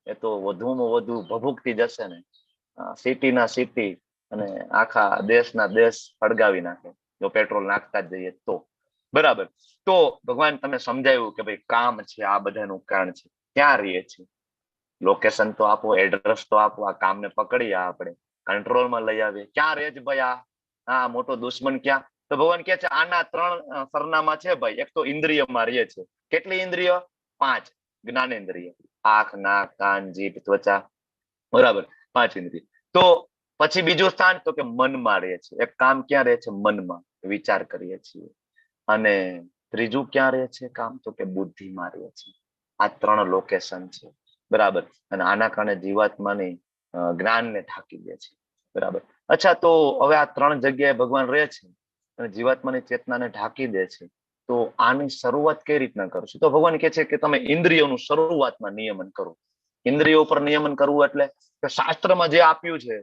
[SPEAKER 2] એ તો વધુમાં વધુ ભભૂકતી જશે ને, સિટીના સિટી અને આખા દેશના દેશ સળગાવી નાખે જો પેટ્રોલ નાખતા જ જઈએ તો, બરાબર. તો ભગવાન તમે સમજાવ્યું કે ભાઈ કામ છે આ બધાનું કારણ છે. ક્યાં રહીએ છીએ? લોકેશન તો આપો, એડ્રેસ તો આપો, આ કામને પકડીએ, આપણે કંટ્રોલમાં લઈ આવીએ. ક્યાં રહે છે ભાઈ આ મોટો દુશ્મન? ક્યાં? તો ભગવાન કહે છે આના 3 સરનામા છે ભાઈ. એક તો ઇન્દ્રિયમાં રહે છે. કેટલી ઇન્દ્રિય? 5 જ્ઞાનેન્દ્રિય, આંખ, નાક, કાન, જીભ, ત્વચા, બરાબર, 5 ઇન્દ્રિય. તો પછી બીજું સ્થાન તો કે મનમાં રહે છે. એક કામ ક્યાં રહે છે? મનમાં, વિચાર કરીએ છીએ. અને ત્રીજું ક્યાં રહે છે કામ? તો કે બુદ્ધિમાં રહે છે. આ 3 લોકેશન છે, બરાબર. અને આના કારણે જીવાત્માની જ્ઞાનને ઢાંકી દે છે, બરાબર. અચ્છા, તો હવે આ 3 જગ્યાએ ભગવાન રહે છે અને જીવાત્માની ચેતનાને ઢાંકી દે છે. તો આની શરૂઆત કઈ રીતના કરશું? તો ભગવાન કહે છે કે તમે ઇન્દ્રિયોનું શરૂઆતમાં નિયમન કરો. ઇન્દ્રિયો ઉપર નિયમન કરવું એટલે કે શાસ્ત્રમાં જે આપ્યું છે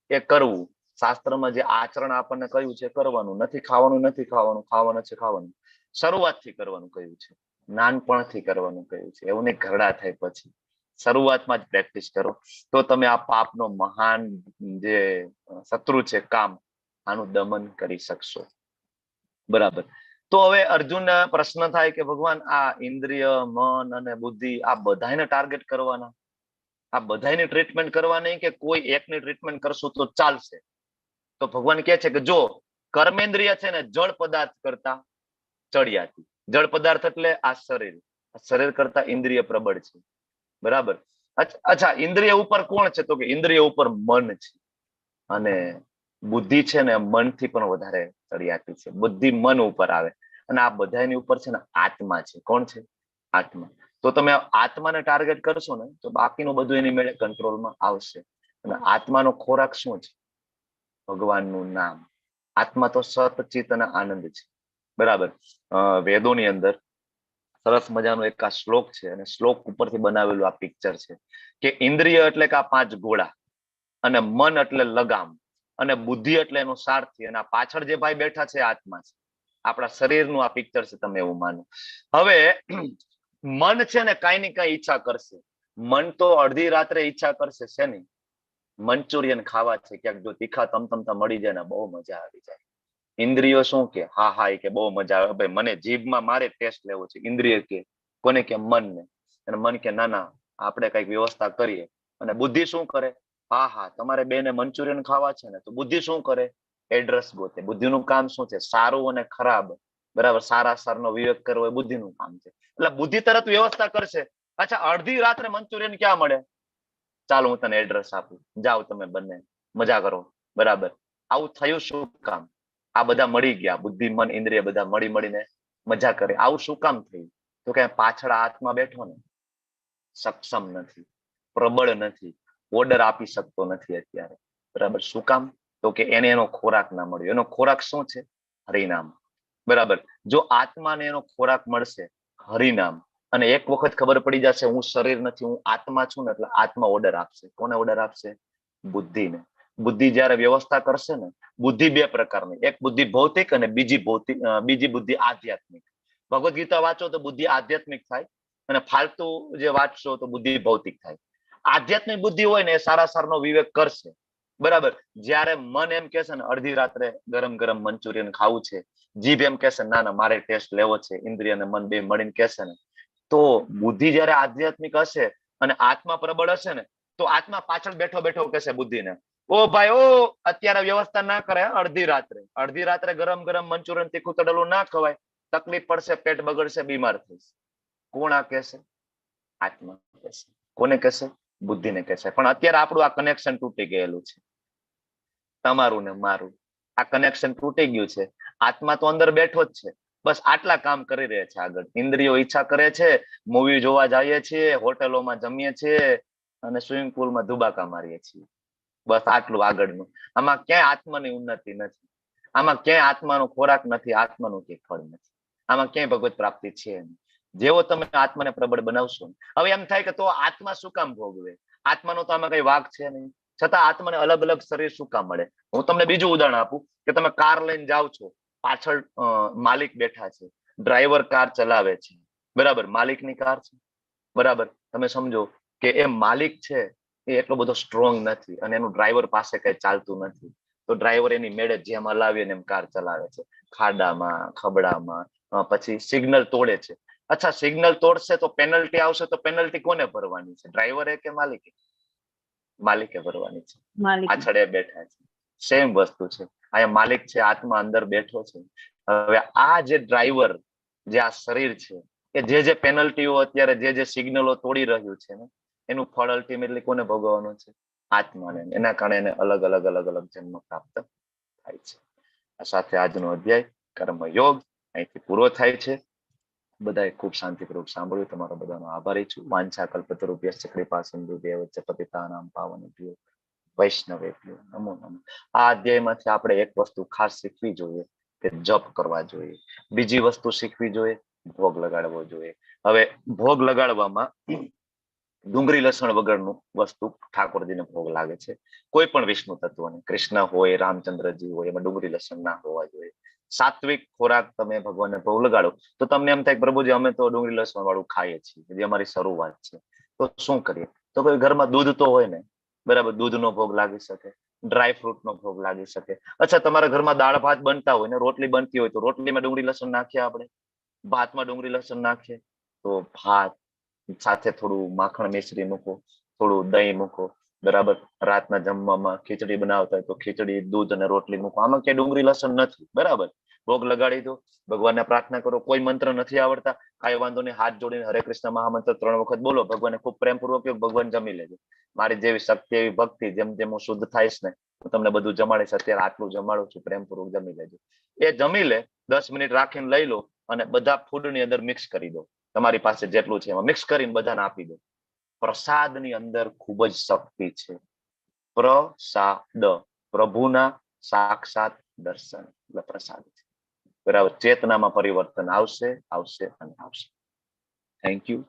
[SPEAKER 2] એ કરવું. શાસ્ત્રમાં જે આચરણ આપણને કહ્યું છે કરવાનું. નથી ખાવાનું, નથી ખાવાનું, ખાવાનું છે ખાવાનું. શરૂઆતથી કરવાનું કહ્યું છે, નાનપણથી કરવાનું કહ્યું છે. એવું નહીં ઘરડા થાય પછી. શરૂઆતમાં જ પ્રેક્ટિસ કરો તો તમે આ પાપનો મહાન જે શત્રુ છે કામ, આનું દમન કરી શકશો, બરાબર. તો હવે અર્જુનને પ્રશ્ન થાય કે ભગવાન આ ઇન્દ્રિય, મન અને બુદ્ધિ આ બધાને ટાર્ગેટ કરવાના, આ બધાની ટ્રીટમેન્ટ કરવાની કે કોઈ એકની ટ્રીટમેન્ટ કરશું તો ચાલશે? તો ભગવાન કહે છે કે જો કર્મેન્દ્રિય છે ને જળ પદાર્થ કરતા ચડિયાતી. જળ પદાર્થ એટલે આ શરીર, શરીર કરતા ઇન્દ્રિય પ્રબળ છે, બરાબર. અચ્છા, ઇન્દ્રિય ઉપર કોણ છે? તો કે ઇન્દ્રિય ઉપર મન છે. અને બુદ્ધિ છે ને મનથી પણ વધારે ચડિયાતી છે. બુદ્ધિ મન ઉપર આવે. અને આ બધાની ઉપર છે ને આત્મા છે. કોણ છે? આત્મા. તો તમે આત્માને ટાર્ગેટ કરશો ને તો બાકીનું બધું એની મેળે કંટ્રોલમાં આવશે. અને આત્માનો ખોરાક શું છે? ભગવાનનું નામ. આત્મા તો સત, ચિત અને આનંદ છે, બરાબર. વેદોની અંદર સરસ મજાનો એક આ શ્લોક છે, અને શ્લોક ઉપરથી બનાવેલું આ પિક્ચર છે કે ઇન્દ્રિય એટલે કે આ 5 ગોળા, અને મન એટલે લગામ, અને બુદ્ધિ એટલે એનો સારથી, અને આ પાછળ જે ભાઈ બેઠા છે આત્મા છે. આપણા શરીરનું આ પિક્ચર છે, તમે એવું માનો. હવે મન છે ને કઈ ને કઈ ઈચ્છા કરશે. મન તો અડધી રાત્રે ઈચ્છા કરશે શેની? મંચુરિયન ખાવા છે, ક્યાંક જો તીખા તમતમતા મળી જાય ને બહુ મજા આવી જાય. ઇન્દ્રિયો શું કે? હા હા, એ કે બહુ મજા આવે ભાઈ, મને જીભમાં મારે ટેસ્ટ લેવો છે. ઇન્દ્રિય કે કોને? કે મનને. અને મન કે ના ના, આપણે કઈક વ્યવસ્થા કરીએ. અને બુદ્ધિ શું કરે? હા હા, તમારે બેને મંચુરિયન ખાવા છે ને, તો બુદ્ધિ શું કરે? એડ્રેસ ગોતે. બુદ્ધિનું કામ શું છે? સારું અને ખરાબ, બરાબર, સારા સારનો વિવેક કરવો એ બુદ્ધિનું કામ છે. એટલે બુદ્ધિ તરત વ્યવસ્થા કરશે. અચ્છા, અડધી રાત્રે મંચુરિયન ક્યાં મળે? ચાલો હું તને એડ્રેસ આપું, જાઓ તમે બંને મજા કરો, બરાબર. આવું થયું શું કામ? આ બધા મળી ગયા, બુદ્ધિ, મન, ઇન્દ્રિય બધા મળીને મજા કરે. આવું શું કામ થયું? તો કે પાછળ આત્મા બેઠો ને સક્ષમ નથી, પ્રબળ નથી, ઓર્ડર આપી શકતો નથી અત્યારે, બરાબર. શું કામ? તો કે એને એનો ખોરાક ના મળ્યો. એનો ખોરાક શું છે? હરિનામ, બરાબર. જો આત્માને એનો ખોરાક મળશે હરિનામ, અને એક વખત ખબર પડી જશે હું શરીર નથી, હું આત્મા છું ને, એટલે આત્મા ઓર્ડર આપશે. કોને ઓર્ડર આપશે? બુદ્ધિને. બુદ્ધિ જયારે વ્યવસ્થા કરશે ને, બુદ્ધિ 2 પ્રકારની, એક બુદ્ધિ ભૌતિક અને બીજી બુદ્ધિ આધ્યાત્મિક. ભગવદ ગીતા વાંચો તો બુદ્ધિ આધ્યાત્મિક થાય, અને ફાલતુ જે વાંચશો તો બુદ્ધિ ભૌતિક થાય. આધ્યાત્મિક બુદ્ધિ હોય ને એ સારા સારનો વિવેક કરશે, બરાબર. જ્યારે મન એમ કહેશે ને અડધી રાત્રે ગરમ ગરમ મંચુરિયન ખાવું છે, જીભ એમ કહેશે ના ના મારે ટેસ્ટ લેવો છે, ઇન્દ્રિય અને મન બે મળીને કહેશે ને, તો બુદ્ધિ જયારે આધ્યાત્મિક હશે અને આત્મા પ્રબળ હશે ને, તો આત્મા પાછળ બેઠો બેઠો કહેશે બુદ્ધિને, ઓ ભાઈ ઓ અત્યારે વ્યવસ્થા ના કરે, અડધી રાત્રે ગરમ ગરમ મંચુરિયન તીખું તળેલું ના ખવાય, તકલીફ પડશે, પેટ બગડશે, બીમાર થઈશ. કોણ આ કહેશે? આત્મા કહેશે. કોને કહેશે? બુદ્ધિને કહેશે. પણ અત્યારે આપણું આ કનેક્શન તૂટી ગયેલું છે, તમારું ને મારું આ કનેક્શન તૂટી ગયું છે. આત્મા તો અંદર બેઠો જ છે, બસ આટલા કામ કરી રહ્યા છે. આગળ ઇન્દ્રિયો ઈચ્છા કરે છે, મૂવી જોવા જઈએ છીએ, હોટેલોમાં જમીએ છીએ અને સ્વિમિંગ પુલમાં ધુબાકા મારીએ છીએ. બસ આટલું આગળનું. આમાં ક્યાંય આત્માની ઉન્નતિ નથી, આમાં ક્યાંય આત્માનો ખોરાક નથી, આત્માનું કઈ ફળ નથી, આમાં ક્યાંય ભગવત પ્રાપ્તિ છે નહીં. જેવો તમે આત્માને પ્રબળ બનાવશો, હવે એમ થાય કે તો આત્મા શું કામ ભોગવે? આત્માનો તો આમાં કઈ વાગ છે નહીં, છતાં આત્માને અલગ અલગ શરીર શું કામ મળે? હું તમને બીજું ઉદાહરણ આપું કે તમે કાર લઈને જાઓ છો, પાછળ માલિક બેઠા છે, ડ્રાઈવર કાર ચલાવે છે, બરાબર, માલિકની કાર છે, બરાબર. તમે સમજો કે એ માલિક છે એ એટલો બધો સ્ટ્રોંગ નથી અને એનું ડ્રાઈવર પાસે કઈ ચાલતું નથી, તો ડ્રાઈવર એની મેળે જેમ હલાવીને એમ કાર ચલાવે છે, ખાડામાં ખબડામાં, પછી સિગ્નલ તોડે છે. અચ્છા, સિગ્નલ તોડશે તો પેનલ્ટી આવશે, તો પેનલ્ટી કોને ભરવાની છે? ડ્રાઈવરે કે માલિકે? માલિકે ભરવાની છે. પાછળ એ બેઠા છે. સેમ વસ્તુ છે. અહીંયા માલિક છે, આત્મા અંદર બેઠો છે. હવે આ જે ડ્રાઈવર, જે આ શરીર છે, કે જે પેનલ્ટીઓ અત્યારે જે સિગ્નલો તોડી રહ્યું છે ને, એનું ફળ અલ્ટિમેટલી કોને ભોગવવાનું છે? આત્માને. એના કારણે એને અલગ અલગ અલગ અલગ જન્મ પ્રાપ્ત થાય છે. આ સાથે આજનો અધ્યાય કર્મ યોગ અહીંથી પૂરો થાય છે. બધાએ ખૂબ શાંતિપૂર્વક સાંભળ્યું. તમારો બધાનો આભારી છું. વાંછા કલ્પતરુભ્યશ્ચ કૃપા સિંધુભ્યઃ વચ્ચ પતિતાનાં પાવનેભ્યો વૈષ્ણવેભ્યો નમો નમઃ. આ અધ્યાયમાંથી આપણે એક વસ્તુ ખાસ શીખવી જોઈએ કે જપ કરવા જોઈએ. બીજી વસ્તુ શીખવી જોઈએ, ભોગ લગાડવો જોઈએ. હવે ભોગ લગાડવામાં ડુંગળી લસણ વગરનું વસ્તુ ઠાકોરજીને ભોગ લાગે છે. કોઈ પણ વિષ્ણુ તત્વને, કૃષ્ણ હોય, રામચંદ્રજી હોય, એમાં ડુંગળી લસણ ના હોવા જોઈએ. સાત્વિક ખોરાક તમે ભગવાનને ભોગ લગાડો તો તમને એમ થાય પ્રભુજી અમે તો ડુંગળી લસણ વાળું ખાઈએ છીએ, જે અમારી શરૂઆત છે, તો શું કરીએ? તો કોઈ ઘરમાં દૂધ તો હોય ને, બરાબર, દૂધનો ભોગ લાગી શકે, ડ્રાય ફ્રૂટનો ભોગ લાગી શકે. અચ્છા, તમારા ઘરમાં દાળ ભાત બનતા હોય ને, રોટલી બનતી હોય, તો રોટલીમાં ડુંગળી લસણ નાખીએ આપણે, ભાતમાં ડુંગળી લસણ નાખીએ, તો ભાત સાથે થોડું માખણ મિશ્રી મૂકો, થોડું દહીં મૂકો, બરાબર. રાતના જમવામાં ખીચડી બનાવતા હોય તો ખીચડી, દૂધ અને રોટલી મૂકો. આમાં ક્યાંય ડુંગળી લસણ નથી, બરાબર. ભોગ લગાડી દો, ભગવાનને પ્રાર્થના કરો. કોઈ મંત્ર નથી આવડતા, કાંઈ વાંધો નહીં, હાથ જોડીને હરે કૃષ્ણ મહામંત્ર 3 વખત બોલો, ભગવાનને ખૂબ પ્રેમપૂર્વક કહો, ભગવાન જમી લેજો. મારી જેવી શક્તિ, એવી ભક્તિ, જેમ જેમ હું શુદ્ધ થાઈશ ને, હું તમને બધું જમાડીશ. અત્યારે આટલું જમાડું છું, પ્રેમપૂર્વક જમી લેજો. એ જમી લે, 10 મિનિટ રાખીને લઈ લો અને બધા ફૂડની અંદર મિક્સ કરી દો. તમારી પાસે જેટલું છે એમાં મિક્સ કરીને બધાને આપી દો. પ્રસાદની અંદર ખૂબ જ શક્તિ છે. પ્રસાદ, પ્રભુના સાક્ષાત દર્શન, એટલે પ્રસાદ છે, બરાબર. ચેતનામાં પરિવર્તન આવશે, આવશે અને આવશે. Thank you.